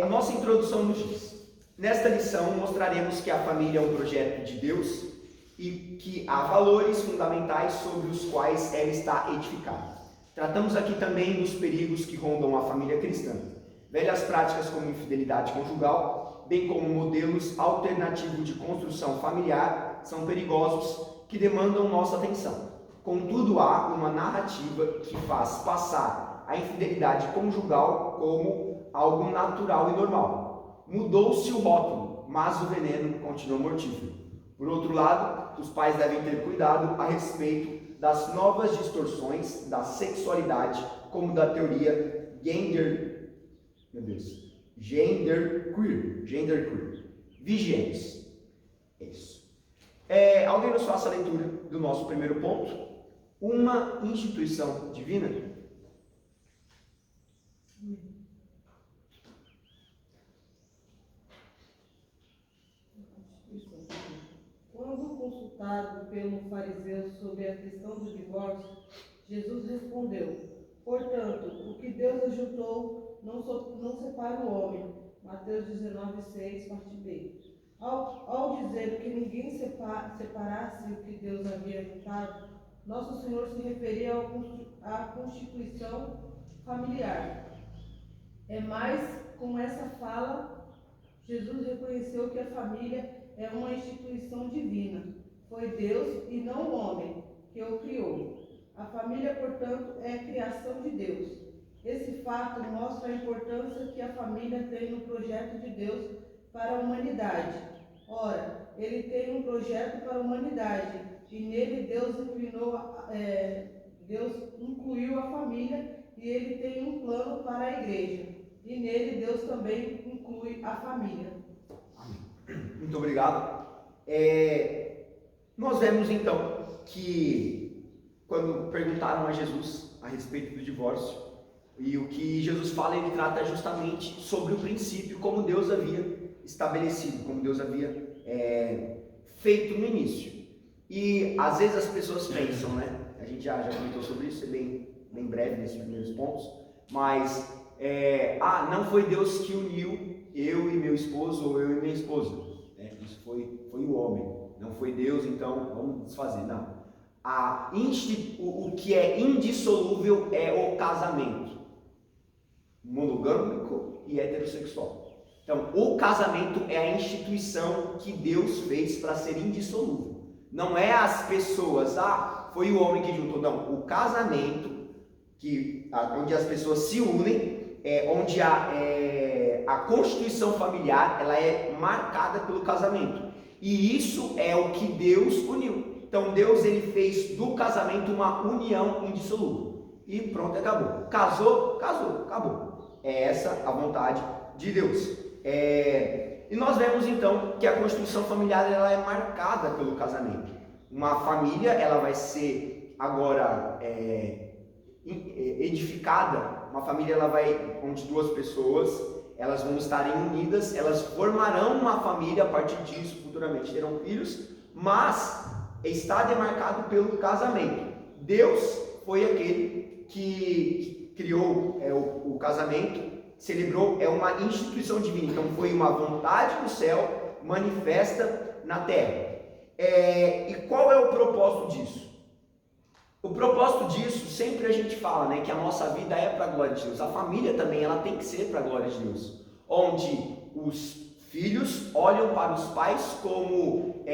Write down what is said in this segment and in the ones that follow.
Nossa introdução nos diz. Nesta lição mostraremos que a família é um projeto de Deus e que há valores fundamentais sobre os quais ela está edificada. Tratamos aqui também dos perigos que rondam a família cristã. Velhas práticas como infidelidade conjugal, bem como modelos alternativos de construção familiar, são perigosos que demandam nossa atenção. Contudo, há uma narrativa que faz passar a infidelidade conjugal como algo natural e normal. Mudou-se o rótulo, mas o veneno continua mortífero. Por outro lado, os pais devem ter cuidado a respeito das novas distorções da sexualidade, como da teoria genderqueer. Vigiemos. É isso. Alguém nos faça a leitura do nosso primeiro ponto? Uma instituição divina. Quando consultado pelo fariseu sobre a questão do divórcio, Jesus respondeu: portanto, o que Deus ajuntou não separa o homem. Mateus 19:6, parte B. Ao dizer que ninguém separasse o que Deus havia ajuntado, nosso Senhor se referia à constituição familiar. É mais com essa fala, Jesus reconheceu que a família é uma instituição divina. Foi Deus e não o homem que o criou. A família, portanto, é a criação de Deus. Esse fato mostra a importância que a família tem no projeto de Deus para a humanidade. Ora, ele tem um projeto para a humanidade e nele Deus incluiu a família e ele tem um plano para a igreja. E nele Deus também inclui a família. Muito obrigado. Nós vemos então que quando perguntaram a Jesus a respeito do divórcio, e o que Jesus fala, ele trata justamente sobre o princípio, como Deus havia estabelecido, como Deus havia feito no início. E às vezes as pessoas pensam, né? A gente já comentou sobre isso, é bem breve nesses primeiros pontos, mas não foi Deus que uniu eu e meu esposo ou eu e minha esposa. Isso foi o homem, não foi Deus, então vamos desfazer. Não. O que é indissolúvel é o casamento monogâmico e heterossexual. Então, o casamento é a instituição que Deus fez para ser indissolúvel. Não é as pessoas, foi o homem que juntou. Não, o casamento, onde as pessoas se unem, onde a constituição familiar ela é marcada pelo casamento. E isso é o que Deus uniu. Então, Deus ele fez do casamento uma união indissolúvel. E pronto, acabou. Casou, acabou. É essa a vontade de Deus. E nós vemos então que a constituição familiar ela é marcada pelo casamento. Uma família ela vai ser agora edificada. Uma família ela vai onde duas pessoas elas vão estarem unidas, elas formarão uma família, a partir disso futuramente terão filhos, mas está demarcado pelo casamento. Deus foi aquele que criou o casamento, celebrou, é uma instituição divina, então foi uma vontade do céu manifesta na terra. E qual é o propósito disso? O propósito disso, sempre a gente fala, né, que a nossa vida é para a glória de Deus. A família também, ela tem que ser para a glória de Deus. Onde os filhos olham para os pais como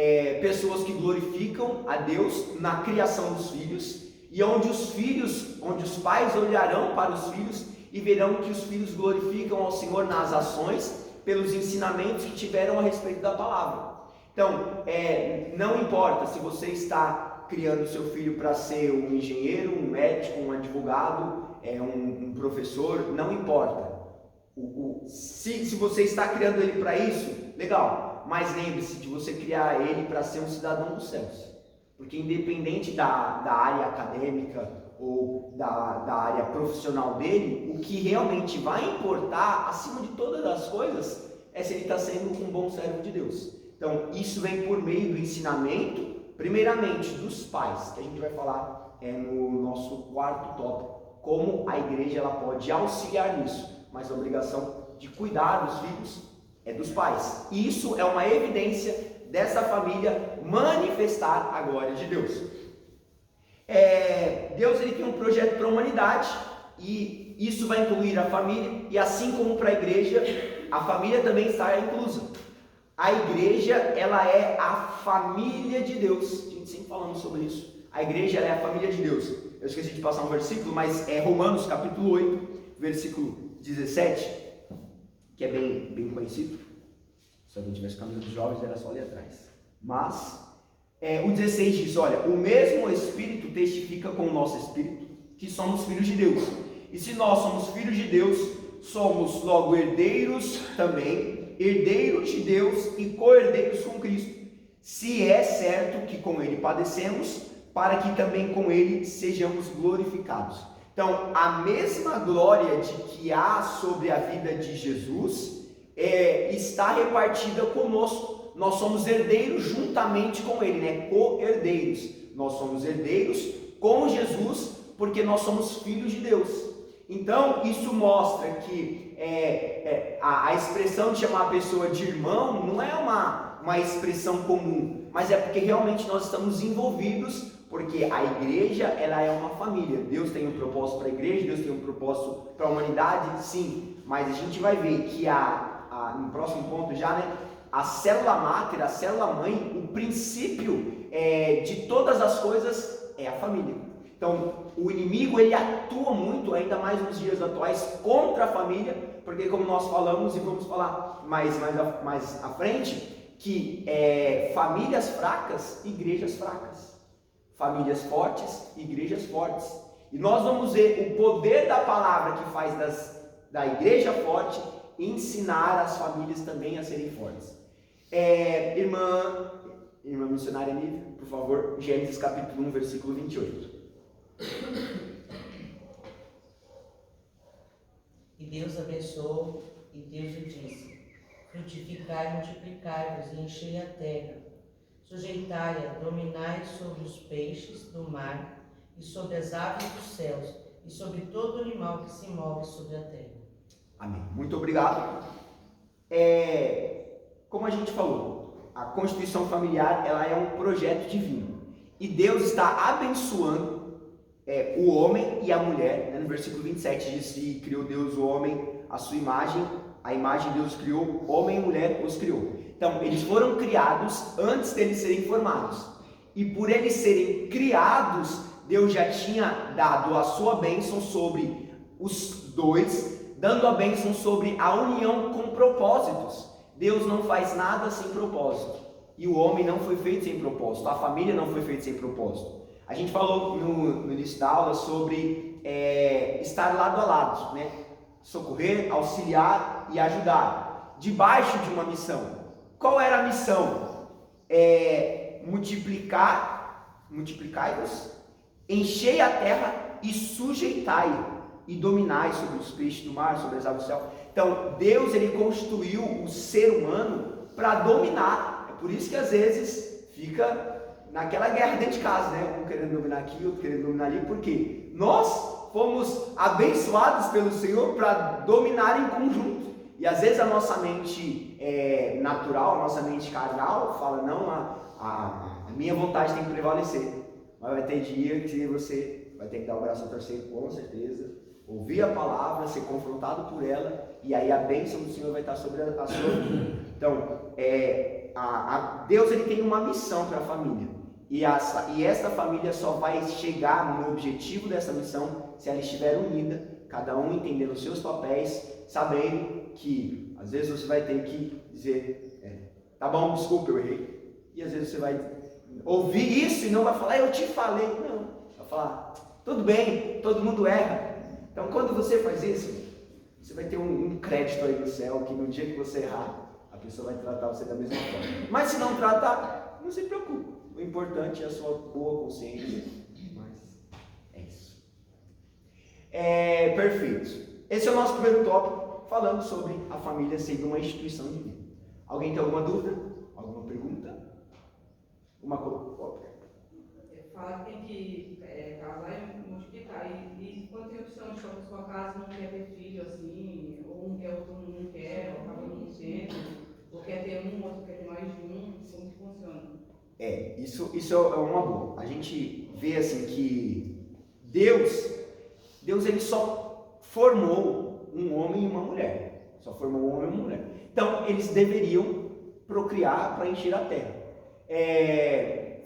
pessoas que glorificam a Deus na criação dos filhos. E onde os pais olharão para os filhos e verão que os filhos glorificam ao Senhor nas ações, pelos ensinamentos que tiveram a respeito da palavra. Então, não importa se você está criando seu filho para ser um engenheiro, um médico, um advogado, um professor, não importa. Se você está criando ele para isso, legal, mas lembre-se de você criar ele para ser um cidadão dos céus. Porque independente da área acadêmica ou da área profissional dele, o que realmente vai importar, acima de todas as coisas, é se ele está sendo um bom servo de Deus. Então, isso vem por meio do ensinamento, primeiramente dos pais, que a gente vai falar no nosso quarto tópico, como a igreja ela pode auxiliar nisso, mas a obrigação de cuidar dos filhos é dos pais. E isso é uma evidência dessa família manifestar a glória de Deus. Deus ele tem um projeto para a humanidade e isso vai incluir a família, e assim como para a igreja, a família também está inclusa. A igreja, ela é a família de Deus. A gente sempre falando sobre isso. A igreja ela é a família de Deus. Eu esqueci de passar um versículo, mas é Romanos capítulo 8, versículo 17, que é bem conhecido. Se alguém tivesse caminho dos jovens, era só ali atrás. Mas, o 16 diz, olha, o mesmo Espírito testifica com o nosso Espírito que somos filhos de Deus. E se nós somos filhos de Deus, somos logo herdeiros também, herdeiros de Deus e co-herdeiros com Cristo. Se é certo que com Ele padecemos, para que também com Ele sejamos glorificados. Então, a mesma glória de que há sobre a vida de Jesus está repartida conosco. Nós somos herdeiros juntamente com Ele, né? Co-herdeiros. Nós somos herdeiros com Jesus, porque nós somos filhos de Deus. Então, isso mostra que a expressão de chamar a pessoa de irmão não é uma expressão comum, mas é porque realmente nós estamos envolvidos, porque a igreja ela é uma família. Deus tem um propósito para a igreja, Deus tem um propósito para a humanidade, sim, mas a gente vai ver que no próximo ponto já, né, a célula máter, a célula mãe, o princípio de todas as coisas é a família. Então, o inimigo ele atua muito, ainda mais nos dias atuais, contra a família, porque como nós falamos e vamos falar mais à frente, que famílias fracas, igrejas fracas. Famílias fortes, igrejas fortes. E nós vamos ver o poder da palavra que faz da igreja forte ensinar as famílias também a serem fortes. Irmã missionária Nívia, por favor, Gênesis capítulo 1, versículo 28. E Deus abençoou, e Deus lhe disse: frutificai e multiplicai-vos, e enchei a terra, sujeitai-a, dominai sobre os peixes do mar, e sobre as aves dos céus, e sobre todo animal que se move sobre a terra. Amém. Muito obrigado. Como a gente falou, a constituição familiar ela é um projeto divino, e Deus está abençoando o homem e a mulher, né? No versículo 27 diz que criou Deus o homem à sua imagem, a imagem de Deus criou, homem e mulher os criou. Então, eles foram criados antes deles serem formados, e por eles serem criados, Deus já tinha dado a sua bênção sobre os dois, dando a bênção sobre a união com propósitos. Deus não faz nada sem propósito, e o homem não foi feito sem propósito, a família não foi feita sem propósito. A gente falou no início da aula sobre estar lado a lado, né? Socorrer, auxiliar e ajudar, debaixo de uma missão. Qual era a missão? Multiplicai-vos, enchei a terra e sujeitai, e dominai sobre os peixes do mar, sobre as aves do céu. Então, Deus ele constituiu o ser humano para dominar. É por isso que às vezes fica naquela guerra dentro de casa, né? Um querendo dominar aqui, outro querendo dominar ali, porque nós fomos abençoados pelo Senhor para dominar em conjunto. E às vezes a nossa mente natural, a nossa mente carnal fala, não, a minha vontade tem que prevalecer. Mas vai ter dia que você vai ter que dar o braço a torcer, com certeza, ouvir a palavra, ser confrontado por ela, e aí a bênção do Senhor vai estar sobre a sua vida. Então, Deus ele tem uma missão para a família. E esta família só vai chegar no objetivo dessa missão se ela estiver unida, cada um entendendo os seus papéis, sabendo que às vezes você vai ter que dizer, tá bom, desculpa, eu errei. E às vezes você vai ouvir isso e não vai falar, eu te falei. Não, vai falar, tudo bem, todo mundo erra. Então quando você faz isso, você vai ter um crédito aí no céu, que no dia que você errar, a pessoa vai tratar você da mesma forma. Mas se não tratar, não se preocupe. O importante é a sua boa consciência. Mas é isso. Perfeito. Esse é o nosso primeiro tópico, falando sobre a família sendo uma instituição divina. Alguém tem alguma dúvida? Alguma pergunta? Uma coisa? Fala que tem que casar e multiplicar. E quando tem opção de que a pessoa casa não quer ter filho assim, ou um quer outro não Isso é uma boa. A gente vê assim que Deus ele só formou um homem e uma mulher. Só formou um homem e uma mulher. Então, eles deveriam procriar para encher a terra.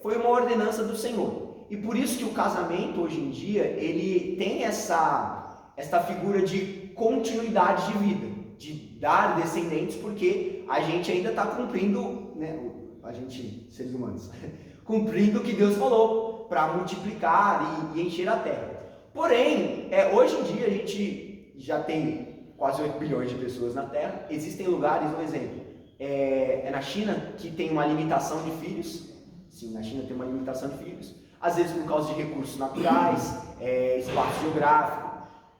Foi uma ordenança do Senhor. E por isso que o casamento, hoje em dia, ele tem essa figura de continuidade de vida, de dar descendentes, porque a gente ainda está cumprindo, né, a gente, seres humanos, cumprindo o que Deus falou, para multiplicar e encher a terra. Porém, hoje em dia a gente já tem quase 8 bilhões de pessoas na Terra. Existem lugares, um exemplo, na China, que tem uma limitação de filhos. Sim, na China tem uma limitação de filhos. Às vezes por causa de recursos naturais, espaço geográfico.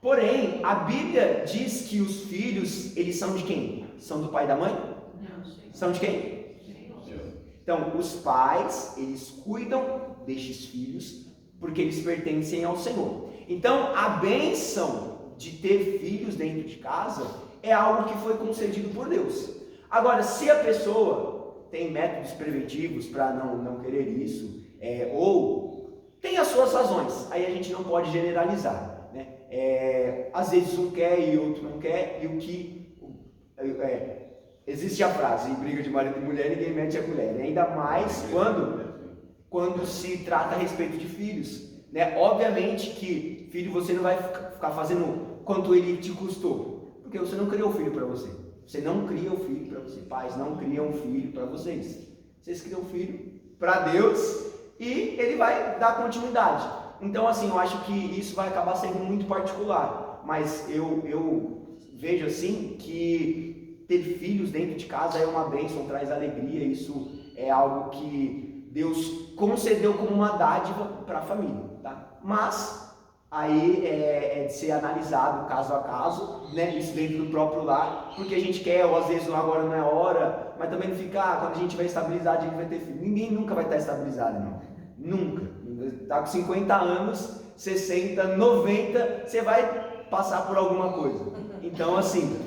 Porém, a Bíblia diz que os filhos, eles são de quem? São do pai e da mãe? Não. São de quem? Então, os pais, eles cuidam destes filhos, porque eles pertencem ao Senhor. Então, a bênção de ter filhos dentro de casa é algo que foi concedido por Deus. Agora, se a pessoa tem métodos preventivos para não querer isso, ou tem as suas razões, aí a gente não pode generalizar, né? Às vezes um quer e outro não quer, e o que... existe a frase, em briga de marido e mulher, ninguém mete a colher, né? Ainda mais quando se trata a respeito de filhos, né? Obviamente que filho você não vai ficar fazendo quanto ele te custou, porque você não criou o filho para você. Você não cria o filho para você. Pais não criam um filho para vocês. Vocês criam o filho para Deus e ele vai dar continuidade. Então, assim, eu acho que isso vai acabar sendo muito particular, mas eu vejo assim que ter filhos dentro de casa é uma bênção, traz alegria. Isso é algo que Deus concedeu como uma dádiva para a família, tá? Mas aí é de ser analisado caso a caso, né? Isso dentro do próprio lar, porque a gente quer, ou às vezes agora não é hora, mas também não fica, quando a gente vai estabilizar, a gente vai ter filho. Ninguém nunca vai estar estabilizado, não. Nunca. Tá com 50 anos, 60, 90, você vai passar por alguma coisa. Então, assim,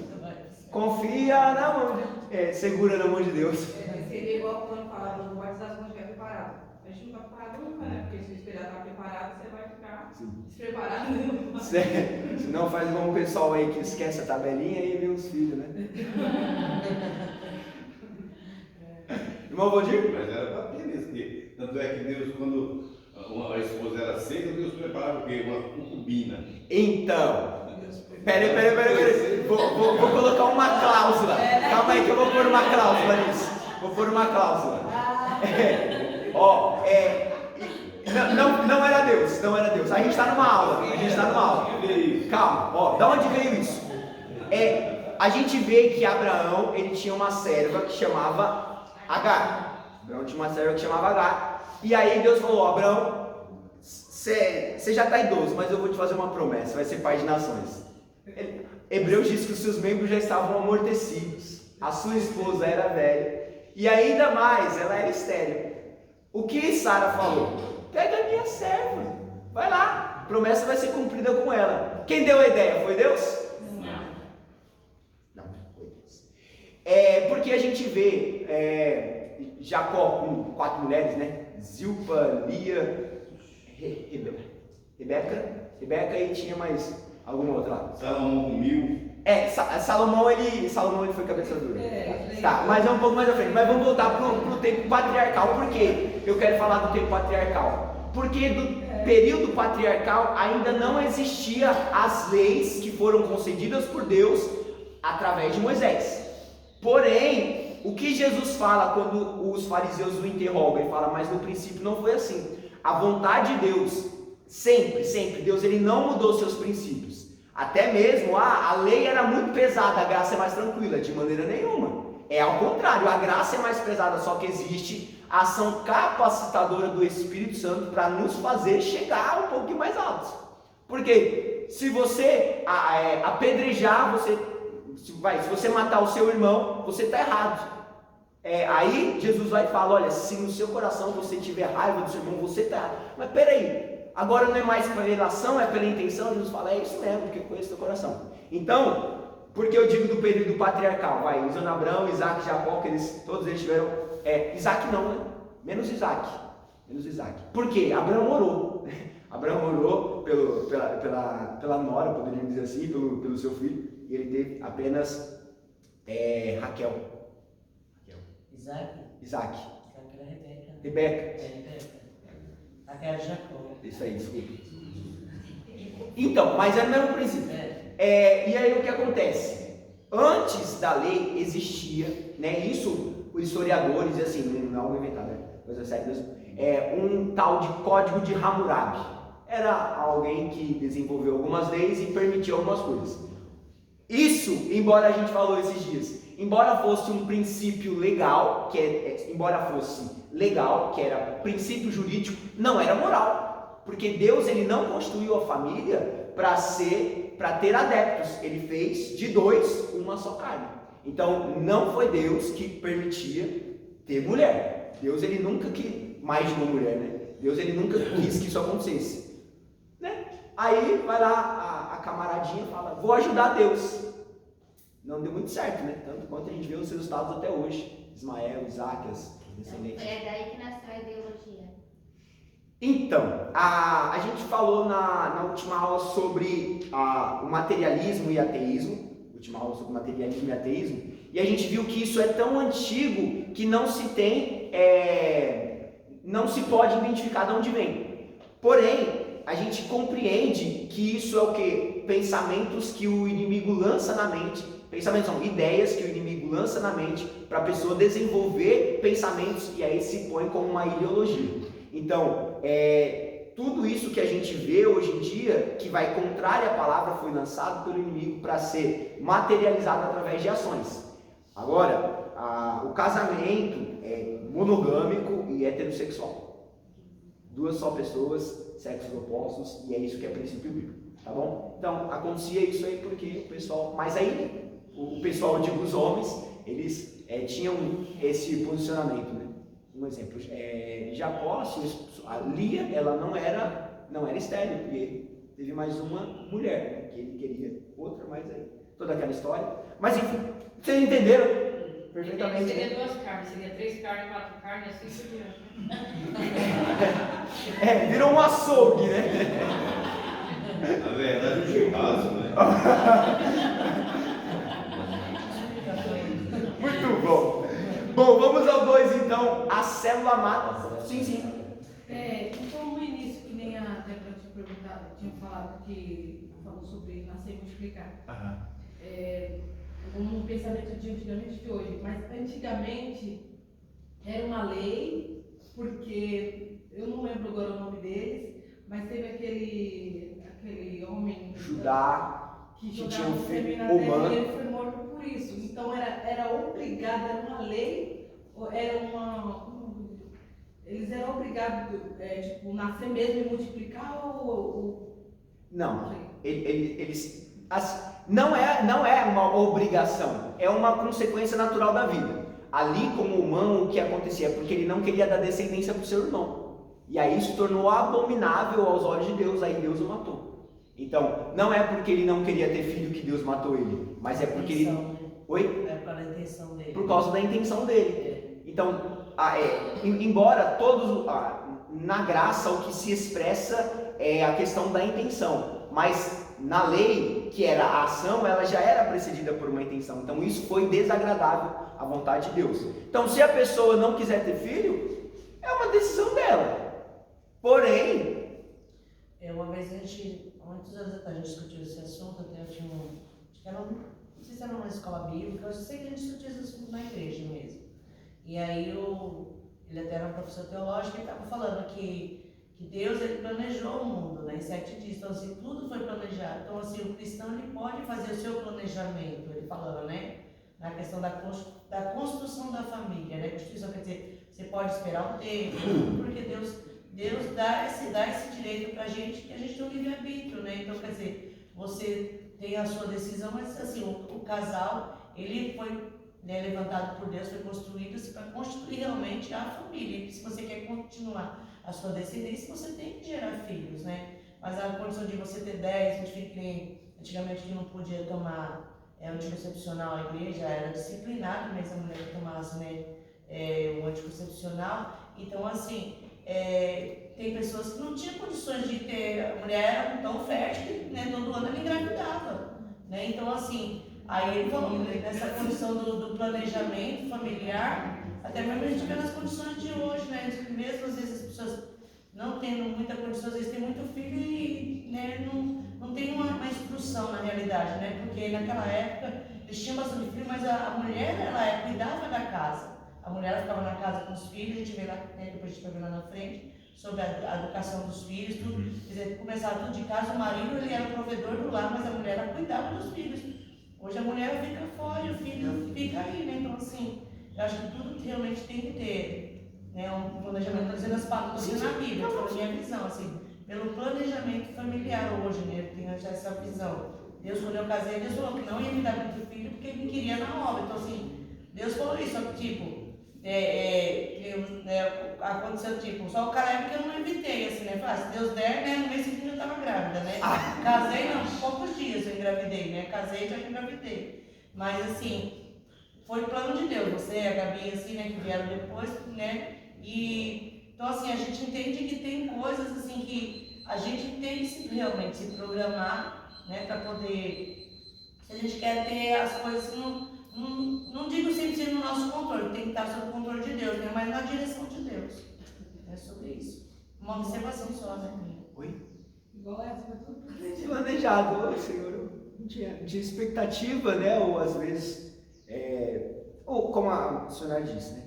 confia na mão de segura na mão de Deus. Seria igual quando fala, não pode estar quando estiver preparado. A gente não está preparado nunca, né? Porque se esperar estar preparado, você vai ficar despreparado. Se não faz igual um pessoal aí que esquece a tabelinha e vê os filhos, né? Irmão Valdir? Mas era para ter isso, porque tanto é que Deus, quando a esposa era seca, Deus preparava o quê? Uma concubina. Então, peraí. Vou colocar uma cláusula. Calma aí que eu vou pôr uma cláusula nisso. Vou pôr uma cláusula. Não era Deus. A gente está numa aula. Calma, da onde veio isso? A gente vê que Abraão, ele tinha uma serva que chamava Agar. E aí Deus falou: Abraão, você já está idoso, mas eu vou te fazer uma promessa, vai ser pai de nações. Hebreus diz que os seus membros já estavam amortecidos, a sua esposa era velha, e ainda mais, ela era estéril. O que Sara falou? Pega a minha serva, vai lá, a promessa vai ser cumprida com ela. Quem deu a ideia? Foi Deus? Não, foi Deus. Porque a gente vê Jacó com 4 mulheres, né? Zilpa, Lia, Rebeca e tinha mais alguma outra lá. Salomão com 1000. Salomão ele foi cabeça dura. Tá, mas é um pouco mais à frente. Mas vamos voltar pro tempo patriarcal. Por quê? Eu quero falar do tempo patriarcal. Porque do período patriarcal ainda não existia as leis que foram concedidas por Deus através de Moisés. Porém, o que Jesus fala quando os fariseus o interrogam? Ele fala: mas no princípio não foi assim. A vontade de Deus, sempre, Deus ele não mudou seus princípios. Até mesmo, a lei era muito pesada, a graça é mais tranquila. De maneira nenhuma. É ao contrário, a graça é mais pesada, só que existe a ação capacitadora do Espírito Santo para nos fazer chegar um pouquinho mais altos. Porque se você apedrejar, se você matar o seu irmão, você está errado. Aí Jesus vai falar: olha, se no seu coração você tiver raiva do seu irmão, você está errado. Mas peraí, agora não é mais pela ação, é pela intenção. Jesus fala: é isso mesmo, porque eu conheço teu coração. Então, porque eu digo do período patriarcal, usando Abraão, Isaac e Jacó, que todos eles tiveram, Isaac não, né? Menos Isaac. Menos Isaac. Por quê? Abraão orou. Abraão orou pela nora, poderíamos dizer assim, pelo seu filho, e ele teve apenas Raquel. Isaac? Isaac. Isaac era Rebeca. Rebeca. Rebeca. Raquel era Jacó. Isso aí, desculpa. Então, mas é o mesmo princípio. E aí o que acontece? Antes da lei existia, né? Isso os historiadores, assim, não é algo inventado, né? Coisa séria mesmo. Um tal de Código de Hammurabi. Era alguém que desenvolveu algumas leis e permitiu algumas coisas. Isso, embora a gente falou esses dias, embora fosse um princípio legal, embora fosse legal, que era princípio jurídico, não era moral, porque Deus ele não construiu a família para ter adeptos, ele fez de dois uma só carne. Então não foi Deus que permitia ter mulher. Deus ele nunca quis mais de uma mulher, né? Deus ele nunca quis que isso acontecesse, né? Aí vai lá a camaradinha fala, vou ajudar Deus. Não deu muito certo, né? Tanto quanto a gente vê os resultados até hoje. Ismael, Isaac, as descendentes. É daí que nasceu a ideologia. Então, a gente falou na última aula sobre o materialismo e ateísmo. Última aula sobre materialismo e ateísmo. E a gente viu que isso é tão antigo que não se tem, não se pode identificar de onde vem. Porém, a gente compreende que isso é o quê? Pensamentos que o inimigo lança na mente. Pensamentos são ideias que o inimigo lança na mente para a pessoa desenvolver pensamentos e aí se põe como uma ideologia. Então, tudo isso que a gente vê hoje em dia, que vai contrário à palavra, foi lançado pelo inimigo para ser materializado através de ações. Agora, o casamento é monogâmico e heterossexual. Duas só pessoas, sexos opostos, e é isso que é princípio bíblico, tá bom? Então, acontecia isso aí porque o pessoal... Mas aí, o pessoal, eu digo, os homens, eles tinham esse posicionamento, né? Um exemplo, Jacó, a Lia, ela não era estéril, porque teve mais uma mulher, né? Que ele queria outra, mas aí, toda aquela história. Mas enfim, vocês entenderam perfeitamente. Seria né? 2 carnes, seria 3 carnes, 4 carnes, assim por diante. Virou um açougue, né? Na verdade, o churrasco, né? Muito bom. Bom, vamos ao 2 então, a célula mata. Sim. Então no início, que nem a Débora tinha perguntado, tinha falado que falou sobre nascer e multiplicar. Um pensamento de antigamente de hoje, mas antigamente era uma lei, porque eu não lembro agora o nome deles, mas teve aquele homem Judá, que tinha jogava um o sêmen filho na terra humano. e ele foi morto por isso. Então era obrigado, era uma lei, eles eram obrigados, nascer mesmo e multiplicar ou Não, não é uma obrigação, é uma consequência natural da vida. Ali, como humano, o que acontecia é porque ele não queria dar descendência para o seu irmão. E aí se tornou abominável aos olhos de Deus, aí Deus o matou. Então, não é porque ele não queria ter filho que Deus matou ele, mas é porque ele... Oi? É por causa da intenção dele. Por causa da intenção dele. Então, embora todos... na graça, o que se expressa é a questão da intenção, mas na lei, que era a ação, ela já era precedida por uma intenção. Então, isso foi desagradável à vontade de Deus. Então, se a pessoa não quiser ter filho, é uma decisão dela. Porém... Uma vez muitos anos a gente discutiu esse assunto, até eu tinha não sei se era uma escola bíblica, eu sei que a gente discutiu esse assunto na igreja mesmo. E aí ele até era um professor teológico e estava falando que Deus ele planejou o mundo, né, em 7 dias. Então assim, tudo foi planejado. Então assim, o cristão ele pode fazer o seu planejamento, ele falando, né, na questão da construção da família, né, Constituição quer dizer, você pode esperar um tempo, porque Deus dá esse direito pra gente, que a gente tem um livre-arbítrio, né? Então, quer dizer, você tem a sua decisão, mas assim, o casal, ele foi levantado por Deus, foi construído para constituir realmente a família. E se você quer continuar a sua descendência, você tem que gerar filhos, né? Mas a condição de você ter 10, 20 filhos, antigamente que não podia tomar anticoncepcional, a igreja era disciplinada, mas a mulher que tomasse, né, o anticoncepcional. Então, assim, tem pessoas que não tinham condições de ter, a mulher era tão fértil que, né, todo ano ela engravidava, né? Então, assim, aí ele falou, nessa condição do planejamento familiar, até mesmo a gente vê nas condições de hoje, né? Mesmo às vezes as pessoas não tendo muita condição, às vezes tem muito filho e, né, não tem uma instrução na realidade, né? Porque naquela época eles tinham bastante filho, mas a mulher, ela cuidava da casa. A mulher ficava na casa com os filhos, a gente vê lá, né, depois a gente vai ver lá na frente, sobre a educação dos filhos, tudo. Quer dizer, começava tudo de casa, o marido ele era o provedor do lar, mas a mulher ela cuidava dos filhos. Hoje a mulher fica fora e o filho fica aí, né? Então, assim, eu acho que tudo realmente tem que ter, né, um planejamento, estou dizendo as palavras na Bíblia, pela minha visão, assim, pelo planejamento familiar hoje, né? Eu tenho essa visão. Deus, quando eu casei, Deus falou que não ia me dar muito filho porque ele me queria na obra. Então, assim, Deus falou isso, só que, tipo, aconteceu, tipo, só o Caleb que eu não evitei, assim, né? Falei, se Deus der, né? No mês seguinte eu estava grávida, né? Casei, não, poucos dias eu engravidei, né? Casei e já engravidei. Mas, assim, foi plano de Deus, você, a Gabi, assim, né? Que vieram depois, né? E, então, assim, a gente entende que tem coisas, assim, que a gente tem que realmente se programar, né? Para poder, se a gente quer ter as coisas assim, não digo sempre no nosso controle, tem que estar sob o controle de Deus, né? Mas na direção de Deus. É sobre isso. Uma observação só, né? Oi? Igual essa, foi tudo Planejado, ô, Senhor, não tinha expectativa, né? Ou às vezes, ou como a senhora disse, né?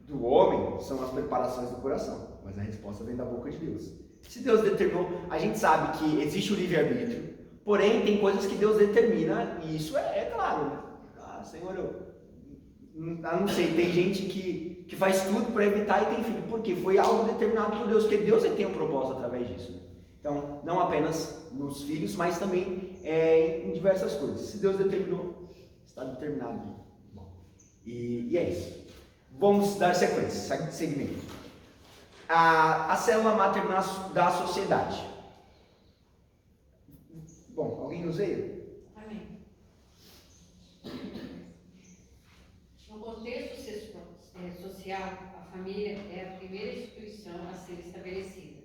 Do homem são as preparações do coração, mas a resposta vem da boca de Deus. Se Deus determinou, a gente sabe que existe o livre-arbítrio, porém tem coisas que Deus determina, e isso é claro, né? Senhor, eu não sei, tem gente que faz tudo para evitar e tem filho, porque foi algo determinado por Deus, porque Deus tem um propósito através disso, né? Então, não apenas nos filhos, mas também em diversas coisas. Se Deus determinou, está determinado. Bom, e é isso. Vamos dar sequência, segmento. A célula máter da sociedade. Bom, alguém nos veio? Amém. No contexto social, a família é a primeira instituição a ser estabelecida.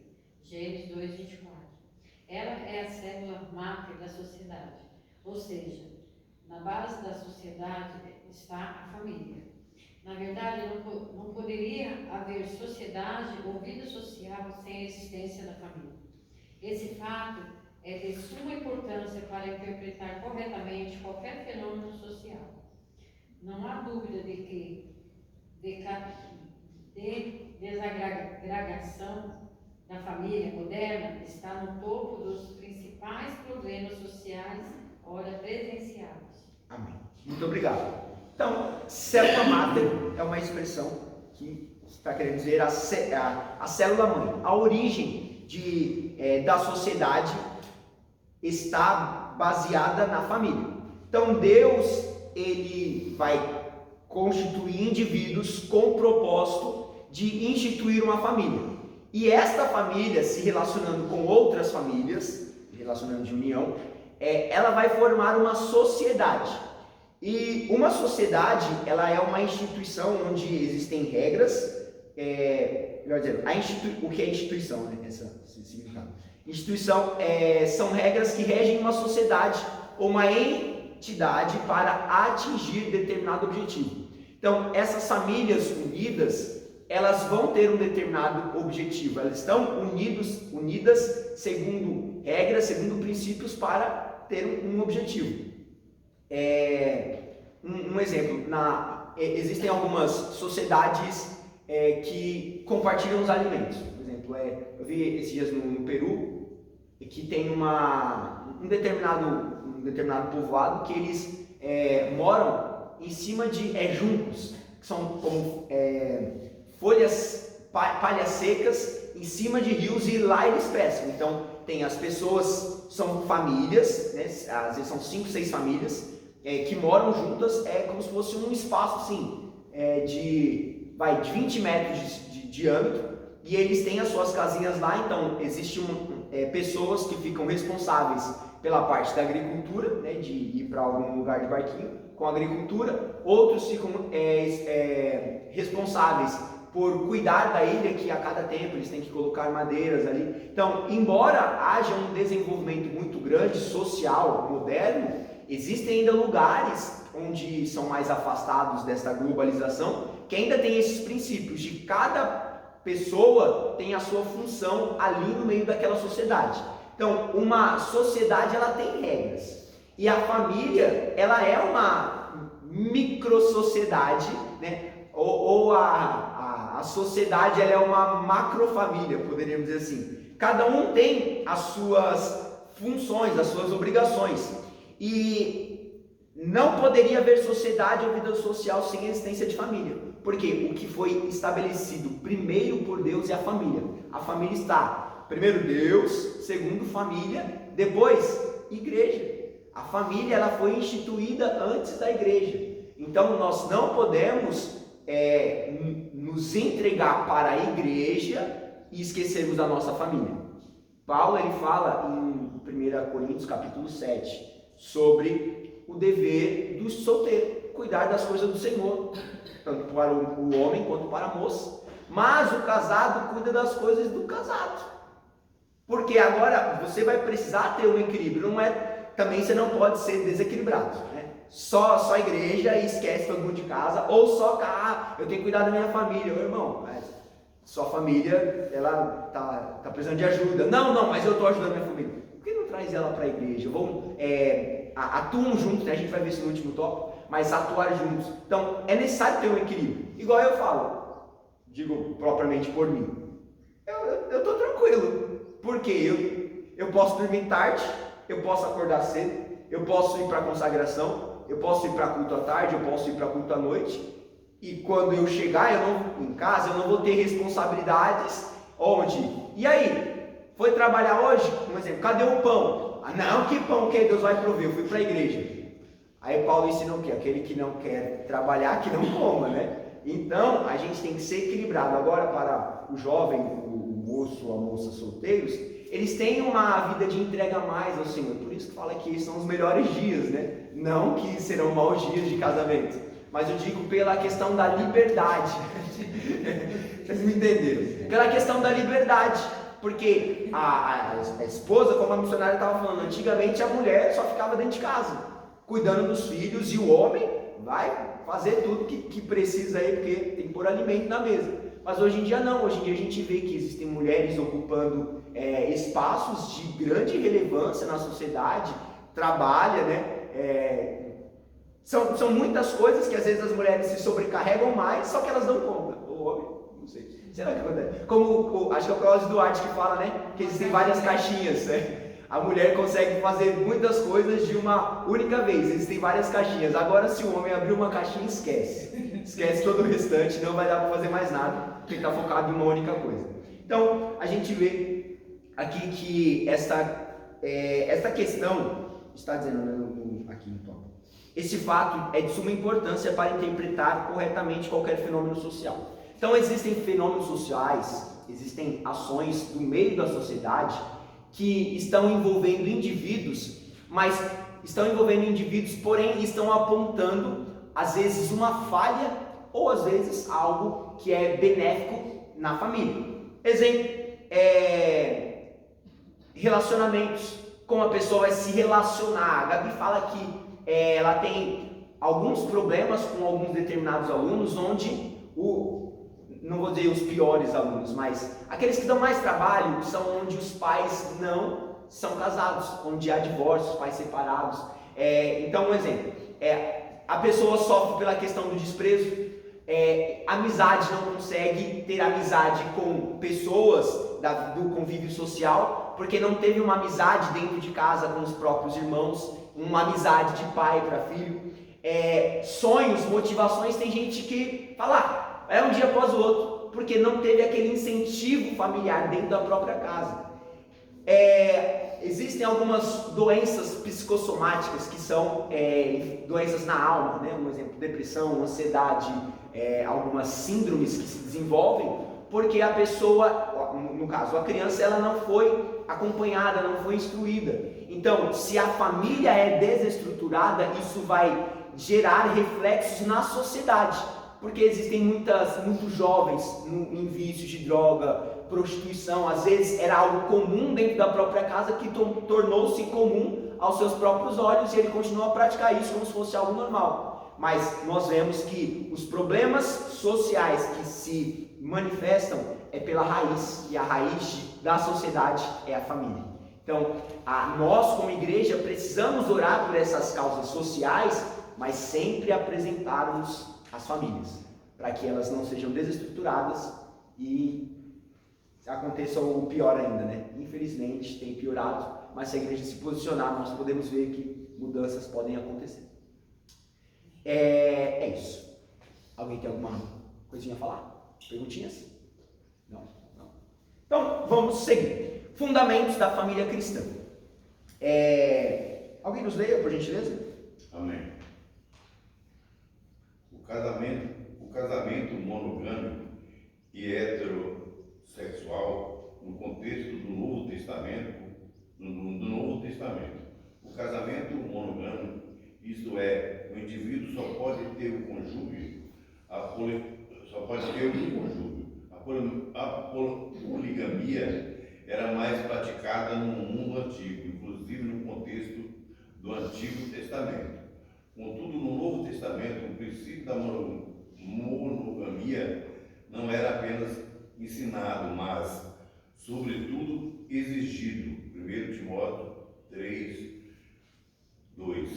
Gênesis 2:24. Ela é a célula máter da sociedade, ou seja, na base da sociedade está a família. Na verdade, não poderia haver sociedade ou vida social sem a existência da família. Esse fato é de suma importância para interpretar corretamente qualquer fenômeno social. Não há dúvida de que desagregação da família moderna está no topo dos principais problemas sociais ora presenciados. Amém. Muito obrigado. Então, célula máter é uma expressão que está querendo dizer a célula mãe. A origem da sociedade está baseada na família. Então, Deus ele vai constituir indivíduos com o propósito de instituir uma família. E esta família, se relacionando com outras famílias, relacionando de união, ela vai formar uma sociedade. E uma sociedade, ela é uma instituição onde existem regras, melhor dizendo, o que é instituição, né? Esse significado. Instituição são regras que regem uma sociedade ou uma entidade para atingir determinado objetivo. Então, essas famílias unidas, elas vão ter um determinado objetivo, elas estão unidas segundo regras, segundo princípios para ter um objetivo. Um exemplo, existem algumas sociedades que compartilham os alimentos. Por exemplo, eu vi esses dias no Peru que tem um determinado povoado que eles moram em cima de juncos, que são como palhas secas em cima de rios, e lá eles pescam. Então tem as pessoas, são famílias, né? Às vezes são 5, 6 famílias que moram juntas, como se fosse um espaço assim, de 20 metros de diâmetro, e eles têm as suas casinhas lá. Então existem pessoas que ficam responsáveis pela parte da agricultura, né, de ir para algum lugar de barquinho com a agricultura, outros ficam responsáveis por cuidar da ilha, que a cada tempo eles têm que colocar madeiras ali. Então, embora haja um desenvolvimento muito grande, social, moderno, existem ainda lugares onde são mais afastados dessa globalização, que ainda tem esses princípios de cada pessoa tem a sua função ali no meio daquela sociedade. Então, uma sociedade, ela tem regras. E a família, ela é uma micro-sociedade, né? Ou a sociedade, ela é uma macrofamília, poderíamos dizer assim. Cada um tem as suas funções, as suas obrigações. E não poderia haver sociedade ou vida social sem a existência de família. Porque o que foi estabelecido primeiro por Deus é a família. A família está, primeiro Deus, segundo família, depois igreja. A família, ela foi instituída antes da igreja. Então nós não podemos nos entregar para a igreja e esquecermos da nossa família. Paulo, ele fala em 1 Coríntios capítulo 7 sobre o dever do solteiro, cuidar das coisas do Senhor, tanto para o homem quanto para a moça. Mas o casado cuida das coisas do casado, porque agora você vai precisar ter um equilíbrio. Também você não pode ser desequilibrado, né? Só a igreja e esquece todo mundo de casa, ou só eu tenho que cuidar da minha família. Meu irmão, sua família, ela tá precisando de ajuda. Não, mas eu estou ajudando a minha família. Por que não traz ela para a igreja? Atuam juntos, né? A gente vai ver isso no último tópico, mas atuar juntos. Então, é necessário ter um equilíbrio. Igual eu falo, digo propriamente por mim, eu estou tranquilo, porque eu posso dormir tarde, eu posso acordar cedo, eu posso ir para a consagração, eu posso ir para culto à tarde, eu posso ir para culto à noite, e quando eu chegar em casa, eu não vou ter responsabilidades onde? E aí? Foi trabalhar hoje? Um exemplo, cadê o pão? Não, que pão que Deus vai prover? Eu fui para a igreja. Aí Paulo ensina o quê? Aquele que não quer trabalhar, que não coma, né? Então, a gente tem que ser equilibrado. Agora, para o jovem, o moço ou a moça solteiros, eles têm uma vida de entrega a mais ao Senhor. Por isso que fala que são os melhores dias, né? Não que serão maus dias de casamento, mas eu digo pela questão da liberdade. Vocês me entenderam? Pela questão da liberdade. Porque a esposa, como a missionária estava falando, antigamente a mulher só ficava dentro de casa, cuidando dos filhos, e o homem vai fazer tudo que precisa aí, porque tem que pôr alimento na mesa. Mas hoje em dia não, hoje em dia a gente vê que existem mulheres ocupando espaços de grande relevância na sociedade, trabalha, né? São muitas coisas que às vezes as mulheres se sobrecarregam mais, só que elas dão conta. O homem, não sei. Será que acontece? Como acho que é o Cláudio Duarte que fala, né? Que existem várias caixinhas, né? A mulher consegue fazer muitas coisas de uma única vez, existem várias caixinhas. Agora, se o homem abrir uma caixinha, esquece todo o restante, não vai dar para fazer mais nada, porque está focado em uma única coisa. Então, a gente vê aqui que esta questão, está dizendo aqui no tópico, esse fato é de suma importância para interpretar corretamente qualquer fenômeno social. Então, existem fenômenos sociais, existem ações do meio da sociedade que estão envolvendo indivíduos, mas estão envolvendo indivíduos, porém estão apontando, às vezes, uma falha ou, às vezes, algo que é benéfico na família. Exemplo, relacionamentos, como a pessoa vai se relacionar. A Gabi fala que ela tem alguns problemas com alguns determinados alunos, onde não vou dizer os piores alunos, mas aqueles que dão mais trabalho são onde os pais não são casados, onde há divórcios, pais separados. Então, um exemplo, a pessoa sofre pela questão do desprezo, amizade, não consegue ter amizade com pessoas do convívio social, porque não teve uma amizade dentro de casa com os próprios irmãos, uma amizade de pai para filho. Sonhos, motivações, tem gente que fala, um dia após o outro, porque não teve aquele incentivo familiar dentro da própria casa. Existem algumas doenças psicossomáticas que são doenças na alma, né? Um exemplo, depressão, ansiedade, algumas síndromes que se desenvolvem porque a pessoa, no caso a criança, ela não foi acompanhada, não foi instruída. Então, se a família é desestruturada, isso vai gerar reflexos na sociedade. porque existem muitos jovens em vícios de droga, prostituição. Às vezes era algo comum dentro da própria casa que tornou-se comum aos seus próprios olhos e ele continua a praticar isso como se fosse algo normal. Mas nós vemos que os problemas sociais que se manifestam é pela raiz, e a raiz da sociedade é a família. Então, nós como igreja precisamos orar por essas causas sociais, mas sempre apresentarmos as famílias, para que elas não sejam desestruturadas e aconteça o pior ainda, né? Infelizmente tem piorado, mas se a igreja se posicionar, nós podemos ver que mudanças podem acontecer. É isso. Alguém tem alguma coisinha a falar? Perguntinhas? Não. Então, vamos seguir. Fundamentos da família cristã. Alguém nos leia, por gentileza? Amém. O casamento monogâmico e heterossexual, no contexto do Novo Testamento, o casamento monogâmico, isto é, o indivíduo só pode ter um cônjuge, a poligamia era mais praticada no mundo antigo, inclusive no contexto do Antigo Testamento. Contudo, no Novo Testamento, o princípio da monogamia não era apenas ensinado, mas, sobretudo, exigido. 1 Timóteo 3:2.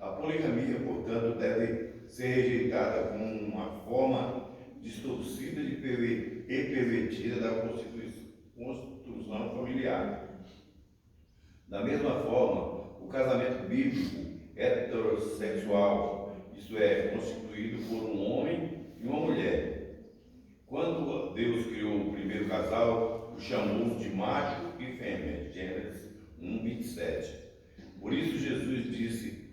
A poligamia, portanto, deve ser rejeitada como uma forma distorcida e pervertida da construção familiar. Da mesma forma, o casamento bíblico heterossexual, isto é, constituído por um homem e uma mulher. Quando Deus criou o primeiro casal, o chamou de macho e fêmea, Gênesis 1:27. Por isso Jesus disse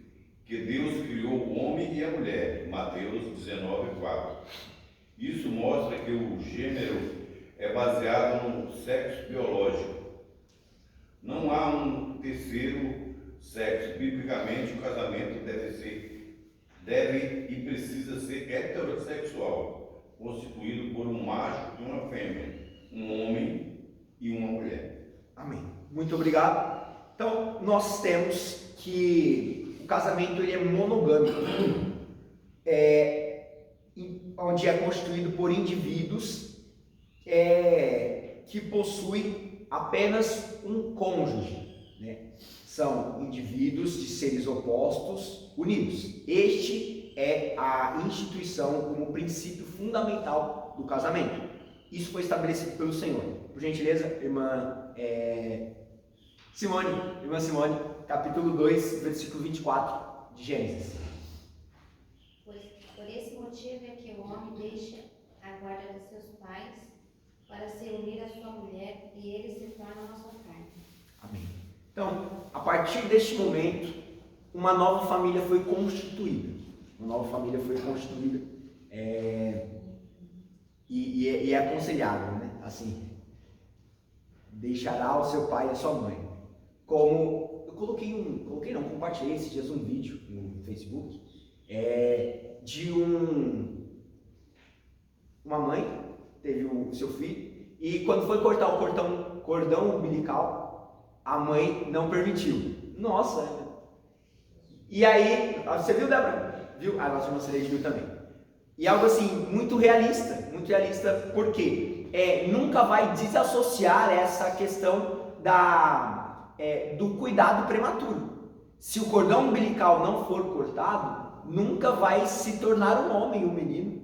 que Deus criou o homem e a mulher, Mateus 19:4. Isso mostra que o gênero é baseado no sexo biológico. Não há um terceiro sexo. Biblicamente, o casamento deve e precisa ser heterossexual, constituído por um macho e uma fêmea, um homem e uma mulher. Amém. Muito obrigado. Então, nós temos que o casamento ele é monogâmico, onde é constituído por indivíduos que possuem apenas um cônjuge, né? São indivíduos de seres opostos unidos. Este é a instituição como princípio fundamental do casamento. Isso foi estabelecido pelo Senhor. Por gentileza, irmã Simone, capítulo 2, versículo 24 de Gênesis. Por esse motivo é que o homem deixa a guarda de seus pais para se unir à sua mulher e eles se tornam uma só carne. Amém. Então, a partir deste momento, uma nova família foi constituída. E é aconselhável, né? Assim, deixará o seu pai e a sua mãe. Como eu compartilhei esses dias um vídeo no Facebook de uma mãe teve o seu filho e quando foi cortar o cordão umbilical, a mãe não permitiu. Nossa! E aí, você viu, Débora? Viu? A nossa irmã Cereja viu também. E algo assim, muito realista, por quê? Nunca vai desassociar essa questão do cuidado prematuro. Se o cordão umbilical não for cortado, nunca vai se tornar um homem, um menino.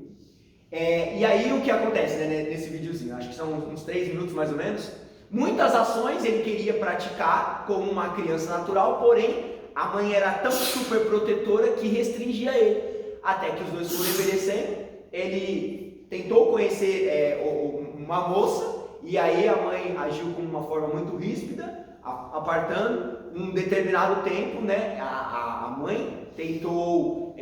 E aí o que acontece, né, nesse videozinho, acho que são uns 3 minutos mais ou menos, muitas ações ele queria praticar como uma criança natural, porém a mãe era tão super protetora que restringia ele. Até que os dois foram envelhecendo, ele tentou conhecer uma moça, e aí a mãe agiu com uma forma muito ríspida, apartando. Um determinado tempo, né, a mãe tentou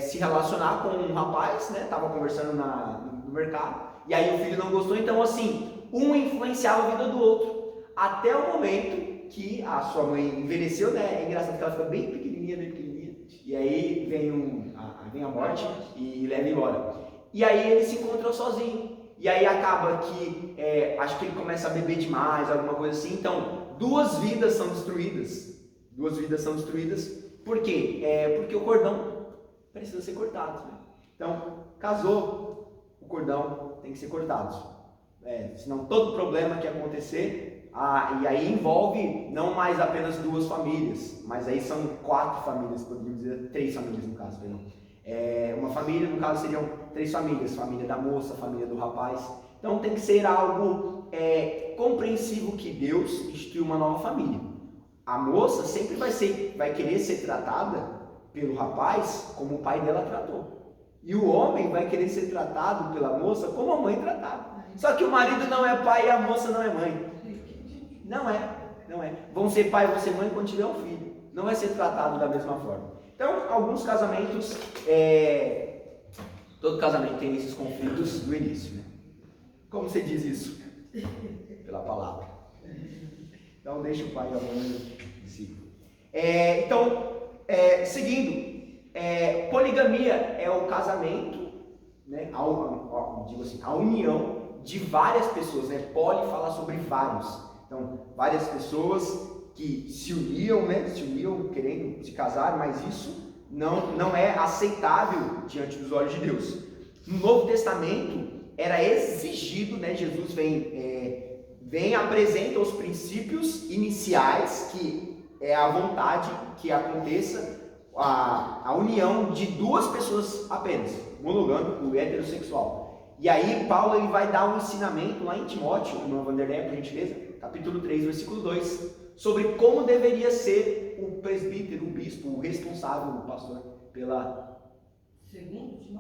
se relacionar com um rapaz, né, estava conversando no mercado, e aí o filho não gostou, então assim, um influenciava a vida do outro, até o momento que a sua mãe envelheceu, né, é engraçado que ela fica bem pequenininha, e aí vem a morte e leva embora. e aí ele se encontra sozinho. E aí acaba que, acho que ele começa a beber demais, alguma coisa assim. Então, 2 vidas são destruídas. 2 vidas são destruídas. Por quê? Porque o cordão precisa ser cortado, né? Então, casou, o cordão tem que ser cortado. Senão todo problema que acontecer, e aí envolve não mais apenas 2 famílias, mas aí são 4 famílias, poderíamos dizer 3 famílias no caso, perdão. Uma família, no caso, seriam 3 famílias, família da moça, família do rapaz. Então tem que ser algo compreensivo que Deus instituiu uma nova família. A moça sempre vai querer ser tratada pelo rapaz como o pai dela tratou. E o homem vai querer ser tratado pela moça como a mãe tratava. Só que o marido não é pai e a moça não é mãe. Não é. Vão ser pai e vão ser mãe quando tiver um filho. Não vai ser tratado da mesma forma. Então, alguns casamentos, todo casamento tem esses conflitos no início, né? Como você diz isso? Pela palavra. Então, deixa o pai e a mãe decidir. Seguindo, poligamia é o casamento, né? Digo assim, a união de várias pessoas, né? Poli fala sobre vários. Então, várias pessoas que se uniam, né? Se uniam querendo se casar, mas isso não é aceitável diante dos olhos de Deus. No Novo Testamento era exigido, né? Jesus vem apresenta os princípios iniciais, que é a vontade que aconteça a união de 2 pessoas apenas, monogâmico e heterossexual. E aí Paulo ele vai dar um ensinamento lá em Timóteo, no Vanderlei, por gentileza, capítulo 3, versículo 2, sobre como deveria ser o presbítero, o bispo, o responsável, o pastor, pela...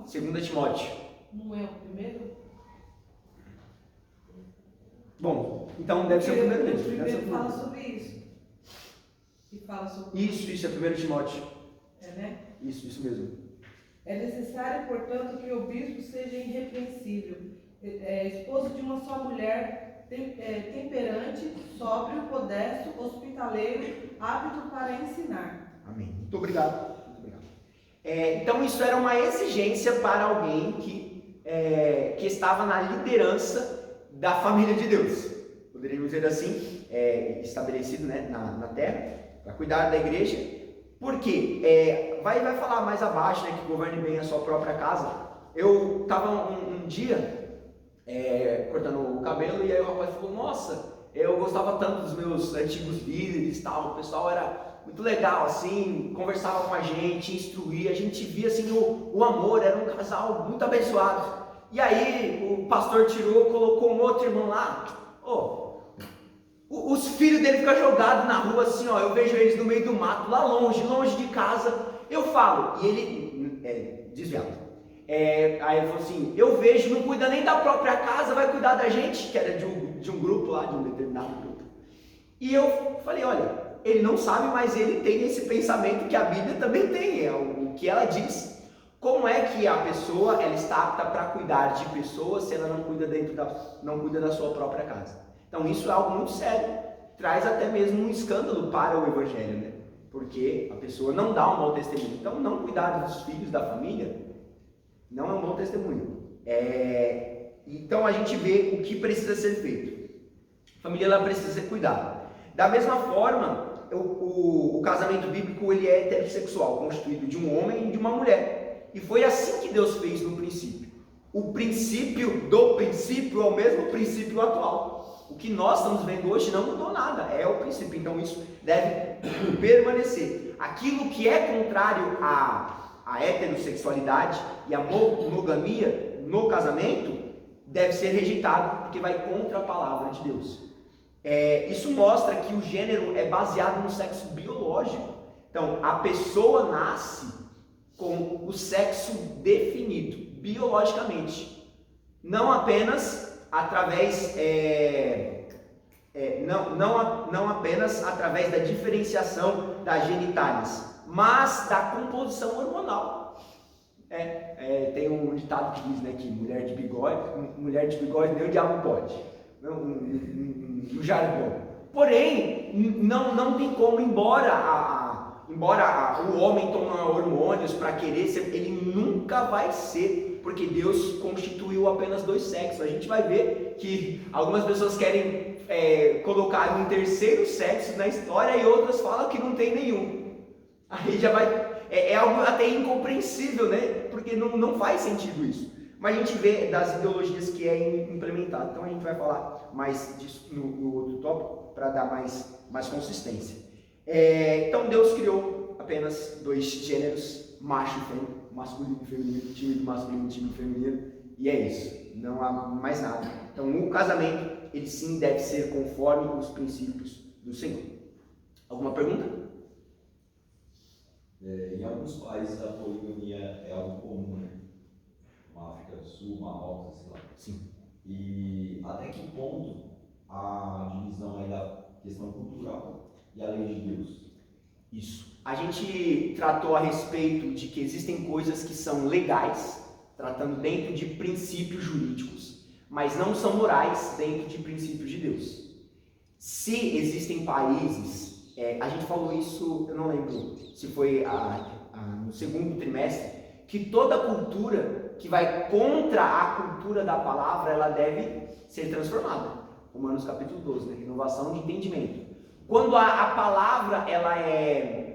Segunda Timóteo. Não é o primeiro? Bom, então deve ser o primeiro mesmo. O primeiro fala sobre isso. E fala sobre Isso, é 1 Timóteo. Né? Isso mesmo. É necessário, portanto, que o bispo seja irrepreensível, esposo de uma só mulher, temperante, sóbrio, modesto, hospitaleiro, apto para ensinar. Amém. Muito obrigado. Então isso era uma exigência para alguém que estava na liderança da família de Deus. Poderíamos dizer assim, estabelecido, né, na terra, para cuidar da igreja. Porque vai falar mais abaixo, né, que governe bem a sua própria casa. Eu estava um dia cortando o cabelo e aí o rapaz falou: nossa, eu gostava tanto dos meus antigos líderes, tal, o pessoal era muito legal, assim, conversava com a gente, instruía, a gente via assim o amor, era um casal muito abençoado. E aí o pastor colocou um outro irmão lá. Os filhos dele ficam jogados na rua assim, eu vejo eles no meio do mato, lá longe de casa. Eu falo, e ele desviado. Aí ele falou assim: eu vejo, não cuida nem da própria casa, vai cuidar da gente, que era de um grupo lá, de um determinado grupo. E eu falei: olha, ele não sabe, mas ele tem esse pensamento que a Bíblia também tem, o que ela diz. Como é que a pessoa ela está apta para cuidar de pessoas se ela não cuida da sua própria casa? Então isso é algo muito sério, traz até mesmo um escândalo para o evangelho, né? Porque a pessoa não dá um bom testemunho. Então não cuidar dos filhos da família não é um bom testemunho. Então a gente vê o que precisa ser feito. A família ela precisa ser cuidada. Da mesma forma, o casamento bíblico ele é heterossexual, constituído de um homem e de uma mulher. E foi assim que Deus fez no princípio. O princípio do princípio é o mesmo princípio atual. O que nós estamos vendo hoje não mudou nada, é o princípio. Então isso deve permanecer. Aquilo que é contrário à heterossexualidade e à monogamia no casamento deve ser rejeitado, porque vai contra a palavra de Deus. Isso mostra que o gênero é baseado no sexo biológico. Então a pessoa nasce com o sexo definido biologicamente, não apenas através não apenas através da diferenciação das genitálias, mas da composição hormonal. Tem um ditado que diz, né, que mulher de bigode nem o diabo pode, no jargão. Porém, não tem como, embora o homem tome hormônios para querer ser, ele nunca vai ser, porque Deus constituiu apenas 2 sexos. A gente vai ver que algumas pessoas querem colocar um terceiro sexo na história e outras falam que não tem nenhum. Aí já vai... É algo até incompreensível, né? Porque não faz sentido isso. Mas a gente vê das ideologias que é implementado. Então a gente vai falar mais disso no outro tópico para dar mais consistência. Então Deus criou apenas 2 gêneros, macho e fêmea, masculino e feminino, time masculino e time feminino, e é isso. Não há mais nada. Então o casamento, ele sim deve ser conforme os princípios do Senhor. Alguma pergunta? Em alguns países a poligamia é algo comum, né? Na África do Sul, Marrocos, sei lá. Sim. E até que ponto a divisão aí da questão cultural e a lei de Deus? Isso. A gente tratou a respeito de que existem coisas que são legais, tratando dentro de princípios jurídicos, mas não são morais dentro de princípios de Deus. Se existem países, a gente falou isso, eu não lembro se foi no segundo trimestre, que toda cultura que vai contra a cultura da palavra, ela deve ser transformada. Romanos capítulo 12, né? Renovação de entendimento. Quando a palavra ela é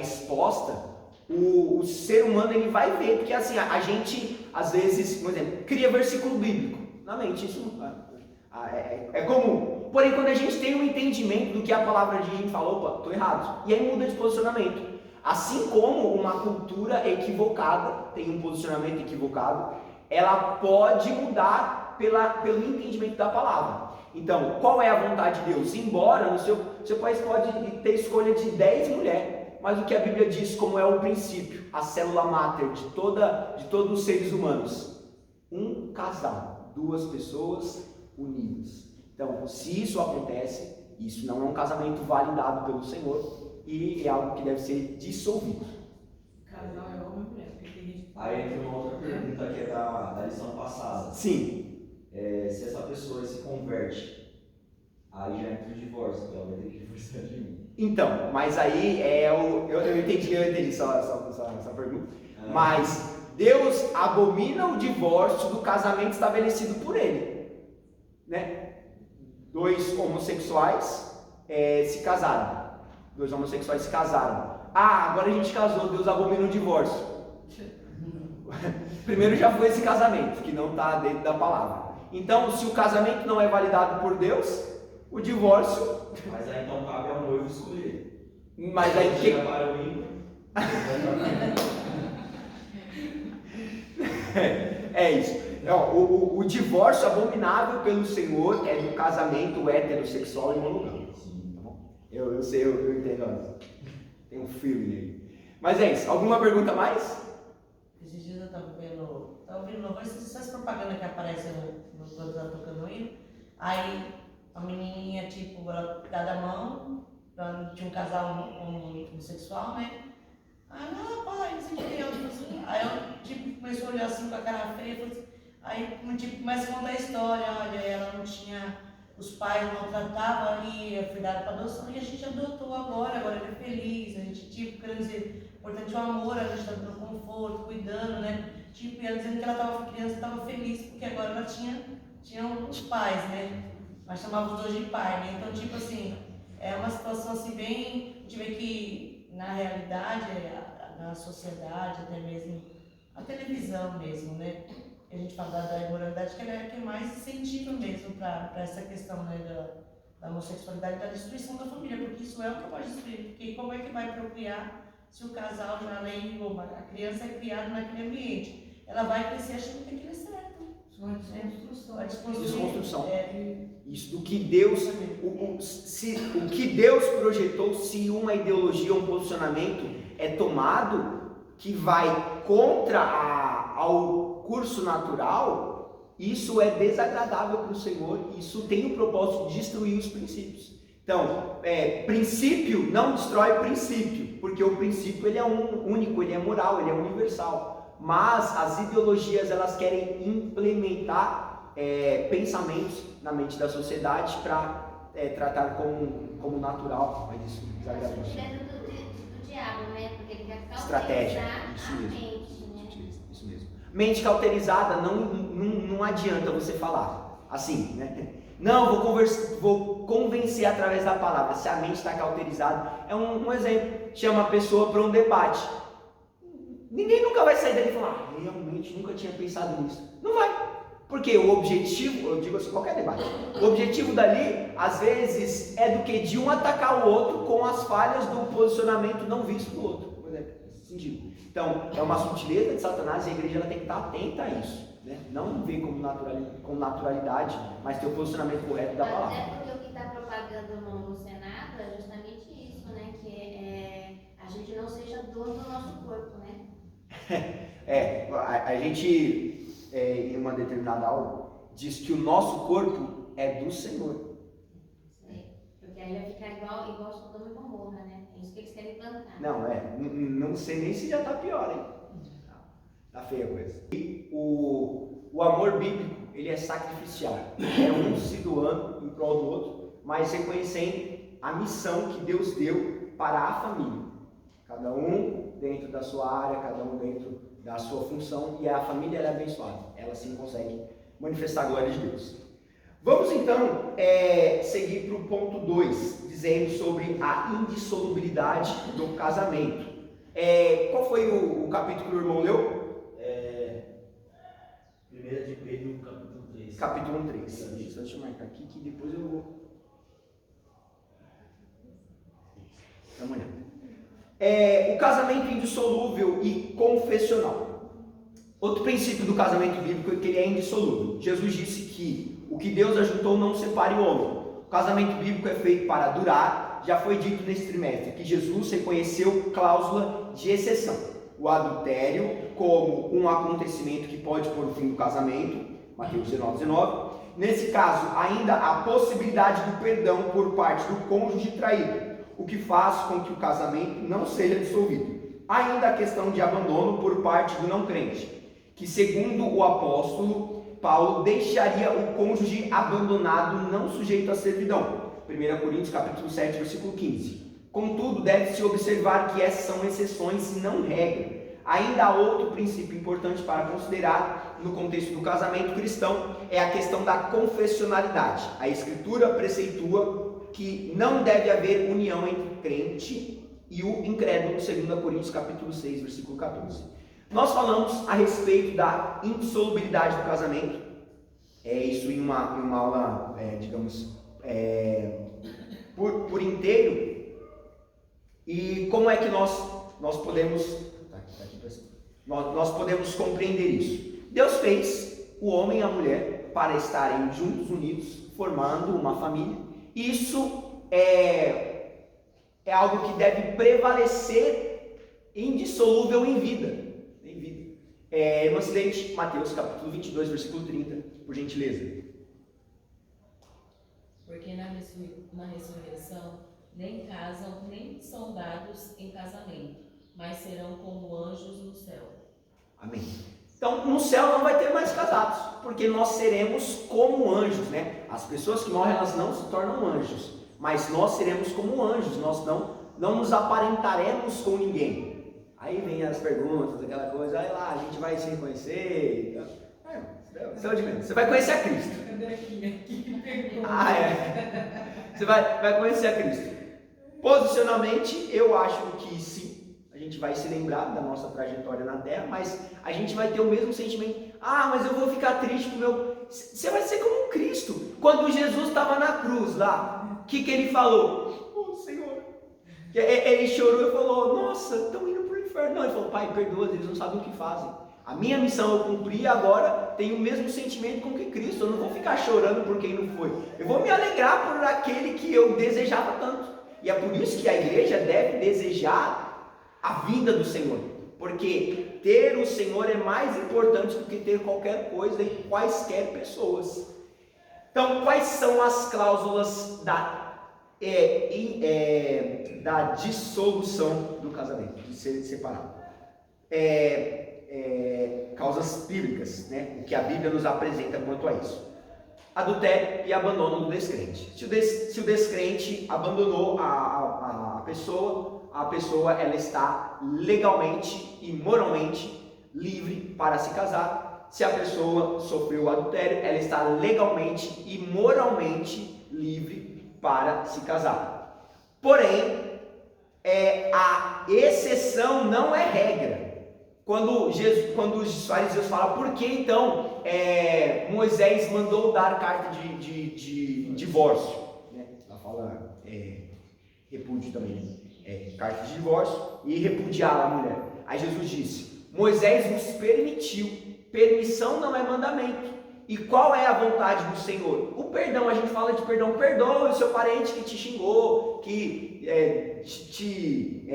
exposta, o ser humano ele vai ver, porque assim, a gente às vezes, por exemplo, cria versículo bíblico na mente, isso é comum. Porém, quando a gente tem um entendimento do que a palavra diz, a gente fala, opa, estou errado, e aí muda de posicionamento. Assim como uma cultura equivocada tem um posicionamento equivocado, ela pode mudar pelo entendimento da palavra. Então, qual é a vontade de Deus? Embora no seu país pode ter escolha de 10 mulheres, mas o que a Bíblia diz como é o princípio, a célula máter de todos os seres humanos, um casal, 2 pessoas unidas. Então, se isso acontece, isso não é um casamento validado pelo Senhor e é algo que deve ser dissolvido. Casal é homem e mulher, porque tem gente... Aí entra uma outra pergunta que é da lição passada. Sim. Se essa pessoa se converte, aí já entra o divórcio, porque ela vai ter que divorciar de mim. Então, mas aí eu entendi essa pergunta. Mas Deus abomina o divórcio do casamento estabelecido por Ele, né? 2 homossexuais se casaram. 2 homossexuais se casaram. Agora a gente casou, Deus abomina o divórcio. Primeiro já foi esse casamento, que não está dentro da palavra. Então, se o casamento não é validado por Deus, o divórcio... Mas aí então cabe ao noivo escolher. Mas aí que... para o ímpio. É isso. O divórcio abominável pelo Senhor é do casamento heterossexual e monogâmico. Tá bom? Eu sei, eu entendo. Tem um filme aí. Mas é isso. Alguma pergunta mais? Esses dias eu estava ouvindo essas propagandas que aparecem quando tá tocando o hino. Aí a menininha, tipo, ela dá a mão, tinha um casal homossexual, né? Aí, pai, não sei o que, assim. Aí eu, tipo, começou a olhar assim com a cara feia, falou assim, aí, tipo, começa a contar a história, olha, ela não tinha, os pais não tratavam ali, foi dado para adoção, e a gente adotou agora ele é feliz, a gente, tipo, querendo dizer, importante o amor, a gente está dando conforto, cuidando, né? Tipo, e ela dizendo que ela criança estava feliz, porque agora ela tinha os pais, né? Nós chamávamos os 2 de pai, né? Então, tipo assim, é uma situação assim bem, a gente vê que na realidade, na sociedade, até mesmo a televisão mesmo, né? A gente fala da imoralidade, que ela é a que mais incentiva mesmo para essa questão, né, da homossexualidade e da destruição da família, porque isso é o que pode destruir, porque como é que vai procriar se o casal já além, a criança é criada naquele ambiente, ela vai crescer achando que aquilo é certo. Uma Desconstrução. Isso do que Deus, o que Deus projetou, se uma ideologia, um posicionamento é tomado que vai contra ao curso natural, isso é desagradável para o Senhor, isso tem o propósito de destruir os princípios. Então, princípio não destrói princípio, porque o princípio ele é único, ele é moral, ele é universal. Mas as ideologias elas querem implementar pensamentos na mente da sociedade para tratar como natural, mas isso é desagradável. Do diabo, né? Porque ele quer Estratégia, cauterizar isso a mesmo. mente, né? Isso mesmo. Mente cauterizada não adianta você falar assim, né? Não, vou convencer através da palavra. Se a mente está cauterizada, é um exemplo. Chama a pessoa para um debate. Ninguém nunca vai sair dali e falar, realmente nunca tinha pensado nisso. Não vai. Porque o objetivo, eu digo assim, qualquer debate, o objetivo dali, às vezes, é do que de um atacar o outro com as falhas do posicionamento não visto do outro. Por exemplo, nesse sentido. Então, é uma sutileza de Satanás e a igreja ela tem que estar atenta a isso. Né? Não ver como naturalidade, mas ter o posicionamento correto da palavra. Até porque o que está propagando no Senado é justamente isso, né? Que a gente não seja dono do nosso corpo, né? A gente, em uma determinada aula, diz que o nosso corpo é do Senhor. Porque aí vai ficar igual Sodoma e Gomorra, né? É isso que eles querem plantar. Não sei nem se já está pior, hein? Tá feia a coisa. E o amor bíblico, ele é sacrificial. É um se doando em prol do outro, mas reconhecendo a missão que Deus deu para a família. Cada um dentro da sua área, cada um dentro da sua função, e a família ela é abençoada. Ela sim consegue manifestar a glória de Deus. Vamos então seguir para o ponto 2, dizendo sobre a indissolubilidade do casamento. Qual foi o capítulo que o irmão leu? 1 de Pedro, capítulo 3. Capítulo 3. Deixa eu marcar aqui que depois eu vou. Amanhã. O casamento indissolúvel e confessional. Outro princípio do casamento bíblico é que ele é indissolúvel. Jesus disse que o que Deus ajuntou não separe o homem. O casamento bíblico é feito para durar. Já foi dito nesse trimestre que Jesus reconheceu cláusula de exceção. O adultério como um acontecimento que pode pôr o fim do casamento, Mateus 19. Nesse caso, ainda a possibilidade do perdão por parte do cônjuge traído, o que faz com que o casamento não seja dissolvido. Ainda a questão de abandono por parte do não crente, que segundo o apóstolo Paulo deixaria o cônjuge abandonado não sujeito à servidão. 1 Coríntios capítulo 7, versículo 15. Contudo, deve-se observar que essas são exceções e não regra. Ainda há outro princípio importante para considerar no contexto do casamento cristão, é a questão da confessionalidade. A Escritura preceitua que não deve haver união entre o crente e o incrédulo, 2 Coríntios capítulo 6, versículo 14. Nós falamos a respeito da indissolubilidade do casamento, isso em uma aula, por inteiro. E como é que nós podemos nós podemos compreender isso? Deus fez o homem e a mulher para estarem juntos, unidos, formando uma família. Isso é algo que deve prevalecer indissolúvel em vida. Irmã Silente, Mateus capítulo 22, versículo 30, por gentileza. Porque na ressurreição nem casam, nem são dados em casamento, mas serão como anjos no céu. Amém. Então, no céu não vai ter mais casados, porque nós seremos como anjos, né? As pessoas que morrem, elas não se tornam anjos, mas nós seremos como anjos, nós não nos aparentaremos com ninguém. Aí vem as perguntas, aquela coisa, aí lá, a gente vai se reconhecer. Você vai conhecer a Cristo. Você vai conhecer a Cristo. Posicionalmente, eu acho que sim. A gente vai se lembrar da nossa trajetória na Terra, mas a gente vai ter o mesmo sentimento. Mas eu vou ficar triste com o meu... Você vai ser como Cristo. Quando Jesus estava na cruz lá, o que ele falou? Senhor. Ele chorou e falou, nossa, estão indo para o inferno. Não, ele falou, Pai, perdoa, eles não sabem o que fazem. A minha missão eu cumpri, agora tenho o mesmo sentimento com que Cristo. Eu não vou ficar chorando por quem não foi. Eu vou me alegrar por aquele que eu desejava tanto. E é por isso que a igreja deve desejar a vinda do Senhor, porque ter o Senhor é mais importante do que ter qualquer coisa e quaisquer pessoas. Então, quais são as cláusulas da dissolução do casamento, de ser separado? Causas bíblicas, né? O que a Bíblia nos apresenta quanto a isso. Adultério e abandono do descrente. Se o descrente abandonou a pessoa ela está legalmente e moralmente livre para se casar. Se a pessoa sofreu adultério, ela está legalmente e moralmente livre para se casar. Porém, a exceção não é regra. Quando os fariseus falam, por que então Moisés mandou dar carta de divórcio? Né? Ela fala repúdio também, carta de divórcio e repudiar a mulher. Aí Jesus disse, Moisés nos permitiu, permissão não é mandamento. E qual é a vontade do Senhor? O perdão, a gente fala de perdão, perdoe o seu parente que te xingou, que te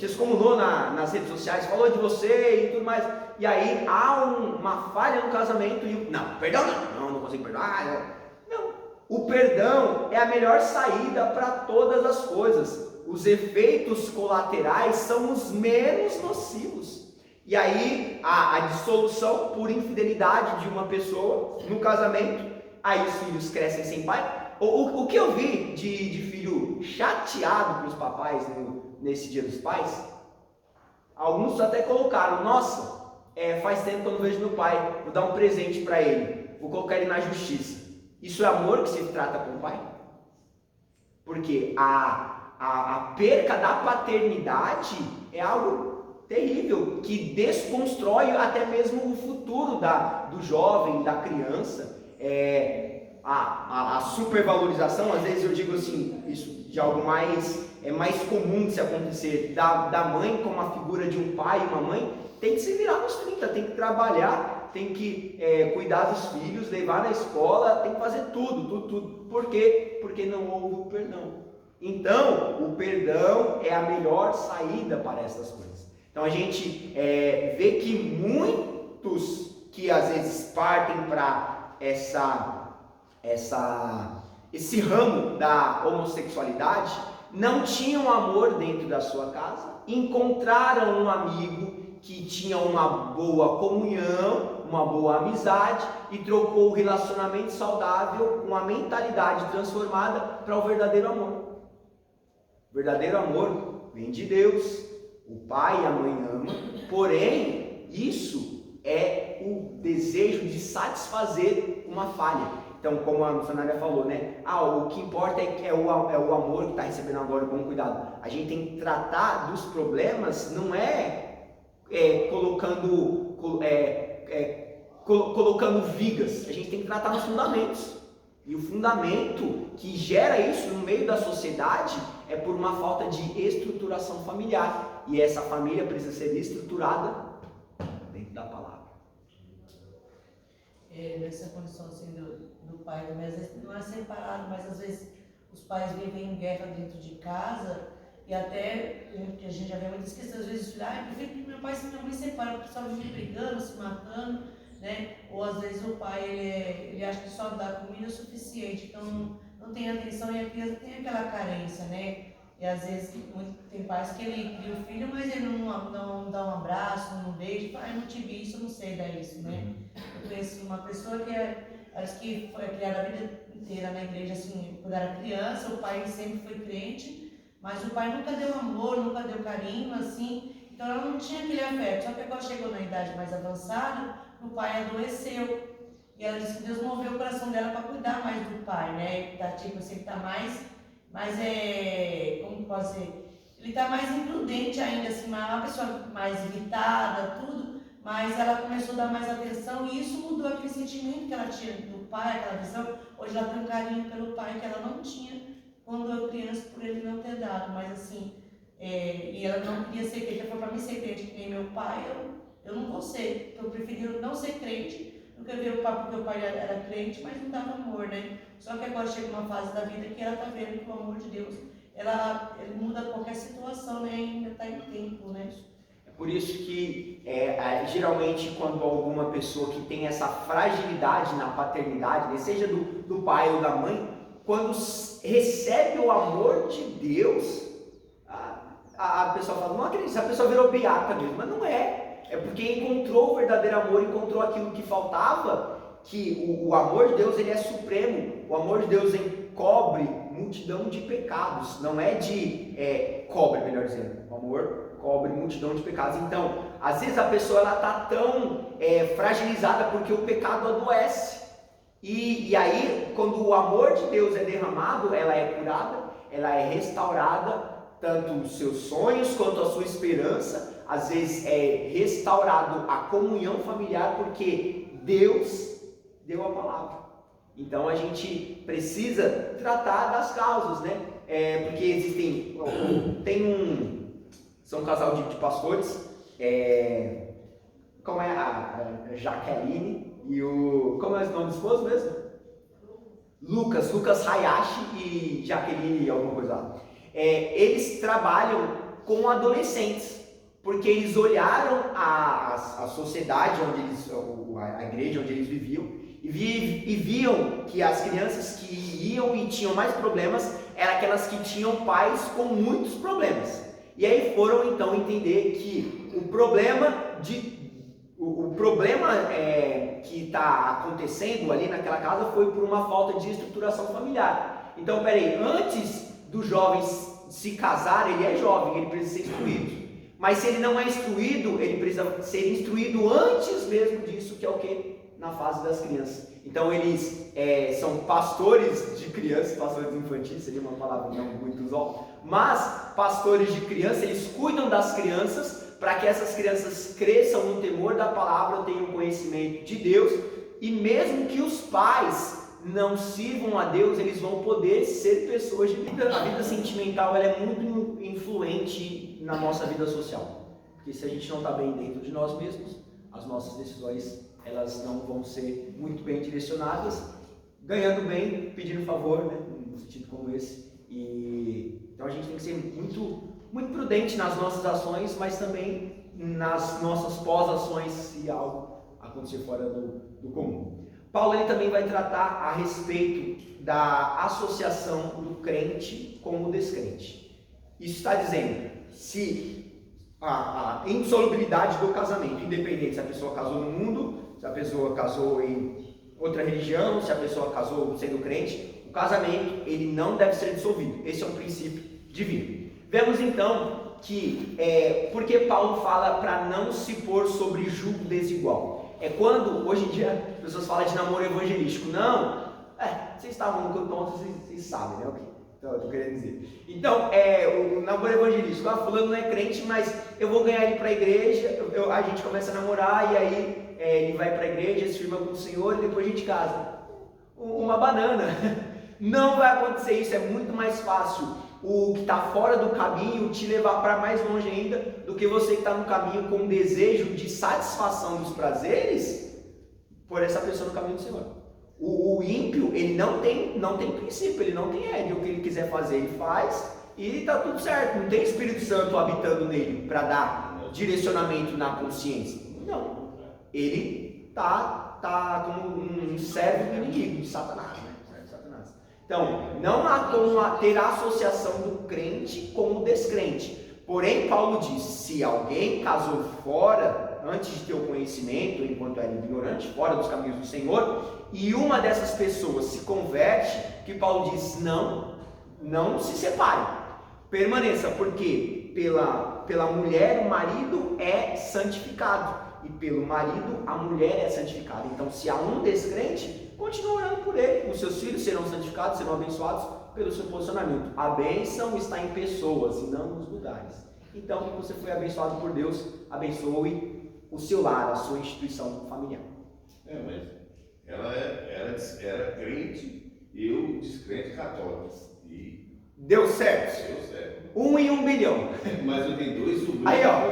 excomunou nas redes sociais, falou de você e tudo mais. E aí há uma falha no casamento e não, perdão não consigo perdoar. Não, o perdão é a melhor saída para todas as coisas. Os efeitos colaterais são os menos nocivos. E aí a dissolução por infidelidade de uma pessoa no casamento, aí os filhos crescem sem pai. O que eu vi de filho chateado com os papais nesse Dia dos Pais, alguns até colocaram, nossa, faz tempo que eu não vejo meu pai, vou dar um presente para ele, vou colocar ele na justiça. Isso é amor que se trata com o pai? Porque a perca da paternidade é algo terrível, que desconstrói até mesmo o futuro do jovem, da criança. A supervalorização, às vezes eu digo assim, isso de algo mais comum de se acontecer, da mãe como a figura de um pai e uma mãe, tem que se virar nos 30, tem que trabalhar, tem que cuidar dos filhos, levar na escola, tem que fazer tudo. Por quê? Porque não houve o perdão. Então, o perdão é a melhor saída para essas coisas. Então a gente vê que muitos que às vezes partem para esse ramo da homossexualidade não tinham amor dentro da sua casa, encontraram um amigo que tinha uma boa comunhão, uma boa amizade e trocou o relacionamento saudável com a mentalidade transformada para o verdadeiro amor. O verdadeiro amor vem de Deus. O pai e a mãe amam, porém, isso é o desejo de satisfazer uma falha. Então, como a missionária falou, né? O que importa é o amor que está recebendo agora o bom cuidado. A gente tem que tratar dos problemas, não colocando vigas, a gente tem que tratar nos fundamentos. E o fundamento que gera isso no meio da sociedade é por uma falta de estruturação familiar. E essa família precisa ser estruturada dentro da palavra. Nessa condição assim do pai, às vezes não é separado, mas às vezes os pais vivem em guerra dentro de casa e até, que a gente já vê muitas questões, às vezes, eu prefiro que meu pai e minha mãe se separam, o pessoal vive brigando, se matando, né? Ou às vezes o pai, ele acha que só dá comida é o suficiente, então não tem atenção e a criança tem aquela carência, né? E às vezes tem pais que ele cria o filho, mas ele não dá um abraço, não beijo, fala, eu não te vi isso, eu não sei dar isso, né? Eu conheço uma pessoa acho que foi criada a vida inteira na igreja, assim, quando era criança, o pai sempre foi crente, mas o pai nunca deu amor, nunca deu carinho, assim, então ela não tinha aquele afeto. Só que quando chegou na idade mais avançada, o pai adoeceu. E ela disse que Deus moveu o coração dela para cuidar mais do pai, né? Tipo assim, tá como pode ser? Ele tá mais imprudente ainda, assim, uma pessoa mais irritada, tudo, mas ela começou a dar mais atenção e isso mudou aquele sentimento que ela tinha do pai, aquela visão. Hoje ela tem um carinho pelo pai que ela não tinha quando eu criança, por ele não ter dado, mas assim, e ela não queria ser crente. Ela falou, para mim ser crente que nem meu pai, eu não vou ser, eu preferi não ser crente do que ver o pai, porque o pai era crente, mas não dava amor, né? Só que agora chega uma fase da vida que ela está vendo que o amor de Deus, ele muda qualquer situação, né? Ainda está em tempo, né? É por isso que, geralmente, quando alguma pessoa que tem essa fragilidade na paternidade, né, seja do pai ou da mãe, quando recebe o amor de Deus, a pessoa fala, não acredito, a pessoa virou beata mesmo, mas não é. É porque encontrou o verdadeiro amor, encontrou aquilo que faltava, que o amor de Deus ele é supremo. O amor de Deus encobre multidão de pecados, não é cobre, melhor dizendo. O amor cobre multidão de pecados. Então, às vezes a pessoa ela está tão fragilizada porque o pecado adoece. E aí, quando o amor de Deus é derramado, ela é curada, ela é restaurada, tanto os seus sonhos quanto a sua esperança. Às vezes é restaurado a comunhão familiar porque Deus deu a palavra. Então a gente precisa tratar das causas, né? Porque são um casal de pastores, como é a Jaqueline e como é o nome do esposo mesmo? Lucas Hayashi e Jaqueline alguma coisa lá. Eles trabalham com adolescentes, porque eles olharam a sociedade a igreja onde eles viviam e viam que as crianças que iam e tinham mais problemas eram aquelas que tinham pais com muitos problemas. E aí foram então entender que o problema que está acontecendo ali naquela casa foi por uma falta de estruturação familiar. Então, peraí, antes do jovem se casar, ele é jovem, ele precisa ser instruído. Mas se ele não é instruído, ele precisa ser instruído antes mesmo disso, que é o que? Na fase das crianças. Então eles são pastores de crianças, pastores infantis, seria uma palavra não muito usual, mas pastores de crianças, eles cuidam das crianças para que essas crianças cresçam no temor da palavra, tenham conhecimento de Deus, e mesmo que os pais não sirvam a Deus, eles vão poder ser pessoas de vida. A vida sentimental ela é muito influente na nossa vida social, porque se a gente não está bem dentro de nós mesmos, as nossas decisões elas não vão ser muito bem direcionadas, ganhando bem, pedindo favor, né, num sentido como esse. Então a gente tem que ser muito prudente nas nossas ações, mas também nas nossas pós-ações, se algo acontecer fora do comum. Paulo ele também vai tratar a respeito da associação do crente com o descrente. Isso está dizendo se a insolubilidade do casamento, independente se a pessoa casou no mundo, se a pessoa casou em outra religião, se a pessoa casou sendo crente, o casamento ele não deve ser dissolvido. Esse é um princípio divino. Vemos então que porque Paulo fala para não se pôr sobre julgo desigual. É quando hoje em dia as pessoas falam de namoro evangelístico. Não, vocês estavam no ponto, vocês sabem, né? Então, eu tô querendo dizer. Então, o namoro evangelístico, fulano não é crente, mas eu vou ganhar ele para a igreja, a gente começa a namorar e aí ele vai para a igreja, se firma com o Senhor e depois a gente casa. Uma banana. Não vai acontecer isso, é muito mais fácil o que está fora do caminho te levar para mais longe ainda do que você que está no caminho com desejo de satisfação dos prazeres por essa pessoa no caminho do Senhor. O ímpio, ele não tem princípio, ele não tem regra, o que ele quiser fazer ele faz e está tudo certo, não tem Espírito Santo habitando nele para dar direcionamento na consciência. Não, ele está como um servo do inimigo, de Satanás, né? Então, não há como ter a associação do crente com o descrente. Porém, Paulo diz, se alguém casou fora, antes de ter o conhecimento, enquanto era ignorante, fora dos caminhos do Senhor, e uma dessas pessoas se converte, que Paulo diz, não se separe, permaneça, porque pela mulher o marido é santificado, e pelo marido a mulher é santificada. Então, se há um descrente, continua orando por ele. Os seus filhos serão santificados, serão abençoados pelo seu posicionamento. A bênção está em pessoas e não nos lugares. Então, você foi abençoado por Deus, abençoe o seu lar, a sua instituição familiar. Mas ela era crente e eu descrente católico. E deu certo. 1 em 1 bilhão. Mas eu tenho 2 sobrinhos. Aí, ó,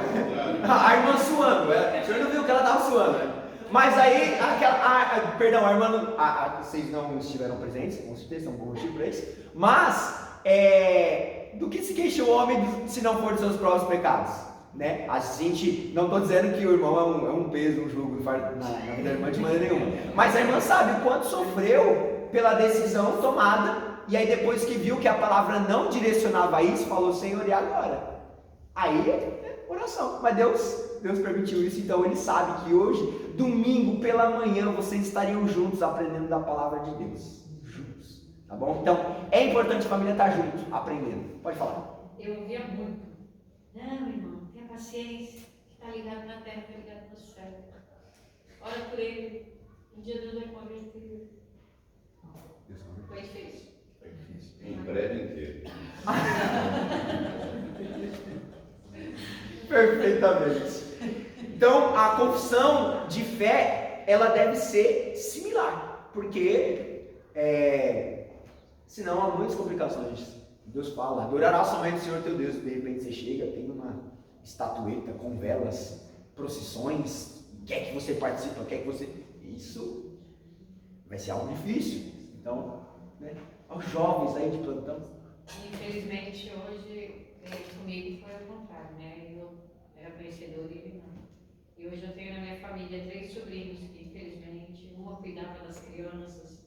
a irmã suando. O senhor não viu que ela estava suando, né? Mas aí, a irmã, vocês não estiveram presentes, com certeza, é um bom motivo para isso. Mas, do que se queixa o homem se não for dos seus próprios pecados? Né? A gente, não estou dizendo que o irmão é um peso, um jugo na vida da irmã de maneira nenhuma. Mas a irmã sabe o quanto sofreu pela decisão tomada. E aí depois que viu que a palavra não direcionava isso, falou, Senhor, e agora? Aí, oração. Mas Deus permitiu isso, então ele sabe que hoje, domingo pela manhã, vocês estariam juntos aprendendo da palavra de Deus. Juntos, tá bom? Então, é importante a família estar junto, aprendendo. Pode falar. Eu ouvia muito. Não, irmão, tenha paciência. está ligado na terra, está ligado no céu. Ora por ele, um dia Deus vai converter. Foi difícil. Um prédio inteiro. Perfeitamente. Então, a confissão de fé, ela deve ser similar, porque senão há muitas complicações. Deus fala, adorará somente o Senhor teu Deus. De repente você chega, tem uma estatueta com velas, procissões, quer que você participe, quer que você... Isso vai ser algo difícil. Então, né, aos jovens aí de plantão. Infelizmente, hoje, comigo foi ao contrário, né? Eu era conhecedora e ele não. E hoje eu tenho na minha família 3 sobrinhos que, infelizmente, uma cuidava das crianças,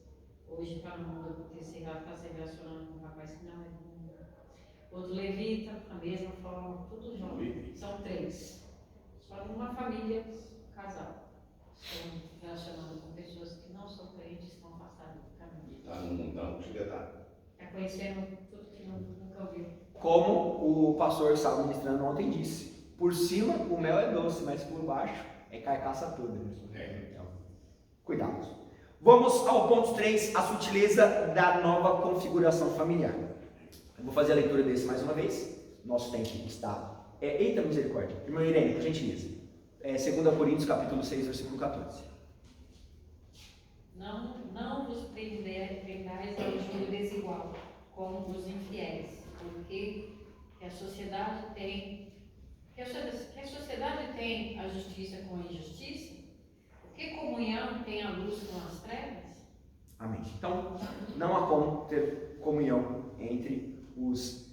hoje está no mundo acontecer, ela está se relacionando com um rapaz que não é do mundo. Outro levita, da mesma forma, tudo jovem. São 3. Só numa família, casal. Estão relacionando com pessoas que não são crentes, estão afastadas do caminho. Está no mundão, chega a estar. Está conhecendo tudo que nunca ouviu. Como o pastor estava ministrando ontem disse, por cima o mel é doce, mas por baixo é carcaça toda. Então, cuidado. Vamos ao ponto 3, a sutileza da nova configuração familiar. Eu vou fazer a leitura desse mais uma vez. Nosso tempo está... eita misericórdia. Irmã Irene, por gentileza. 2 Coríntios, capítulo 6, versículo 14. Não vos prendais ao jugo desigual, como os infiéis, porque a sociedade tem a justiça com a injustiça? Que comunhão tem a luz com as trevas? Amém. Então, não há como ter comunhão entre os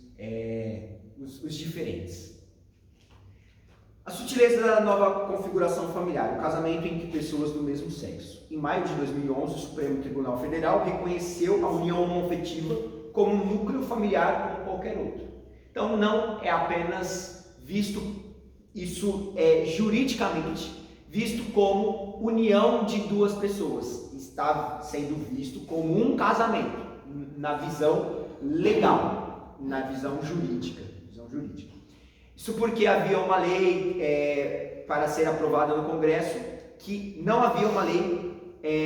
diferentes. A sutileza da nova configuração familiar, o casamento entre pessoas do mesmo sexo. Em maio de 2011, o Supremo Tribunal Federal reconheceu a união homoafetiva como um núcleo familiar como qualquer outro. Então, não é apenas visto, isso é juridicamente visto como união de 2 pessoas. Está sendo visto como um casamento, na visão legal, na visão jurídica. Isso porque havia uma lei para ser aprovada no Congresso, que não havia uma lei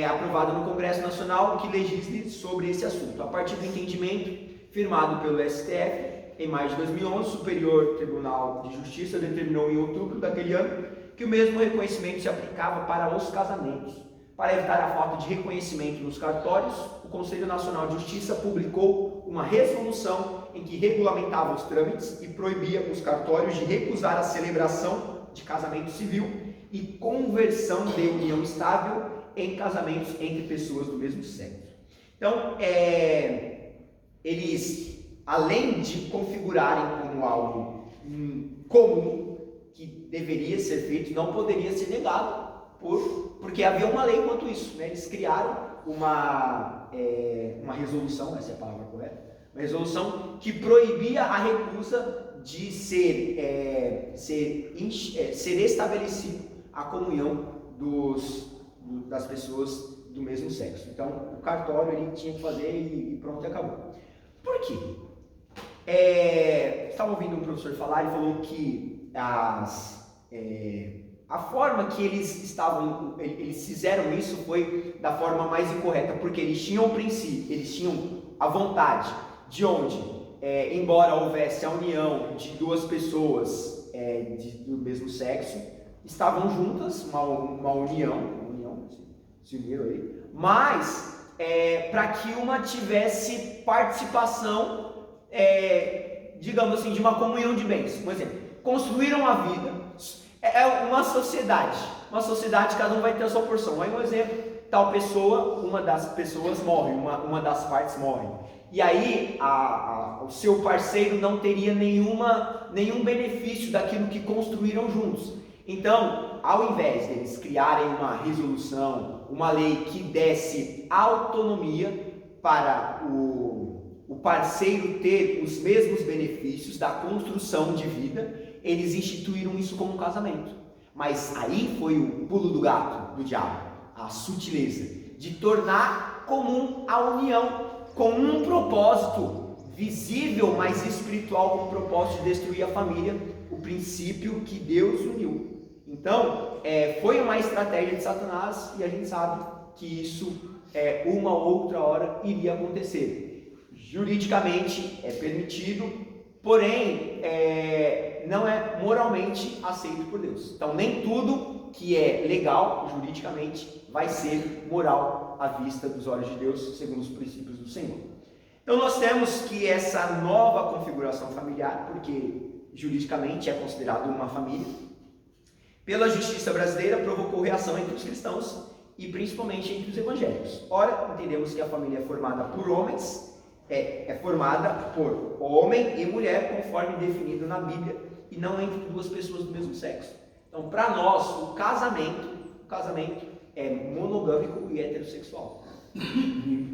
aprovada no Congresso Nacional que legisle sobre esse assunto. A partir do entendimento firmado pelo STF, em maio de 2011, o Superior Tribunal de Justiça determinou em outubro daquele ano que o mesmo reconhecimento se aplicava para os casamentos. Para evitar a falta de reconhecimento nos cartórios, o Conselho Nacional de Justiça publicou uma resolução em que regulamentava os trâmites e proibia os cartórios de recusar a celebração de casamento civil e conversão de união estável em casamentos entre pessoas do mesmo sexo. Então, eles, além de configurarem como algo comum, que deveria ser feito, não poderia ser negado, porque havia uma lei quanto isso, né? Eles criaram uma resolução, essa é a palavra correta, uma resolução que proibia a recusa de ser estabelecido a comunhão das pessoas do mesmo sexo. Então, o cartório ele tinha que fazer e pronto, acabou. Por quê? Estava ouvindo um professor falar, ele falou que a forma que eles fizeram isso foi da forma mais incorreta, porque eles tinham o princípio, eles tinham a vontade de onde, embora houvesse a união de 2 pessoas do mesmo sexo, estavam juntas, uma união, se uniram aí, mas para que uma tivesse participação, digamos assim, de uma comunhão de bens. Por exemplo, construíram a vida, uma sociedade, cada um vai ter a sua porção. Aí um exemplo, tal pessoa, uma das pessoas morre, uma das partes morre. E aí o seu parceiro não teria nenhum benefício daquilo que construíram juntos. Então, ao invés deles criarem uma resolução, uma lei que desse autonomia para o parceiro ter os mesmos benefícios da construção de vida, eles instituíram isso como um casamento. Mas aí foi o pulo do gato do diabo, a sutileza de tornar comum a união com um propósito visível, mas espiritual, com o propósito de destruir a família, o princípio que Deus uniu. Então, foi uma estratégia de Satanás e a gente sabe que isso, uma ou outra hora, iria acontecer. Juridicamente é permitido, porém, não é moralmente aceito por Deus. Então, nem tudo que é legal juridicamente vai ser moral à vista dos olhos de Deus, segundo os princípios do Senhor. Então, nós temos que essa nova configuração familiar, porque juridicamente é considerado uma família, pela justiça brasileira provocou reação entre os cristãos e principalmente entre os evangélicos. Ora, entendemos que a família é formada por homens, é formada por homem e mulher, conforme definido na Bíblia, e não entre duas pessoas do mesmo sexo. Então, para nós, o casamento é monogâmico e heterossexual.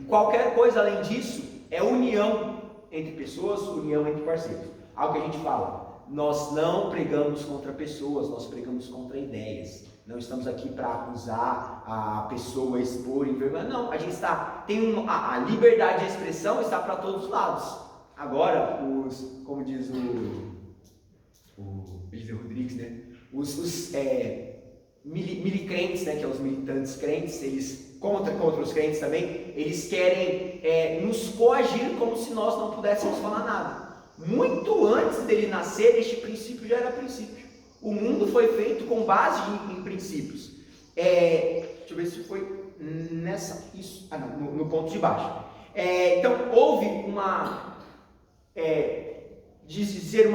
Qualquer coisa além disso é união entre pessoas, união entre parceiros. Algo que a gente fala, nós não pregamos contra pessoas, nós pregamos contra ideias. Não estamos aqui para acusar a pessoa, expor, envergonhar. Não, a gente a liberdade de expressão está para todos os lados. Agora, como diz o Eliseu Rodrigues, né? Os milicrentes, né, que são os militantes crentes, eles contra os crentes também, eles querem nos coagir como se nós não pudéssemos falar nada. Muito antes dele nascer, este princípio já era princípio. O mundo foi feito com base em princípios. Deixa eu ver se foi no ponto de baixo. Então, houve uma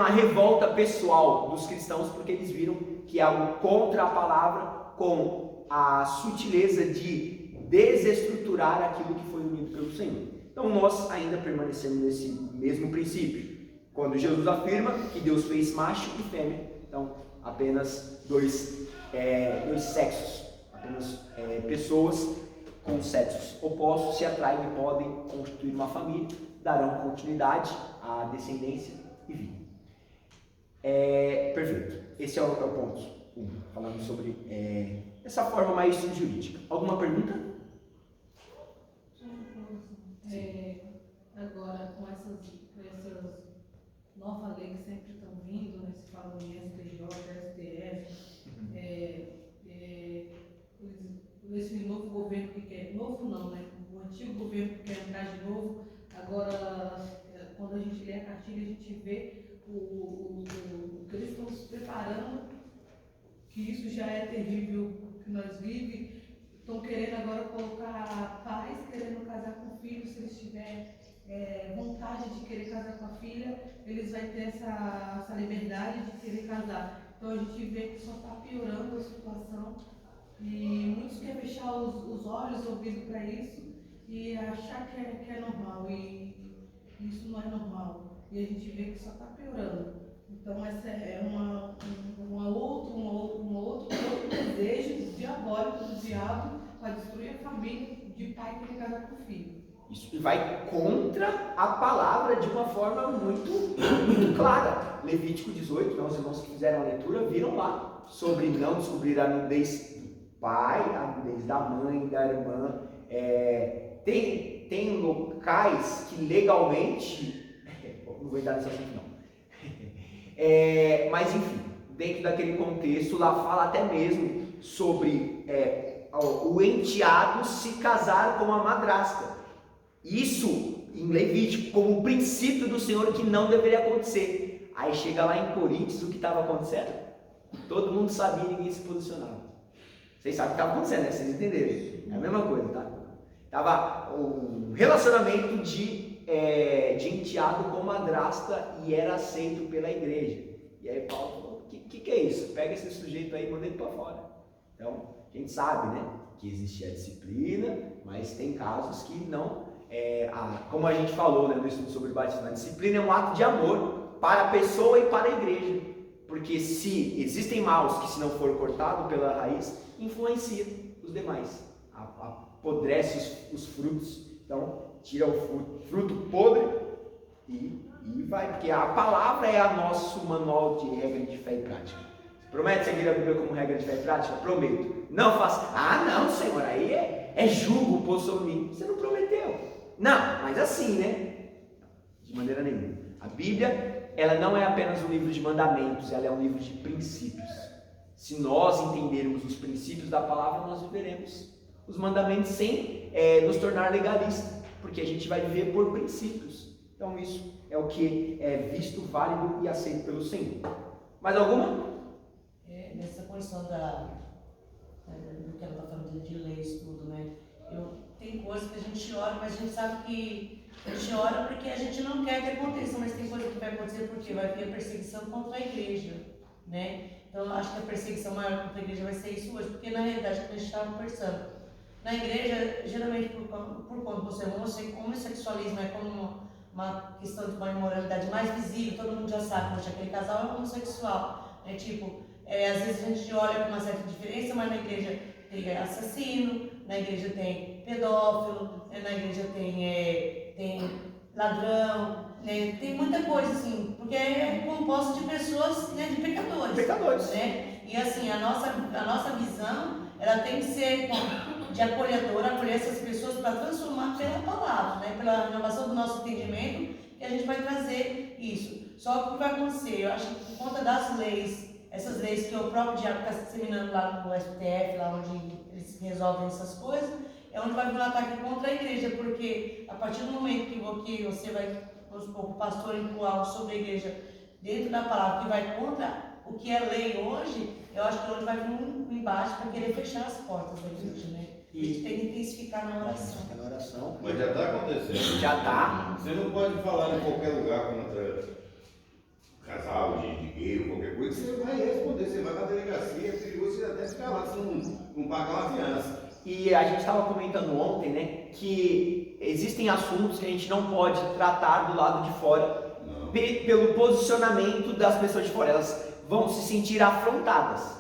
revolta pessoal dos cristãos, porque eles viram que algo contra a palavra, com a sutileza de desestruturar aquilo que foi unido pelo Senhor. Então, nós ainda permanecemos nesse mesmo princípio. Quando Jesus afirma que Deus fez macho e fêmea, então apenas dois sexos, apenas pessoas com sexos opostos se atraem e podem constituir uma família, darão continuidade à descendência e vida. Perfeito. Esse é o ponto 1, falando sobre essa forma mais jurídica. Alguma pergunta? Agora, com essas novas leis que sempre estão vindo, né, se fala em STJ, STF, esse novo governo que quer, novo não, né, o antigo governo que quer entrar de novo, agora, quando a gente lê a cartilha, a gente vê o que eles estão se preparando, que isso já é terrível, que nós vivemos, estão querendo agora colocar pais querendo casar com filhos, se eles tiverem vontade de querer casar com a filha, eles vão ter essa liberdade de querer casar. Então a gente vê que só está piorando a situação e muitos querem fechar os olhos, ouvidos para isso e achar que é normal, e isso não é normal. E a gente vê que só está piorando. Então essa é um outro desejo diabólico do diabo para destruir a família de pai que quer casar com o filho. Isso vai contra a palavra de uma forma muito clara. Levítico 18, então os irmãos que fizeram a leitura viram lá sobre não descobrir a nudez do pai, a nudez da mãe, da irmã. Tem locais que legalmente, não vou entrar nesse assunto não, mas enfim, dentro daquele contexto lá fala até mesmo sobre o enteado se casar com a madrasta. Isso em Levítico como princípio do Senhor que não deveria acontecer. Aí chega lá em Coríntios, o que estava acontecendo? Todo mundo sabia e ninguém se posicionava. Vocês sabem o que estava acontecendo, né? Vocês entenderam? É a mesma coisa, tá? Tava um relacionamento de enteado com madrasta e era aceito pela igreja. E aí Paulo falou, o que é isso? Pega esse sujeito aí e manda ele para fora. Então, a gente sabe, né? Que existe a disciplina, mas tem casos que não... como a gente falou, né, no estudo sobre o batismo, a disciplina é um ato de amor para a pessoa e para a igreja, porque se existem maus que, se não for cortado pela raiz, influencia os demais, apodrece os frutos. Então tira o fruto podre e vai, porque a palavra é o nosso manual de regra de fé e prática. Promete seguir a Bíblia como regra de fé e prática? Prometo. Não faça. Não, Senhor, aí é julgo pôr sobre mim. Você não prometeu. Não, mas assim, né? De maneira nenhuma. A Bíblia, ela não é apenas um livro de mandamentos, ela é um livro de princípios. Se nós entendermos os princípios da palavra, nós viveremos os mandamentos sem nos tornar legalistas, porque a gente vai viver por princípios. Então isso é o que é visto, válido e aceito pelo Senhor. Mais alguma? Nessa posição do que ela está falando de leis, tudo, né? Tem coisas que a gente ora, mas a gente sabe que a gente ora porque a gente não quer que aconteça, mas tem coisa que vai acontecer porque vai vir a perseguição contra a igreja, né? Então eu acho que a perseguição maior contra a igreja vai ser isso hoje, porque na realidade, como a gente estava conversando, na igreja, geralmente por conta você homossexualismo é como uma questão de uma imoralidade mais visível, todo mundo já sabe, poxa, aquele casal é homossexual, né? Às vezes a gente olha com uma certa diferença, mas na igreja tem assassino, na igreja tem pedófilo, na igreja tem ladrão, né? Tem muita coisa assim, porque é composto de pessoas, né, de pecadores. Né? E assim, a nossa visão, ela tem que ser de acolhedora, acolher essas pessoas para transformar pela palavra, né? Pela renovação do nosso entendimento, que a gente vai trazer isso. Só que o que vai acontecer, eu acho que por conta das leis, essas leis que o próprio diabo está disseminando lá no STF, lá onde eles resolvem essas coisas, é onde vai vir um ataque contra a igreja, porque a partir do momento que você vai, vamos supor, o pastor impor algo sobre a igreja dentro da palavra que vai contra o que é lei hoje, eu acho que onde vai vir um embate para querer fechar as portas da igreja, né? A gente tem que intensificar na oração. Mas já está acontecendo. Já está. Você não pode falar em qualquer lugar contra casal, gente gay ou qualquer coisa, você vai responder, você vai na delegacia, é perigoso você até ficar lá, se não pagar uma fiança. E a gente estava comentando ontem, né, que existem assuntos que a gente não pode tratar do lado de fora pelo posicionamento das pessoas de fora, elas vão se sentir afrontadas.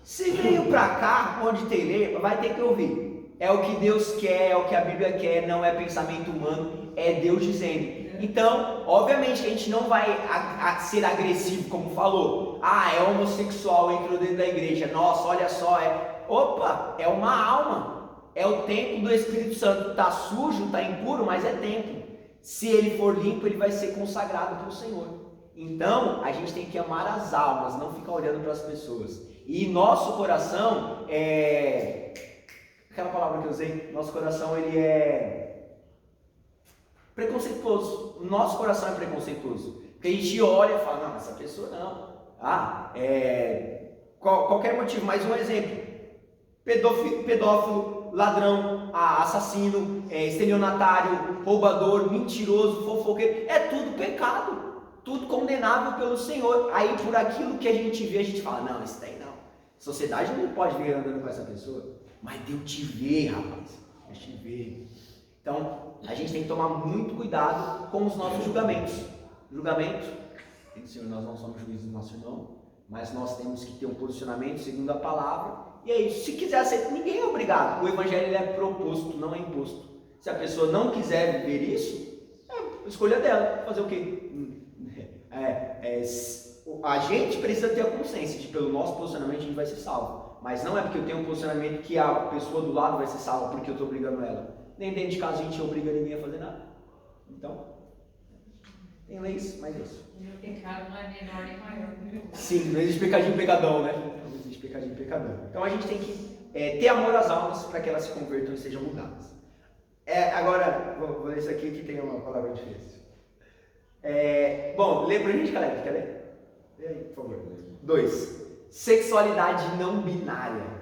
Se veio para cá, onde tem lei, vai ter que ouvir. É o que Deus quer, é o que a Bíblia quer, não é pensamento humano, é Deus dizendo. Então, obviamente que a gente não vai ser agressivo, como falou. É homossexual, entrou dentro da igreja. Nossa, olha só, é uma alma. É o templo do Espírito Santo. Está sujo, está impuro, mas é templo. Se ele for limpo, ele vai ser consagrado pelo Senhor. Então, a gente tem que amar as almas, não ficar olhando para as pessoas. E nosso coração aquela palavra que eu usei, nosso coração ele é preconceituoso. Nosso coração é preconceituoso. Porque a gente olha e fala, não, essa pessoa não. Qualquer motivo, mais um exemplo. Pedófilo, ladrão, assassino, estelionatário, roubador, mentiroso, fofoqueiro. É tudo pecado. Tudo condenável pelo Senhor. Aí por aquilo que a gente vê, a gente fala, não, isso daí não. Sociedade não pode vir andando com essa pessoa. Mas Deus te vê, rapaz. Deus te vê. Então, a gente tem que tomar muito cuidado com os nossos julgamentos. Julgamento, Senhor, nós não somos juízes do nosso irmão, mas nós temos que ter um posicionamento segundo a palavra. E é isso. Se quiser aceitar, ninguém é obrigado. O evangelho ele é proposto, não é imposto. Se a pessoa não quiser viver isso, é escolha dela. Fazer o quê? A gente precisa ter a consciência de pelo nosso posicionamento a gente vai ser salvo. Mas não é porque eu tenho um posicionamento que a pessoa do lado vai ser salva porque eu estou obrigando ela. Nem dentro de casa a gente obriga ninguém a fazer nada. Então, tem leis, mas é isso. O meu pecado não é menor nem maior que o meu. Sim, não existe pecadinho pecadão, né? Não existe pecadinho pecadão. Então a gente tem que ter amor às almas para que elas se convertam e sejam mudadas. Agora, vou ler isso aqui que tem uma palavra difícil. Bom, lê pra gente, galera. Quer ler? Lê aí, por favor. 2. Sexualidade não binária.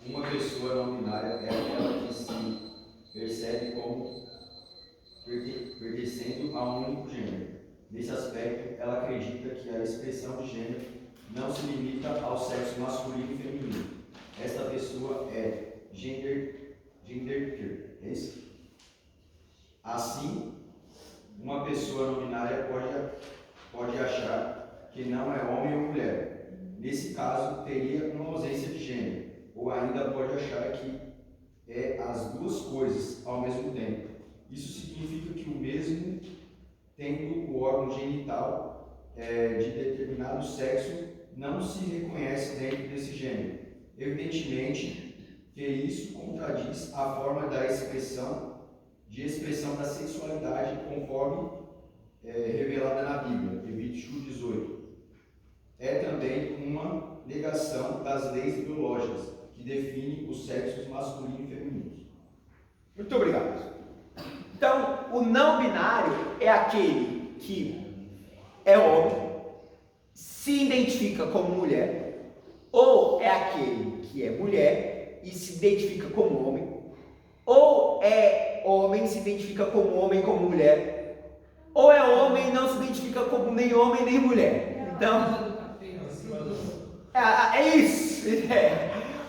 Uma pessoa não binária é aquela que se percebe como pertencendo a um único gênero. Nesse aspecto, ela acredita que a expressão de gênero não se limita ao sexo masculino e feminino. Esta pessoa é genderqueer, é isso? Assim, uma pessoa não binária pode achar que não é homem ou mulher. Nesse caso, teria uma ausência de gênero, ou ainda pode achar que é as duas coisas ao mesmo tempo. Isso significa que o mesmo, tendo o órgão genital de determinado sexo, não se reconhece dentro desse gênero. Evidentemente que isso contradiz a forma da expressão da sexualidade conforme revelada na Bíblia, Levítico 18. é também uma negação das leis biológicas, que definem os sexos masculino e feminino. Muito obrigado. Então, o não binário é aquele que é homem, se identifica como mulher, ou é aquele que é mulher e se identifica como homem, ou é homem e se identifica como homem, como mulher, ou é homem e não se identifica como nem homem nem mulher. Então, é isso.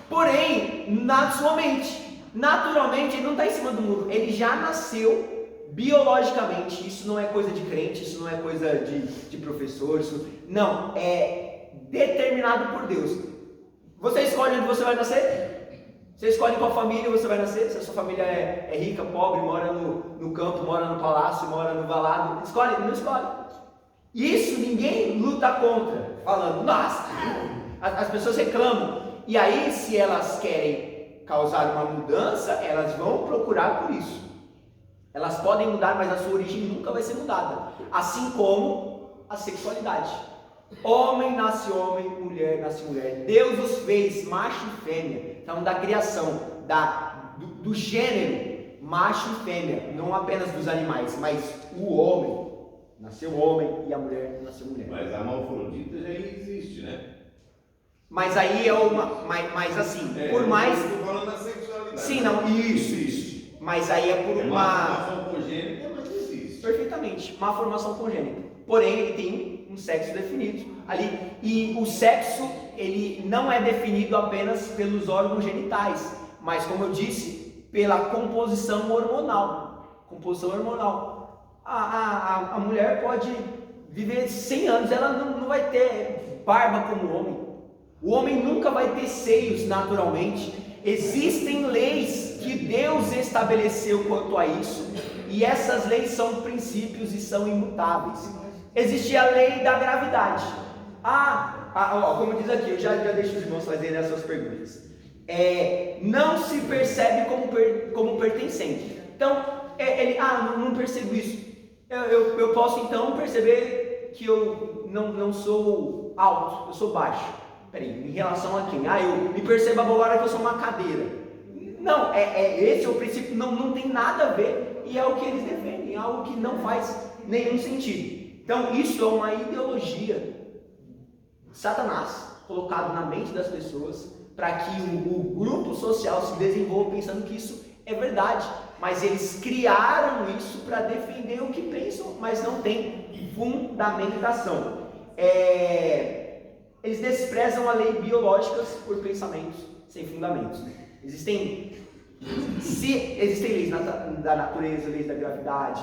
Porém, na sua mente, naturalmente, ele não está em cima do muro, ele já nasceu biologicamente. Isso não é coisa de crente, isso não é coisa de professor, isso não, é determinado por Deus. Você escolhe onde você vai nascer? Você escolhe qual família você vai nascer? Se a sua família é rica, pobre, mora no campo, mora no palácio, mora no valado, escolhe? Não escolhe. Isso ninguém luta contra, falando, nossa, as pessoas reclamam. E aí, se elas querem causar uma mudança, elas vão procurar por isso. Elas podem mudar, mas a sua origem nunca vai ser mudada. Assim como a sexualidade. Homem nasce homem, mulher nasce mulher. Deus os fez macho e fêmea. Então, da criação, do gênero, macho e fêmea. Não apenas dos animais, mas o homem. Nasceu homem e a mulher nasceu mulher. Mas a hermafrodita já existe, né? Mas aí é uma... Mas assim, por mais... Eu estou falando da sexualidade. Sim, não, isso. Mas aí é por uma formação congênita, mas existe. Perfeitamente, uma formação congênita. Porém, ele tem um sexo definido ali. E o sexo, ele não é definido apenas pelos órgãos genitais, mas, como eu disse, pela composição hormonal. A mulher pode viver 100 anos, ela não vai ter barba como o homem. O homem nunca vai ter seios naturalmente. Existem leis que Deus estabeleceu quanto a isso, e essas leis são princípios e são imutáveis. Existe a lei da gravidade. Como diz aqui, eu já deixo os irmãos fazerem as suas perguntas. Não se percebe como pertencente. Então, não percebo isso. Eu posso então perceber que eu não sou alto, eu sou baixo. Peraí, em relação a quem? Eu me percebo agora que eu sou uma cadeira. Não, esse é o princípio, não tem nada a ver, e é o que eles defendem, algo que não faz nenhum sentido. Então, isso é uma ideologia de Satanás, colocado na mente das pessoas, para que o grupo social se desenvolva pensando que isso é verdade. Mas eles criaram isso para defender o que pensam, mas não tem fundamentação. Eles desprezam a lei biológica por pensamentos sem fundamentos. Existem leis da natureza, leis da gravidade,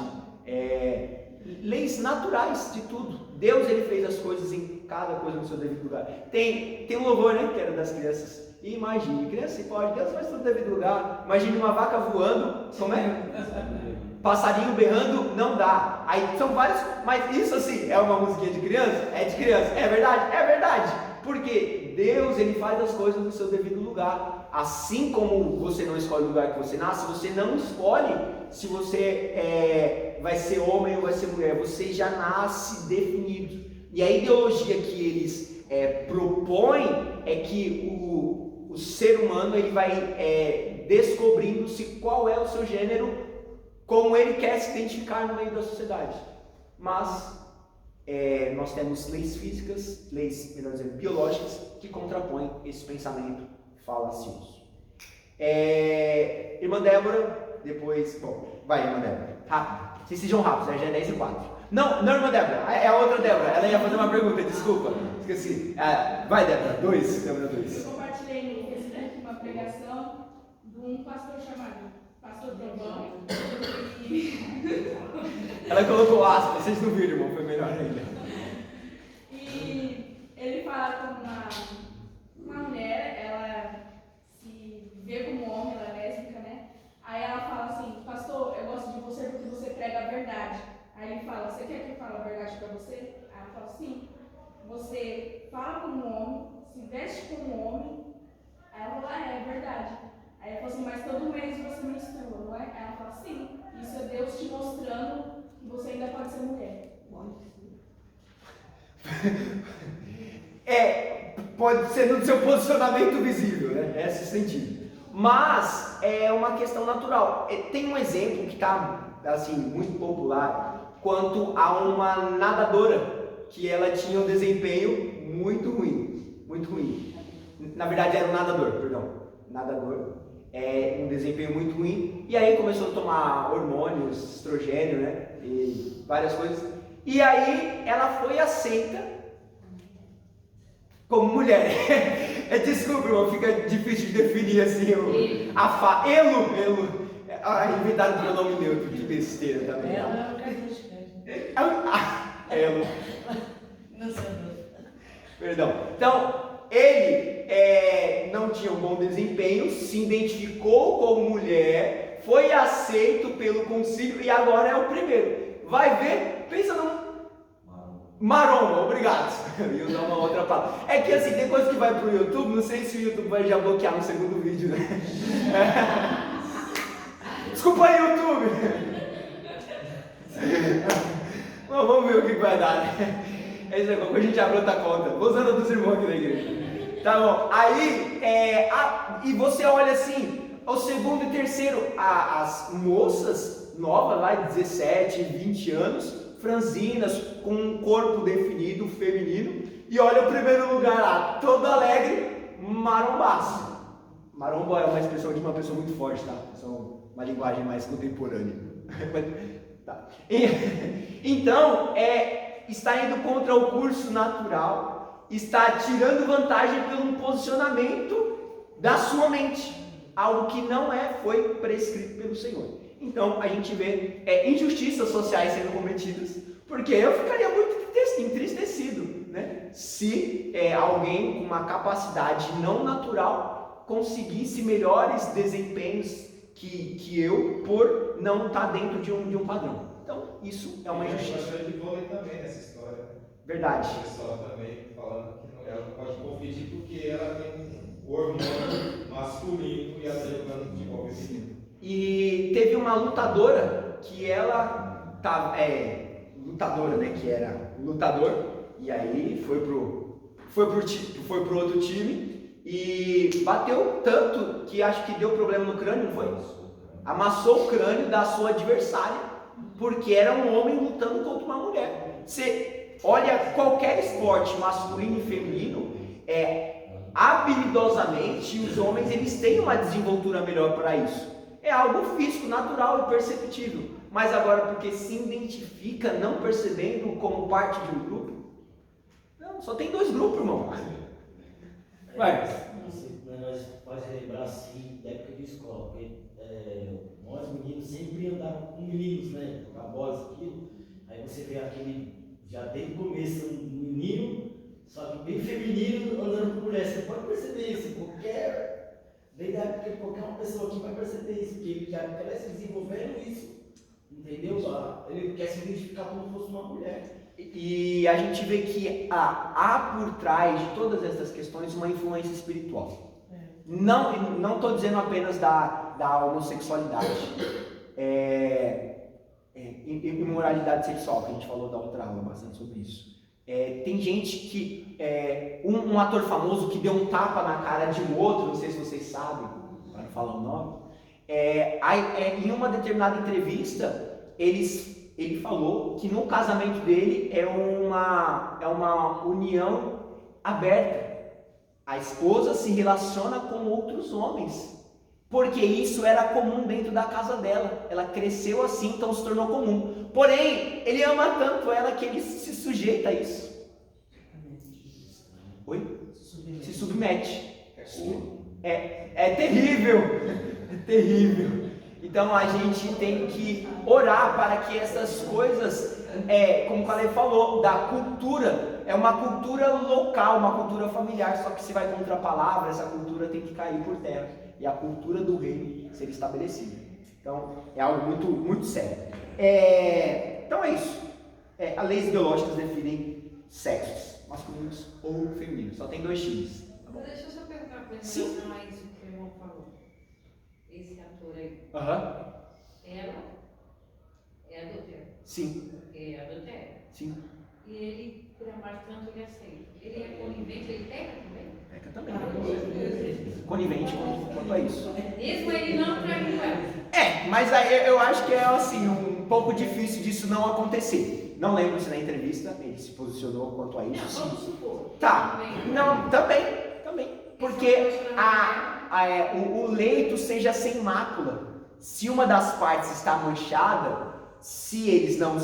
leis naturais de tudo. Deus, ele fez as coisas em cada coisa no seu devido lugar. Tem um louvor, né, que era das crianças. Imagine, criança se pode, Deus faz tudo no devido lugar. Imagine uma vaca voando, como é? Passarinho berrando, não dá. Aí são vários, mas isso assim, é uma musiquinha de criança? É de criança, é verdade. Porque Deus, ele faz as coisas no seu devido lugar. Assim como você não escolhe o lugar que você nasce, você não escolhe se você vai ser homem ou vai ser mulher. Você já nasce definido. E a ideologia que eles propõem é que o ser humano, ele vai descobrindo-se qual é o seu gênero, como ele quer se identificar no meio da sociedade. Mas nós temos leis físicas, leis, melhor dizendo, biológicas, que contrapõem esse pensamento falacioso. Irmã Débora, depois... Bom, vai, irmã Débora, rápido. Vocês sejam rápidos, já é 10h04. Não, irmã Débora, é a outra Débora. Ela ia fazer uma pergunta, desculpa, esqueci. Vai, Débora, Débora 2. Eu compartilhei no Facebook uma pregação de um pastor chamado Pastor Trovão. Ela colocou aspas, vocês não viram, irmão, foi melhor ainda. E ele fala como uma mulher, ela se vê como homem, ela é lésbica, né? Aí ela fala assim, pastor, eu gosto de você porque você prega a verdade. Aí ele fala, você quer que eu fale a verdade pra você? Aí ela fala, sim. Você fala como homem, se veste como homem. Aí ela fala, é verdade. Aí ele falou assim, mas todo mês você menstrua, não é? Aí ela fala, sim, isso é Deus te mostrando que você ainda pode ser mulher. Pode ser no seu posicionamento visível, né? Esse sentido. Mas é uma questão natural. Tem um exemplo que está assim, muito popular quanto a uma nadadora que ela tinha um desempenho muito ruim. Muito ruim. Na verdade era um nadador, perdão. Nadador. Um desempenho muito ruim. E aí começou a tomar hormônios, estrogênio, né? E várias coisas. E aí ela foi aceita como mulher. Desculpa, irmão, fica difícil de definir assim Elo. Inventaram o pronome neutro, que besteira também. Ela é uma característica. Elo. Não sei. Perdão. Então, ele não tinha um bom desempenho, se identificou como mulher, foi aceito pelo concílio e agora é o primeiro. Vai ver, pensa num maromba, obrigado. Eu ia usar uma outra palavra. É que assim, tem coisa que vai pro YouTube, não sei se o YouTube vai já bloquear no segundo vídeo, né? Desculpa aí, YouTube. Mas vamos ver o que vai dar, né? É isso aí, quando a gente abre outra conta. Vou usando a dos irmãos aqui na igreja. Tá bom. Aí, e você olha assim, o segundo e terceiro, as moças novas lá, de 17, 20 anos, franzinas, com um corpo definido, feminino, e olha o primeiro lugar lá, todo alegre, marombaço. Maromba é uma expressão de uma pessoa muito forte, tá? Uma linguagem mais contemporânea. Tá. Então, está indo contra o curso natural, está tirando vantagem pelo posicionamento da sua mente, algo que não foi prescrito pelo Senhor. Então a gente vê injustiças sociais sendo cometidas, porque eu ficaria muito entristecido, né? Se alguém com uma capacidade não natural conseguisse melhores desempenhos que eu, por não estar dentro de um padrão. Então isso é uma injustiça. Tem bastante vôlei também nessa história. Verdade. O pessoal também falando que ela não pode competir porque ela tem um hormônio masculino e ela está jogando futebol feminino. E teve uma lutadora que ela tava, lutadora, né, que era lutador, e aí foi pro outro time e bateu tanto que acho que deu problema no crânio, não foi? Amassou o crânio da sua adversária, porque era um homem lutando contra uma mulher. Você olha qualquer esporte masculino e feminino, habilidosamente os homens eles têm uma desenvoltura melhor para isso. É algo físico, natural e perceptível. Mas agora, porque se identifica não percebendo como parte de um grupo? Não, só tem 2 grupos, irmão. Vai. Nós faz relembrar assim da época de escola, porque nós meninos sempre andávamos com meninos, né? Jogar bola, aquilo. Aí você vê aquele, já desde o começo, um menino, só que bem feminino, andando com mulher. Você pode perceber isso, desde a época que qualquer uma pessoa aqui vai perceber isso, porque ele já cresce desenvolvendo isso, entendeu? Ele quer se identificar como se fosse uma mulher. E a gente vê que há por trás de todas essas questões uma influência espiritual. Não estou dizendo apenas da homossexualidade, imoralidade sexual, que a gente falou da outra aula bastante sobre isso. Tem gente que, um ator famoso que deu um tapa na cara de um outro, não sei se vocês sabem, para não falar o nome, em uma determinada entrevista, ele falou que no casamento dele é uma união aberta. A esposa se relaciona com outros homens, porque isso era comum dentro da casa dela. Ela cresceu assim, então se tornou comum. Porém, ele ama tanto ela que ele se sujeita a isso. Oi? Se submete. É terrível. É terrível. Então a gente tem que orar para que essas coisas, como o Caleb falou, da cultura, é uma cultura local, uma cultura familiar, só que se vai contra a palavra, essa cultura tem que cair por terra e a cultura do reino ser estabelecida. Então é algo muito, muito sério. Então é isso. As leis biológicas definem sexos, masculinos ou femininos. Só tem 2 times. Tá bom? Deixa eu só perguntar uma coisa Sim. em relação a isso que o irmão falou. Esse ator aí. Ela é adultério. Sim. É adultério. Sim. E ele, por amar tanto, ele aceita. Ele é conivente quanto a isso. Mesmo ele não traindo ela. Mas aí eu acho que é assim, um pouco difícil disso não acontecer. Não lembro se na entrevista ele se posicionou quanto a isso. Não, vamos supor. Tá, não, também. Porque o leito seja sem mácula. Se uma das partes está manchada, se eles não...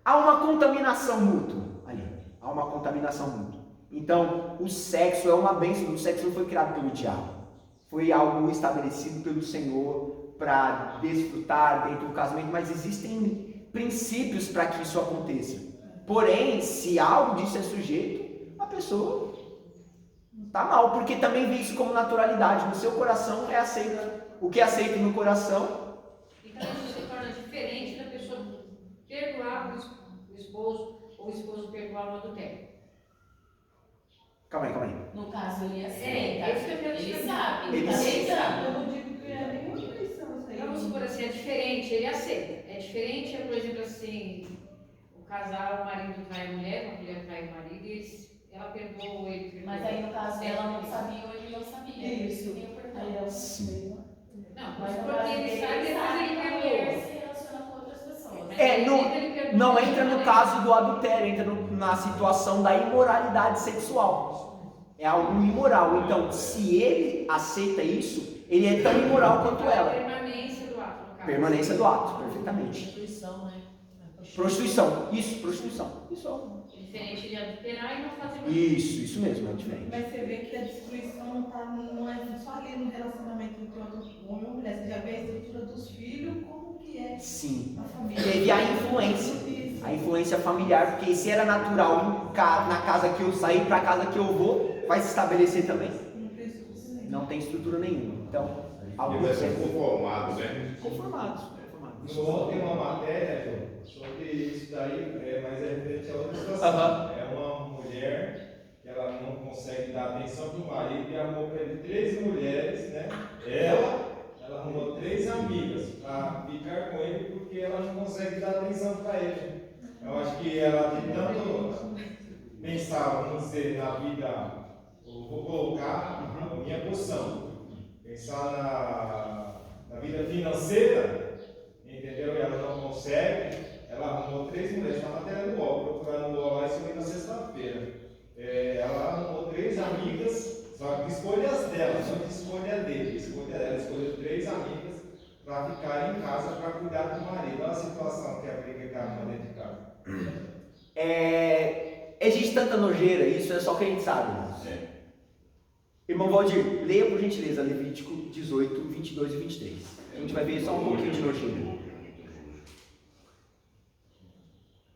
há uma contaminação mútua ali. Há uma contaminação mútua. Então, o sexo é uma bênção. O sexo não foi criado pelo diabo. Foi algo estabelecido pelo Senhor para desfrutar dentro do casamento. Mas existem princípios para que isso aconteça. Porém, se algo disso é sujeito, a pessoa está mal. Porque também vê isso como naturalidade. No seu coração é aceito. O que é aceito no coração... Então, isso se torna diferente da pessoa perdoar o esposo ou o esposo perdoar o adultério. Calma aí. No caso, ele aceita. Isso que eu quero Ele dizer. sabe. Ele aceita. Eu não digo que é nenhuma traição isso aí. Vamos supor assim, é diferente, ele aceita. É diferente, por exemplo, assim, o casal, o marido trai a mulher trai o marido e ela perdoa ele. Mas aí, no caso, ela não sabia ou ele não sabia. Isso. Aí ela Sim. Não, Mas no porque caso ele dele, sabe, ele depois sabe ele que a mulher perdoa. se relaciona com outras pessoas. Não entra no caso do adultério, entra na situação da imoralidade sexual. É algo imoral. Então, se ele aceita isso, ele é tão imoral quanto ela. Permanência do ato, no caso. Permanência do ato, perfeitamente. Prostituição, né? Prostituição. Isso é um... Diferente de adulterar e não fazer mais. Isso mesmo, é diferente. Mas você vê que a destruição não é só ali no relacionamento entre o homem e a mulher. Você já vê a estrutura dos filhos, como que é Sim. a família. Teve a influência familiar, porque se era natural na casa que eu saí para a casa que eu vou, vai se estabelecer também? Não tem estrutura nenhuma. Então, Ele vai ser conformado, né? Conformados. No outro tem uma matéria sobre isso daí, mas é referente a outra situação. É uma mulher que ela não consegue dar atenção para o marido e arrumou para ele 3 mulheres, né? Ela arrumou 3 amigas para ficar com ele porque ela não consegue dar atenção para ele. Eu acho que ela tem tanto pensar, vamos dizer, na vida, eu vou colocar a minha posição, pensar na vida financeira. Entendeu? Ela não consegue, ela arrumou 3 mulheres, está na matéria do UOL, procurar no UOL lá, isso foi na sexta-feira. Ela arrumou 3 amigas, só que escolhas dela, não de escolha dele, escolha dela, escolheu 3 amigas para ficarem em casa para cuidar do marido. Olha a situação que a briga que arruma dentro de casa. Existe tanta nojeira, isso é só que a gente sabe. Irmão Valdir, leia por gentileza Levítico 18, 22 e 23. A gente vai ver só um pouquinho de nojeira.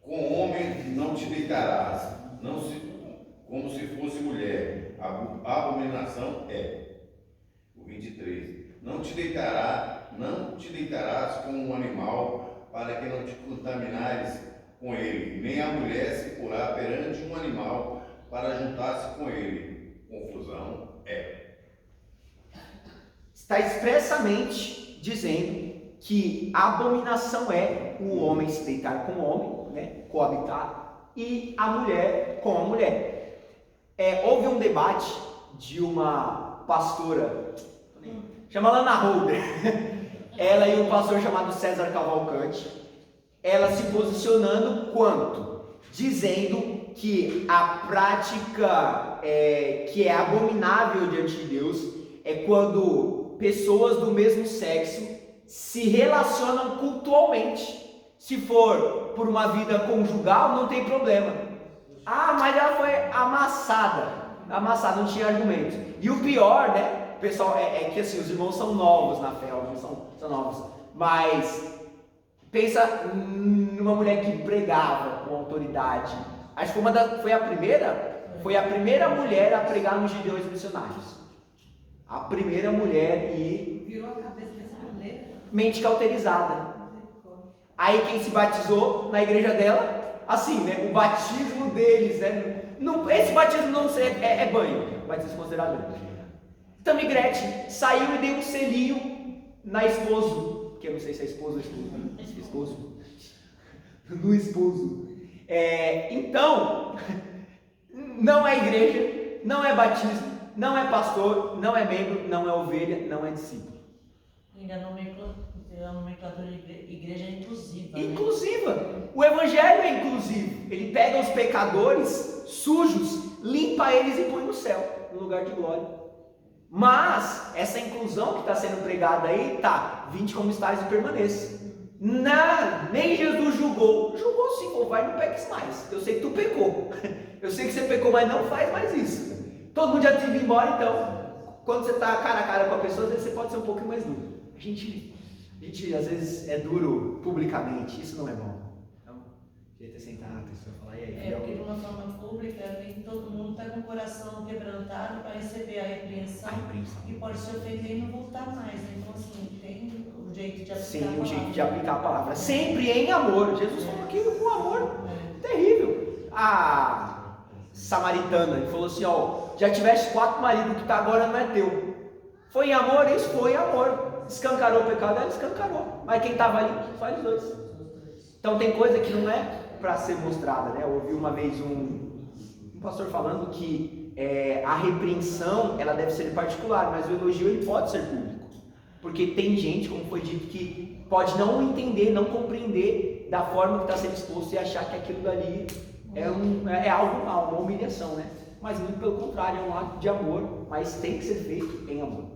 Com homem não te deitarás, como se fosse mulher. A abominação é. O 23. Não te deitarás com um animal, para que não te contaminares com ele. Nem a mulher se porá perante um animal, para juntar-se com ele. Confusão é. Está expressamente dizendo que a abominação é o homem se deitar com o homem, né, coabitar, e a mulher com a mulher. Houve um debate de uma pastora, chama Lana Holder, ela e um pastor chamado César Cavalcante, ela se posicionando dizendo que a prática que é abominável diante de Deus é quando pessoas do mesmo sexo se relacionam cultualmente. Se for por uma vida conjugal, não tem problema. Mas ela foi amassada, não tinha argumento. E o pior, né, pessoal, é que assim, os irmãos são novos na fé, alguns são novos, mas pensa numa mulher que pregava com autoridade. Acho que foi a primeira mulher a pregar nos Gideões Missionários. A primeira mulher e virou a cabeça dessa mulher. Mente cauterizada. Aí quem se batizou na igreja dela, assim, né? O batismo deles, né? Esse batismo não é banho, o batismo considerado banho. Tammy Gretchen saiu e deu um selinho na esposo, que eu não sei se é esposo ou esposo. No esposo. Então, não é igreja, não é batismo, não é pastor, não é membro, não é ovelha, não é discípulo. Ainda a nomenclatura de igreja é inclusiva. Inclusiva. O evangelho é inclusivo. Ele pega os pecadores sujos, limpa eles e põe no céu, no lugar de glória. Mas essa inclusão que está sendo pregada aí, tá, vinde como estáis e permaneça. Nem Jesus julgou. Julgou sim, pô, vai, não peques mais. Eu sei que tu pecou. Eu sei que você pecou, mas não faz mais isso. Todo mundo já te ido embora, então. Quando você está cara a cara com a pessoa, às vezes você pode ser um pouquinho mais duro. A gente às vezes é duro publicamente, isso não é bom. Então, devia ter sentado a pessoa falar, e aí? Porque de uma forma pública, nem todo mundo está com o coração quebrantado para receber a repreensão e pode se ofender e não voltar mais. Então, assim, tem o jeito de aplicar a palavra. Sim, o jeito de aplicar a palavra. Sempre em amor. Jesus falou aquilo com amor. Terrível. A samaritana, ele falou assim, ó, já tiveste 4 maridos, o que está agora não é teu. Foi em amor? Isso foi em amor. Escancarou o pecado dela, escancarou. Mas quem estava ali, faz os dois. Então tem coisa que não é para ser mostrada, né? Eu ouvi uma vez um pastor falando que a repreensão, ela deve ser particular, mas o elogio ele pode ser público. Porque tem gente, como foi dito, que pode não entender, não compreender da forma que está sendo exposto e achar que aquilo dali é algo mal, uma humilhação, né? Mas muito pelo contrário, é um ato de amor, mas tem que ser feito em amor.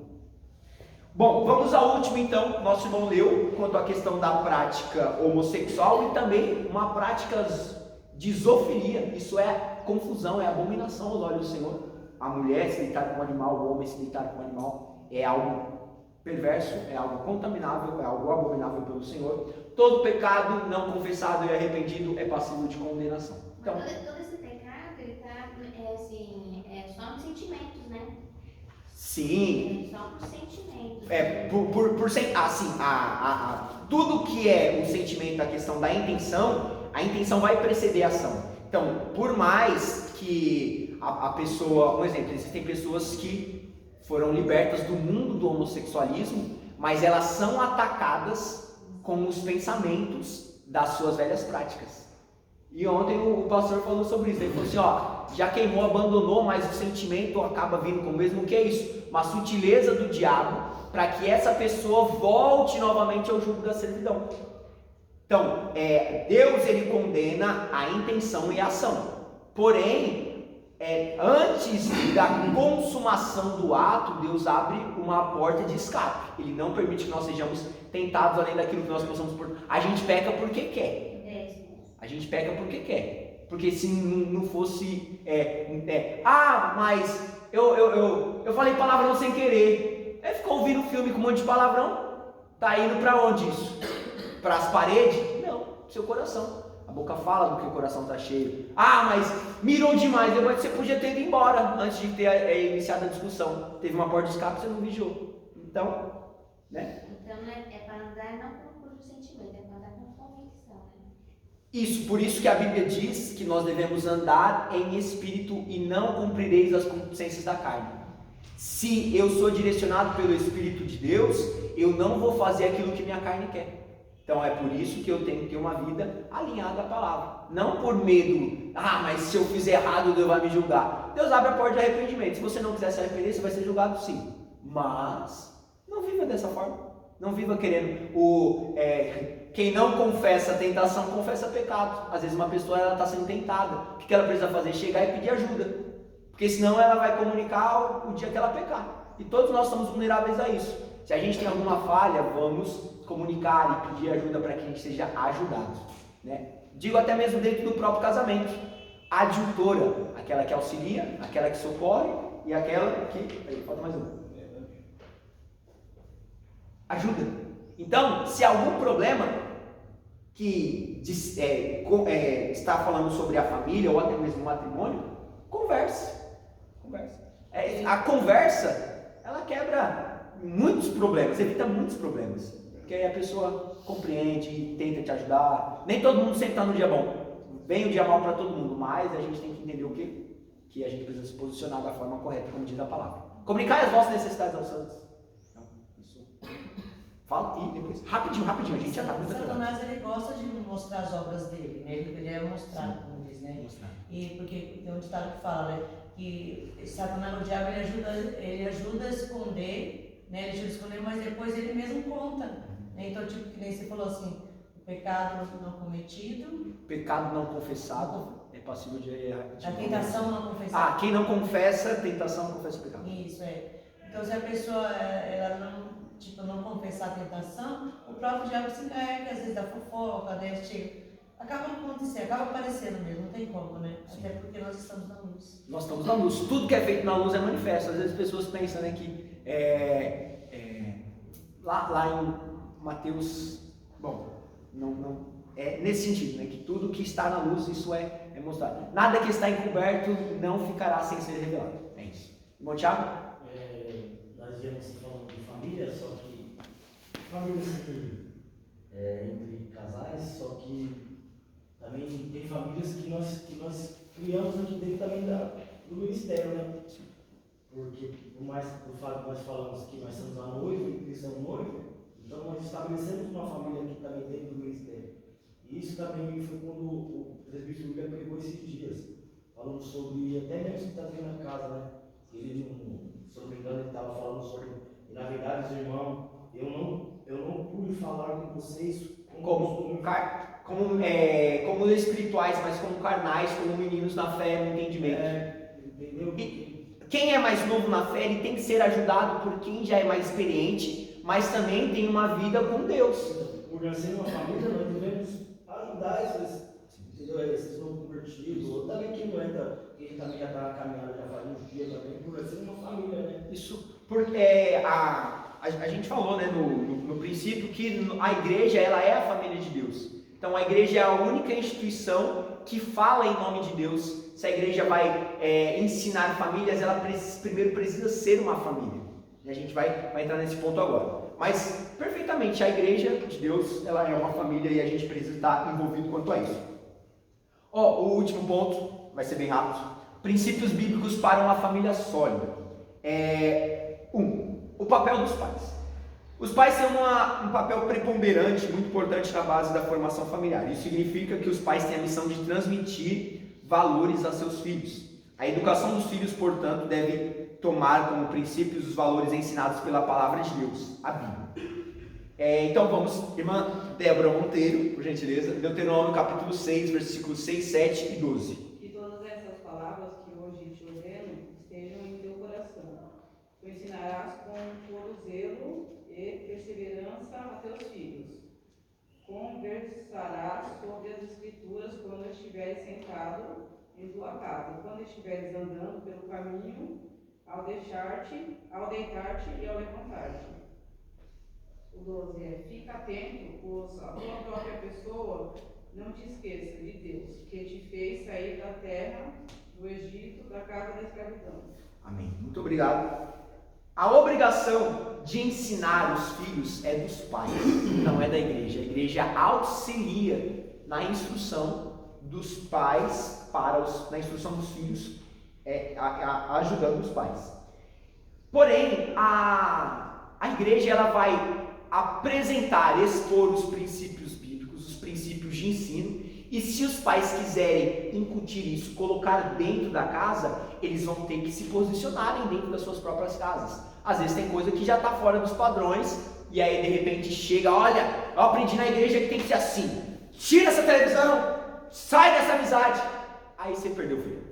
Bom, vamos ao último então. Nosso irmão leu quanto à questão da prática homossexual e também uma prática de zoofilia. Isso é confusão, é abominação aos olhos do Senhor. A mulher se deitar com o animal, o homem se deitar com o animal é algo perverso, é algo contaminável, é algo abominável pelo Senhor. Todo pecado não confessado e arrependido é passível de condenação. Então, todo esse pecado, ele está só nos sentimentos, né? Sim. Só por sentimentos. Tudo que é o sentimento, a questão da intenção, a intenção vai preceder a ação. Então, por mais que a pessoa, um exemplo, existem pessoas que foram libertas do mundo do homossexualismo, mas elas são atacadas com os pensamentos das suas velhas práticas. E ontem o pastor falou sobre isso. Ele falou assim, ó, já queimou, abandonou, mas o sentimento acaba vindo com o mesmo. O que é isso? Uma sutileza do diabo para que essa pessoa volte novamente ao jugo da servidão. Então, Deus ele condena a intenção e a ação. Porém, antes da consumação do ato, Deus abre uma porta de escape. Ele não permite que nós sejamos tentados além daquilo que nós possamos. A gente peca porque quer. A gente peca porque quer. Porque se não fosse... mas eu falei palavrão sem querer. Ficou ouvindo filme com um monte de palavrão. Tá indo para onde isso? Para as paredes? Não, seu coração. A boca fala do que o coração está cheio. Mas mirou demais. Depois você podia ter ido embora antes de ter iniciado a discussão. Teve uma porta de escape, você não vigiou. Então, né? Então é para andar não por sentimento, é para andar com convicção, né? Isso, por isso que a Bíblia diz que nós devemos andar em espírito e não cumprireis as concupiscências da carne. Se eu sou direcionado pelo Espírito de Deus, eu não vou fazer aquilo que minha carne quer. Então é por isso que eu tenho que ter uma vida alinhada à palavra. Não por medo, mas se eu fizer errado, Deus vai me julgar. Deus abre a porta de arrependimento. Se você não quiser se arrepender, você vai ser julgado sim. Mas não viva dessa forma. Não viva querendo. Quem não confessa a tentação, confessa pecado. Às vezes uma pessoa está sendo tentada. O que ela precisa fazer? Chegar e pedir ajuda. Porque senão ela vai comunicar o dia que ela pecar. E todos nós estamos vulneráveis a isso. Se a gente tem alguma falha, vamos comunicar e pedir ajuda para que a gente seja ajudado, né? Digo até mesmo dentro do próprio casamento. A adjutora, aquela que auxilia, aquela que socorre e aquela que... falta mais uma. Ajuda. Então, se há algum problema que está falando sobre a família ou até mesmo o matrimônio, converse. A conversa, ela quebra muitos problemas, evita muitos problemas. Porque aí a pessoa compreende, tenta te ajudar. Nem todo mundo sempre está no dia bom. Vem o dia mal para todo mundo, mas a gente tem que entender o quê? Que a gente precisa se posicionar da forma correta, como diz a palavra. Comunicar as vossas necessidades aos santos. Então, isso. Fala e depois. Rapidinho, a gente já está muito atrasado. Satanás, ele gosta de mostrar as obras dele, né? Ele é mostrado, como diz, né? E porque tem um ditado que fala, né? que Satanás, o diabo, ele ajuda a esconder, né? Ele ajuda a esconder, mas depois ele mesmo conta. Né? Então, tipo, que nem você falou assim, o pecado não cometido. Pecado não confessado é passível de errar. A tentação não confessada. Quem não confessa, tentação não confessa o pecado. Isso, Então, se a pessoa ela não confessar a tentação, o próprio diabo se encarrega, às vezes, da fofoca, né? Acaba acontecendo, acaba aparecendo mesmo, não tem como, né? Sim. Até porque nós estamos na luz. Nós estamos na luz. Tudo que é feito na luz é manifesto. Às vezes as pessoas pensam, né, que lá em Mateus, não é nesse sentido, né, que tudo que está na luz, isso é mostrado. Nada que está encoberto não ficará sem ser revelado. É isso. Bom, Thiago? Nós viemos falando de família, só que família sempre entre casais, só que também tem famílias que nós criamos aqui dentro também do ministério, né? Porque por mais do fato que nós falamos que nós somos a noiva e Cristo é o noivo, então nós estabelecemos uma família aqui também dentro do ministério. E isso também foi quando o presbítero William pregou esses dias, falando sobre, até mesmo que está tendo na casa, né? Ele, se não me engano, ele estava falando sobre, e na verdade, os irmãos, eu não pude falar com vocês como espirituais, mas como carnais, como meninos na fé, no entendimento. Entendeu? Quem é mais novo na fé, ele tem que ser ajudado por quem já é mais experiente, mas também tem uma vida com Deus. Por ser uma família, nós devemos ajudar esses não convertidos, ou também quem não entra, quem também já está caminhando, já faz uns dias também, por ser uma família, né? Isso, porque a gente falou, né, no princípio, que a igreja, ela é a família de Deus. Então a igreja é a única instituição que fala em nome de Deus. Se a igreja vai ensinar famílias, ela primeiro precisa ser uma família. E a gente vai entrar nesse ponto agora. Mas, perfeitamente, a igreja de Deus, ela é uma família e a gente precisa estar envolvido quanto a isso. O último ponto, vai ser bem rápido. Princípios bíblicos para uma família sólida. O papel dos pais. Os pais têm um papel preponderante, muito importante na base da formação familiar. Isso significa que os pais têm a missão de transmitir valores a seus filhos. A educação dos filhos, portanto, deve tomar como princípios os valores ensinados pela palavra de Deus, a Bíblia. Então vamos, irmã Débora Monteiro, por gentileza, Deuteronômio capítulo 6, versículos 6, 7 e 12. Que todas essas palavras que hoje te ordeno estejam em teu coração. Tu ensinarás com todo zelo e perseverança a teus filhos. Conversarás sobre as Escrituras quando estiveres sentado em tua casa, quando estiveres andando pelo caminho, ao deitar-te e ao levantar-te. O 12 fica atento, pois a tua própria pessoa não te esqueça de Deus, que te fez sair da terra do Egito, da casa da escravidão. Amém. Muito obrigado. A obrigação de ensinar os filhos é dos pais, não é da igreja. A igreja auxilia na instrução dos pais na instrução dos filhos, ajudando os pais. Porém, a igreja ela vai apresentar, expor os princípios bíblicos, os princípios de ensino, e se os pais quiserem incutir isso, colocar dentro da casa, eles vão ter que se posicionarem dentro das suas próprias casas. Às vezes tem coisa que já está fora dos padrões, e aí de repente chega, olha, eu aprendi na igreja que tem que ser assim, tira essa televisão, sai dessa amizade, aí você perdeu o filho.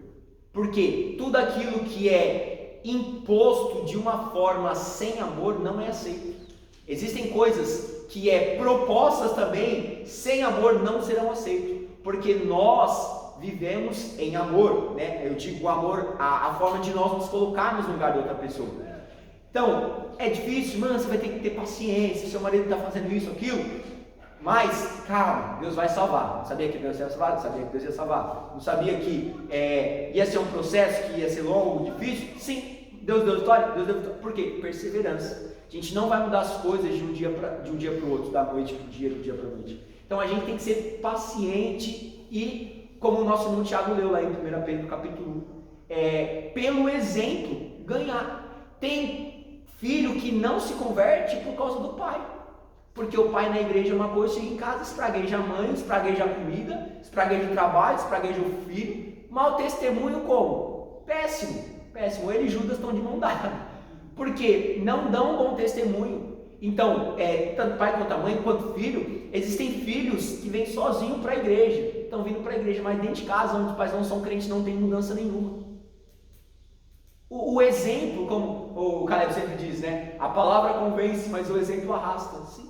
Porque tudo aquilo que é imposto de uma forma sem amor não é aceito. Existem coisas que propostas também sem amor não serão aceitas, porque nós vivemos em amor, né? Eu digo o amor, a forma de nós nos colocarmos no lugar de outra pessoa. Então, é difícil, mano, você vai ter que ter paciência, seu marido está fazendo isso, aquilo, mas, calma, Deus vai salvar. Não sabia que Deus ia salvar? Não sabia que Deus ia salvar. Não sabia que ia ser um processo que ia ser longo, difícil? Sim, Deus deu vitória, Por quê? Perseverança. A gente não vai mudar as coisas de um dia para o outro, da noite para o dia, do dia para a noite. Então a gente tem que ser paciente e, como o nosso irmão Tiago leu lá em 1 Pedro capítulo 1, pelo exemplo, ganhar. Tem filho que não se converte por causa do pai. Porque o pai na igreja é uma coisa, chega em casa, espragueja a mãe, espragueja a comida, espragueja o trabalho, espragueja o filho. Mau testemunho como? péssimo, péssimo. Ele e Judas estão de mão dada, porque não dão um bom testemunho. Então, tanto pai quanto a mãe, quanto filho, existem filhos que vêm sozinhos para a igreja, estão vindo para a igreja, mas dentro de casa, onde os pais não são crentes, não tem mudança nenhuma. O exemplo, como o Caleb sempre diz, né? A palavra convence, mas o exemplo arrasta. Sim.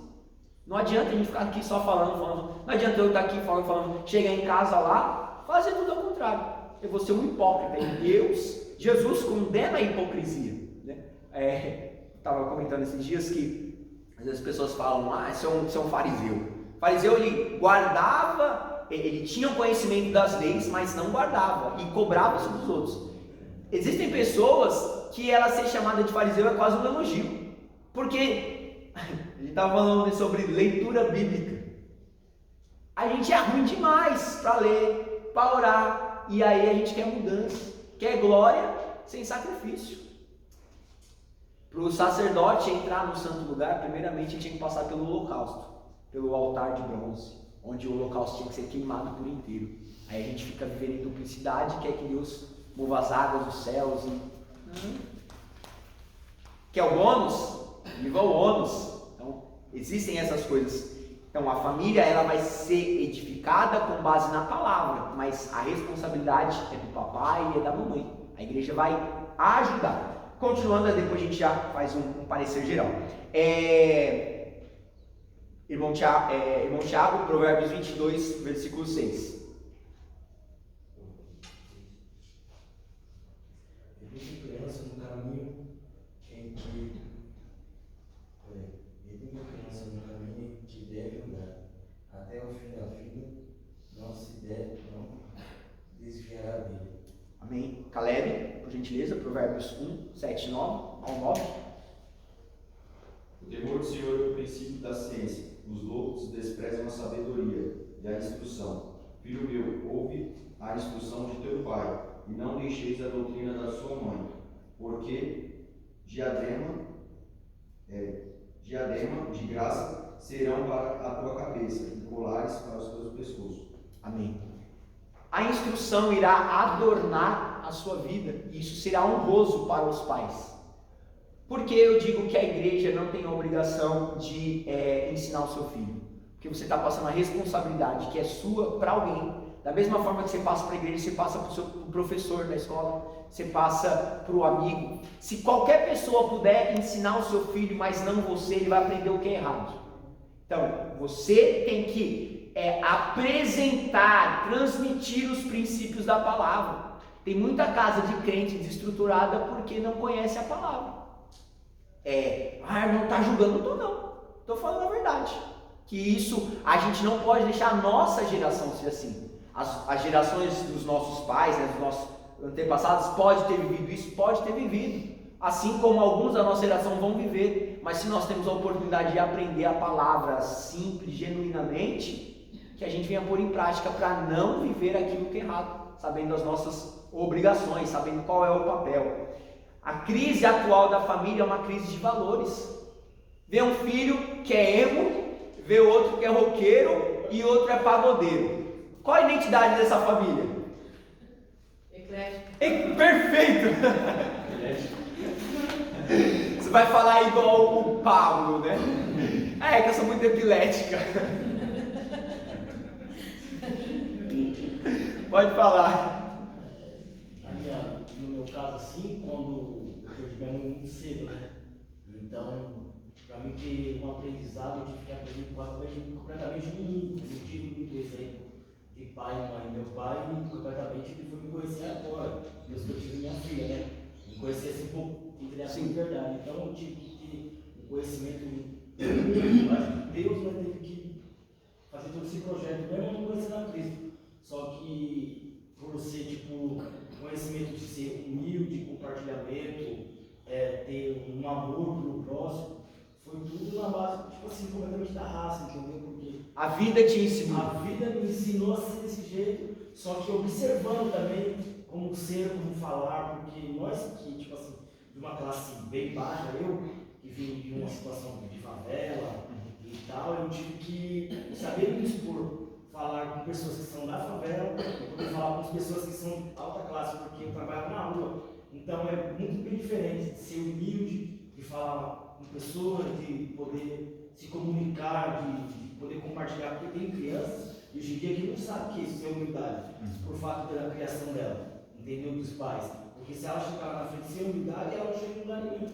Não adianta a gente ficar aqui só falando. Não adianta eu estar aqui falando. Chegar em casa lá, fazer tudo ao contrário. Eu vou ser um hipócrita. E Jesus condena a hipocrisia. Né? Estava comentando esses dias que às vezes as pessoas falam, você é um fariseu. O fariseu, ele guardava, ele tinha o conhecimento das leis, mas não guardava e cobrava sobre os outros. Existem pessoas que ela ser chamada de fariseu é quase um elogio, porque a gente estava falando sobre leitura bíblica. A gente é ruim demais para ler, para orar, e aí a gente quer mudança, quer glória sem sacrifício. Para o sacerdote entrar no santo lugar, primeiramente ele tinha que passar pelo holocausto, pelo altar de bronze, onde o holocausto tinha que ser queimado por inteiro. Aí a gente fica vivendo em duplicidade, quer que Deus mova as águas dos céus quer o bônus? Viva o ônus. Então, existem essas coisas. Então, a família ela vai ser edificada com base na palavra, mas a responsabilidade é do papai e é da mamãe. A igreja vai ajudar. Continuando, depois a gente já faz um parecer geral. Irmão Tiago, Provérbios 22, versículo 6. Até o fim da vida, não desviará dele. Amém. Caleb, por gentileza, Provérbios 1, 7, 9 ao 9. O temor do Senhor é o princípio da ciência. Os loucos desprezam a sabedoria e a instrução. Filho meu, ouve a instrução de teu pai, e não deixeis a doutrina da sua mãe, porque diadema de graça serão para a tua cabeça e colares para os teus pescoços. Amém. A instrução irá adornar a sua vida e isso será honroso para os pais. Por que eu digo que a igreja não tem a obrigação de ensinar o seu filho? Porque você está passando a responsabilidade que é sua para alguém. Da mesma forma que você passa para a igreja, você passa para o seu professor da escola, você passa para o amigo. Se qualquer pessoa puder ensinar o seu filho, mas não você, ele vai aprender o que é errado. Então, você tem que apresentar, transmitir os princípios da palavra. Tem muita casa de crente desestruturada porque não conhece a palavra. Não está julgando, não. Estou falando a verdade. Que isso, a gente não pode deixar a nossa geração ser assim. As gerações dos nossos pais, dos nossos antepassados, pode ter vivido isso, pode ter vivido. Assim como alguns da nossa geração vão viver, mas se nós temos a oportunidade de aprender a palavra simples, genuinamente, que a gente venha pôr em prática para não viver aquilo que é errado, sabendo as nossas obrigações, sabendo qual é o papel. A crise atual da família é uma crise de valores. Vê um filho que é emo, vê outro que é roqueiro e outro é pagodeiro. Qual a identidade dessa família? Eclético. Perfeito! Você vai falar igual o Pablo, né? Que eu sou muito epilética. Pode falar. No meu caso, assim, quando eu perdi minha mãe muito cedo, né? Então, para mim ter um aprendizado, eu tive que aprender completamente no mundo. Eu tive muito exemplo de pai e mãe. Meu pai, completamente, ele foi me conhecer agora. Deus que eu tive minha filha, né? Me conhecer assim um pouco. Sim, verdade. Então eu tive que ter um conhecimento muito, mas Deus vai ter que fazer todo esse projeto, mesmo não conhecendo a Cristo. Só que por você, conhecimento de ser humilde, compartilhamento, ter um amor pelo próximo, foi tudo na base, completamente da raça, entendeu? Porque a vida te ensinou. A vida me ensinou a ser desse jeito, só que observando também como ser, como falar, porque nós que, de uma classe bem baixa, eu que vim de uma situação de favela e tal, eu tive que saber me expor, falar com pessoas que são da favela, poder falar com umas pessoas que são de alta classe porque trabalham na rua. Então é muito bem diferente de ser humilde, de falar com pessoas, de poder se comunicar, de poder compartilhar, porque tem crianças hoje em dia que não sabem o que é isso, é humildade, por fato da criação dela, entendeu? Dos pais. Porque se ela chegar na frente sem humildade, ela não chega em lugar nenhum,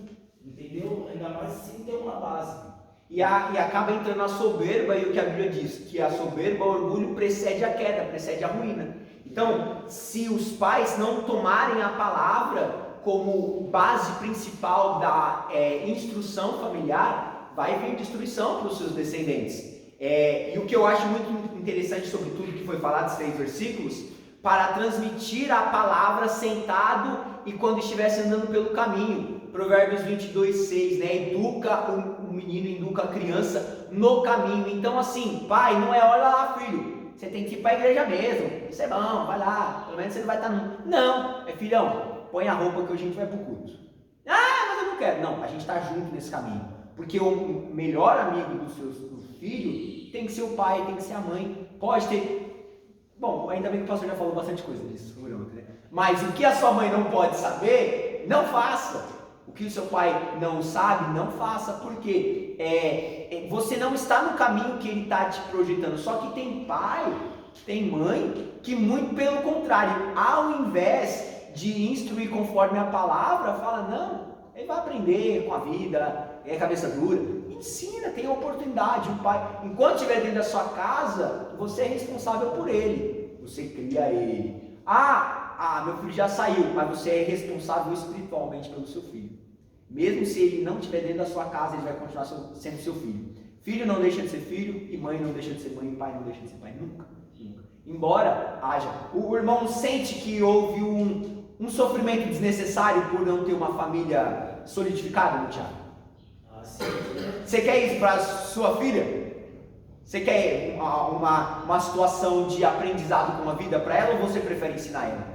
entendeu? Ainda mais sem ter uma base. E acaba entrando a soberba, e o que a Bíblia diz, que a soberba, o orgulho precede a queda, precede a ruína. Então, se os pais não tomarem a palavra como base principal da instrução familiar, vai vir destruição para os seus descendentes. E o que eu acho muito interessante sobre tudo que foi falado, esses 3 versículos, para transmitir a palavra sentado e quando estivesse andando pelo caminho. Provérbios 22:6, né? Educa o menino, educa a criança no caminho. Então assim, pai, não é olha lá, filho, você tem que ir para a igreja mesmo, isso é bom, vai lá, pelo menos você não vai estar no... Não, filhão, põe a roupa que hoje a gente vai para o culto. Ah, mas eu não quero. Não, a gente está junto nesse caminho, porque o melhor amigo do filho tem que ser o pai, tem que ser a mãe. Pode ter... Bom, ainda bem que o pastor já falou bastante coisa disso, né? Mas o que a sua mãe não pode saber, não faça. O que o seu pai não sabe, não faça, porque você não está no caminho que ele está te projetando. Só que tem pai, tem mãe, que muito pelo contrário, ao invés de instruir conforme a palavra, fala, não, ele vai aprender com a vida, é cabeça dura. Ensina, tem a oportunidade. O pai, enquanto estiver dentro da sua casa, você é responsável por ele, você cria ele. Meu filho já saiu, mas você é responsável espiritualmente pelo seu filho. Mesmo se ele não estiver dentro da sua casa, ele vai continuar sendo seu filho. Filho não deixa de ser filho, e mãe não deixa de ser mãe, e pai não deixa de ser pai. Nunca, nunca. Embora haja, o irmão sente que houve um sofrimento desnecessário por não ter uma família solidificada, não, Tiago? Você quer isso para sua filha? Você quer uma situação de aprendizado com a vida para ela, ou você prefere ensinar ela?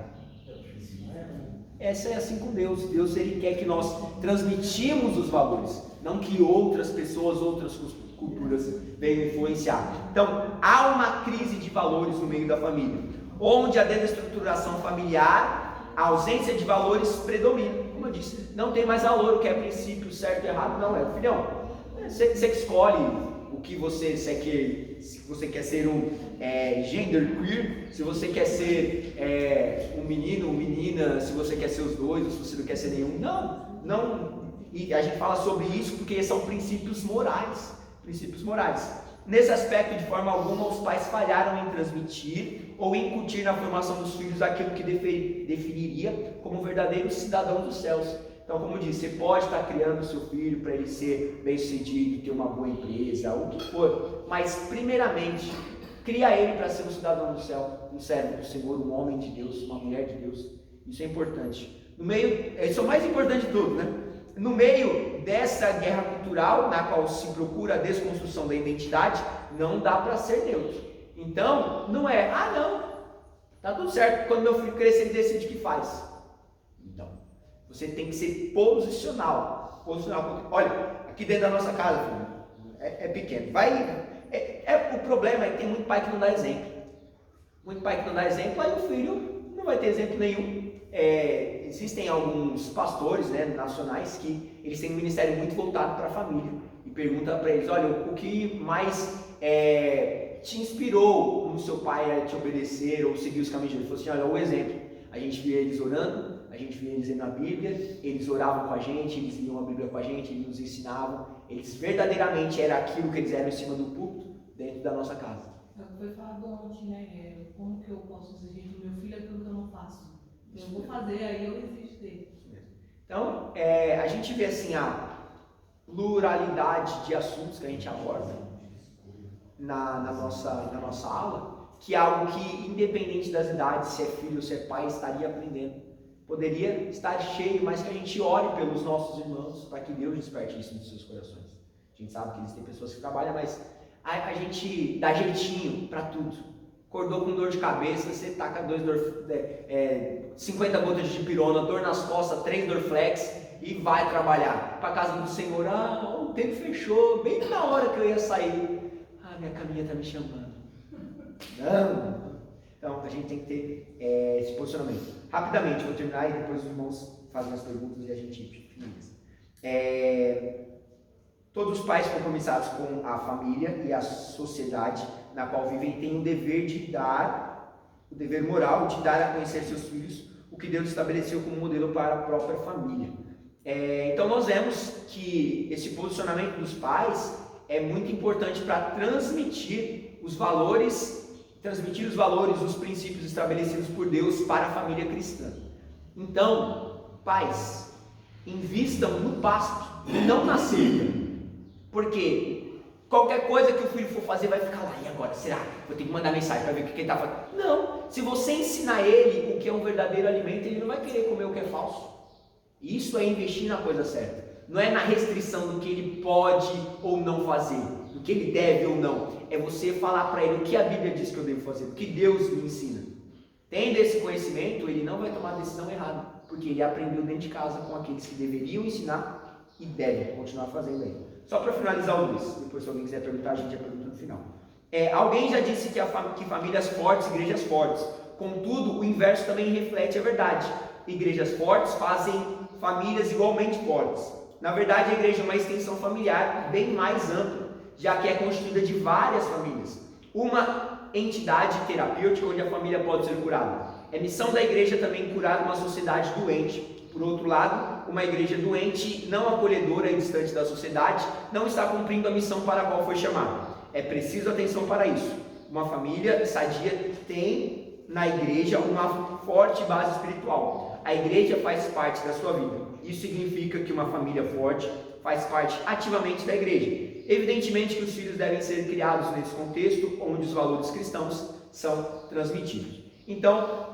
Essa é assim com Deus. Deus, ele quer que nós transmitimos os valores, não que outras pessoas, outras culturas venham influenciar. Então, há uma crise de valores no meio da família, onde a desestruturação familiar, a ausência de valores predomina. Como eu disse, não tem mais valor, o que é princípio, certo e errado, não, filhão, você que escolhe o que você quer, se você quer ser um genderqueer, se você quer ser um menino, uma menina, se você quer ser os dois, ou se você não quer ser nenhum. Não. E a gente fala sobre isso porque são princípios morais. Princípios morais. Nesse aspecto, de forma alguma, os pais falharam em transmitir ou incutir na formação dos filhos aquilo que definiria como verdadeiros cidadãos dos céus. Então, como eu disse, você pode estar criando o seu filho para ele ser bem-sucedido, ter uma boa empresa, o que for, mas primeiramente, cria ele para ser um cidadão do céu, um servo do Senhor, um homem de Deus, uma mulher de Deus. Isso é importante. No meio, isso é o mais importante de tudo, né? No meio dessa guerra cultural, na qual se procura a desconstrução da identidade, não dá para ser neutro. Então, não é, não, tá tudo certo, quando meu filho crescer ele decide o que faz. Então, você tem que ser posicional. Olha, aqui dentro da nossa casa, filho, é pequeno. O problema é que tem muito pai que não dá exemplo. Muito pai que não dá exemplo, aí o filho não vai ter exemplo nenhum. Existem alguns pastores, né, nacionais que eles têm um ministério muito voltado para a família e pergunta para eles, olha, o que mais te inspirou no seu pai a te obedecer ou seguir os caminhos de Deus? Ele falou assim, olha, o exemplo, a gente via eles orando, a gente via eles lendo a Bíblia, eles oravam com a gente, eles liam a Bíblia com a gente, eles nos ensinavam, eles verdadeiramente era aquilo que eles eram em cima do púlpito dentro da nossa casa. Foi falado ontem, né, como que eu posso exigir do meu filho aquilo que eu não faço? Eu vou fazer, aí eu exijo dele. Então, a gente vê assim a pluralidade de assuntos que a gente aborda na nossa aula, que é algo que, independente das idades, se é filho ou se é pai, estaria aprendendo. Poderia estar cheio, mas que a gente ore pelos nossos irmãos, para que Deus desperte isso nos seus corações. A gente sabe que existem pessoas que trabalham, mas a gente dá jeitinho para tudo. Acordou com dor de cabeça, você taca 50 gotas de dipirona, dor nas costas, 3 Dorflex e vai trabalhar. Para casa do Senhor, o tempo fechou, bem na hora que eu ia sair. Minha caminha está me chamando. Não, Então, a gente tem que ter esse posicionamento. Rapidamente, vou terminar e depois os irmãos fazem as perguntas e a gente finaliza. Todos os pais compromissados com a família e a sociedade na qual vivem têm o dever de dar, o dever moral de dar a conhecer seus filhos o que Deus estabeleceu como modelo para a própria família. Então nós vemos que esse posicionamento dos pais é muito importante para transmitir os valores, os princípios estabelecidos por Deus para a família cristã. Então, pais, invistam no pasto e não na cerca. Porque qualquer coisa que o filho for fazer vai ficar lá, e agora? Será? Vou ter que mandar mensagem para ver o que ele está fazendo. Não, se você ensinar ele o que é um verdadeiro alimento, ele não vai querer comer o que é falso. Isso é investir na coisa certa. Não é na restrição do que ele pode ou não fazer, do que ele deve ou não. É você falar para ele o que a Bíblia diz que eu devo fazer, o que Deus me ensina. Tendo esse conhecimento, ele não vai tomar a decisão errada, porque ele aprendeu dentro de casa com aqueles que deveriam ensinar e devem continuar fazendo aí. Só para finalizar o Luiz, depois se alguém quiser perguntar, a gente já pergunta no final. Alguém já disse que famílias fortes, igrejas fortes. Contudo, o inverso também reflete a verdade. Igrejas fortes fazem famílias igualmente fortes. Na verdade, a igreja é uma extensão familiar bem mais ampla, já que é constituída de várias famílias. Uma entidade terapêutica onde a família pode ser curada. É missão da igreja também curar uma sociedade doente. Por outro lado, uma igreja doente, não acolhedora e distante da sociedade, não está cumprindo a missão para a qual foi chamada. É preciso atenção para isso. Uma família sadia tem na igreja uma forte base espiritual. A igreja faz parte da sua vida. Isso significa que uma família forte faz parte ativamente da igreja. Evidentemente que os filhos devem ser criados nesse contexto onde os valores cristãos são transmitidos. Então,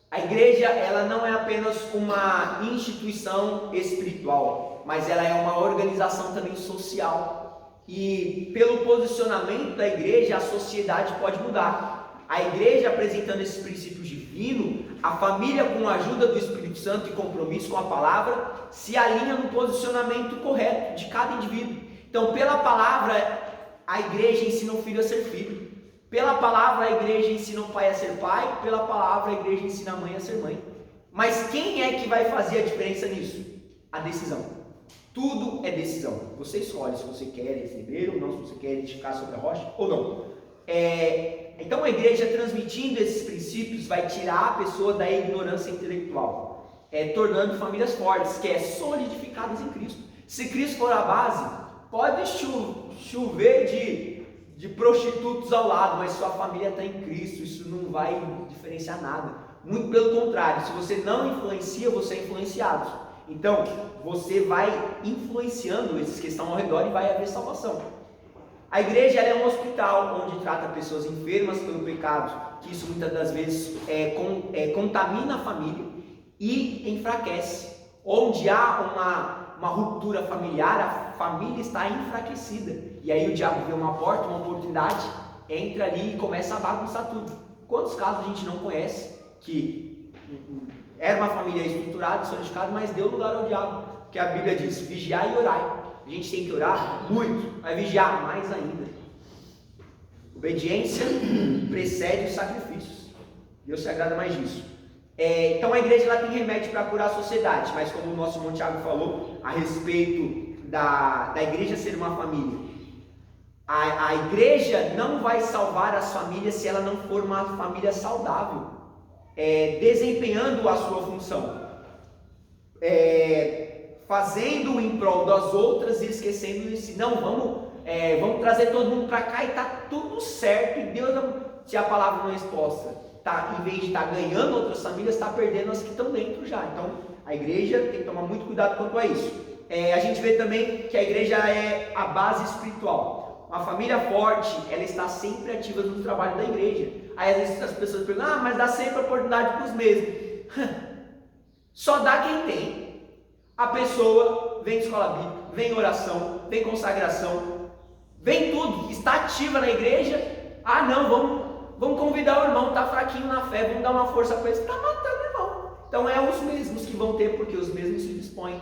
a igreja, ela não é apenas uma instituição espiritual, mas ela é uma organização também social. E pelo posicionamento da igreja, a sociedade pode mudar. A igreja apresentando esses princípios divinos, a família com a ajuda do Espírito Santo e compromisso com a palavra, se alinha no posicionamento correto de cada indivíduo. Então, pela palavra, a igreja ensina o filho a ser filho. Pela palavra, a igreja ensina o pai a ser pai. Pela palavra, a igreja ensina a mãe a ser mãe. Mas quem é que vai fazer a diferença nisso? A decisão. Tudo é decisão. Você escolhe se você quer receber ou não, se você quer edificar sobre a rocha ou não. Então, a igreja transmitindo esses princípios vai tirar a pessoa da ignorância intelectual, tornando famílias fortes, que é solidificadas em Cristo. Se Cristo for a base, pode chover de prostitutos ao lado, mas sua família está em Cristo, isso não vai diferenciar nada. Muito pelo contrário, se você não influencia, você é influenciado. Então, você vai influenciando esses que estão ao redor e vai haver salvação. A igreja é um hospital onde trata pessoas enfermas pelo pecado, que isso muitas das vezes contamina a família e enfraquece. Onde há uma ruptura familiar, a família está enfraquecida. E aí o diabo vê uma porta, uma oportunidade, entra ali e começa a bagunçar tudo. Quantos casos a gente não conhece que era uma família estruturada, solidificada, mas deu lugar ao diabo? Que a Bíblia diz, vigiai e orai. A gente tem que orar muito, mas vigiar mais ainda. Obediência precede os sacrifícios. Deus se agrada mais disso. Então a igreja ela tem remédio para curar a sociedade, mas como o nosso irmão Tiago falou a respeito da igreja ser uma família, a igreja não vai salvar as famílias se ela não for uma família saudável, desempenhando a sua função, fazendo em prol das outras e esquecendo de si. Não, vamos trazer todo mundo para cá e está tudo certo, e Deus, se a palavra não é exposta, em vez de estar ganhando outras famílias, está perdendo as que estão dentro já. Então a igreja tem que tomar muito cuidado quanto a isso. A gente vê também que a igreja é a base espiritual. Uma família forte, ela está sempre ativa no trabalho da igreja. Aí às vezes as pessoas perguntam, mas dá sempre oportunidade para os mesmos. Só dá quem tem. A pessoa vem escola bíblica, vem oração, vem consagração, vem tudo, está ativa na igreja. Vamos convidar o irmão, está fraquinho na fé, vamos dar uma força para ele, está matando o irmão. Então é os mesmos que vão ter, porque os mesmos se dispõem.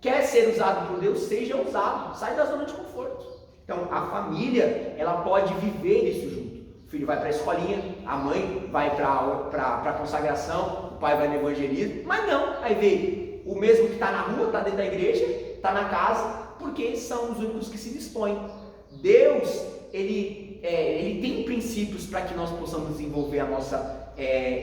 Quer ser usado por Deus? Seja usado, sai da zona de conforto. Então a família, ela pode viver isso junto. O filho vai para a escolinha, a mãe vai para a consagração, o pai vai no evangelismo, mas não, aí vê o mesmo que está na rua, está dentro da igreja, está na casa, porque são os únicos que se dispõem. Deus, ele tem princípios para que nós possamos desenvolver a nossa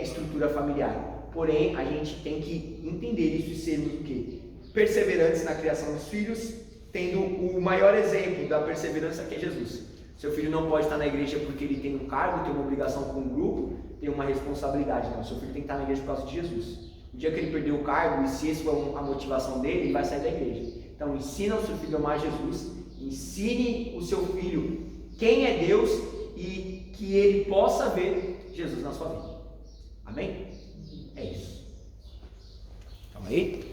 estrutura familiar, porém a gente tem que entender isso e sermos o quê? Perseverantes na criação dos filhos, tendo o maior exemplo da perseverança que é Jesus. Seu filho não pode estar na igreja porque ele tem um cargo, tem uma obrigação com um grupo, tem uma responsabilidade. Não, seu filho tem que estar na igreja por causa de Jesus. O dia que ele perder o cargo, e se essa for a motivação dele, ele vai sair da igreja. Então ensina o seu filho a amar Jesus, ensine o seu filho quem é Deus e que ele possa ver Jesus na sua vida. Amém? É isso. Calma aí.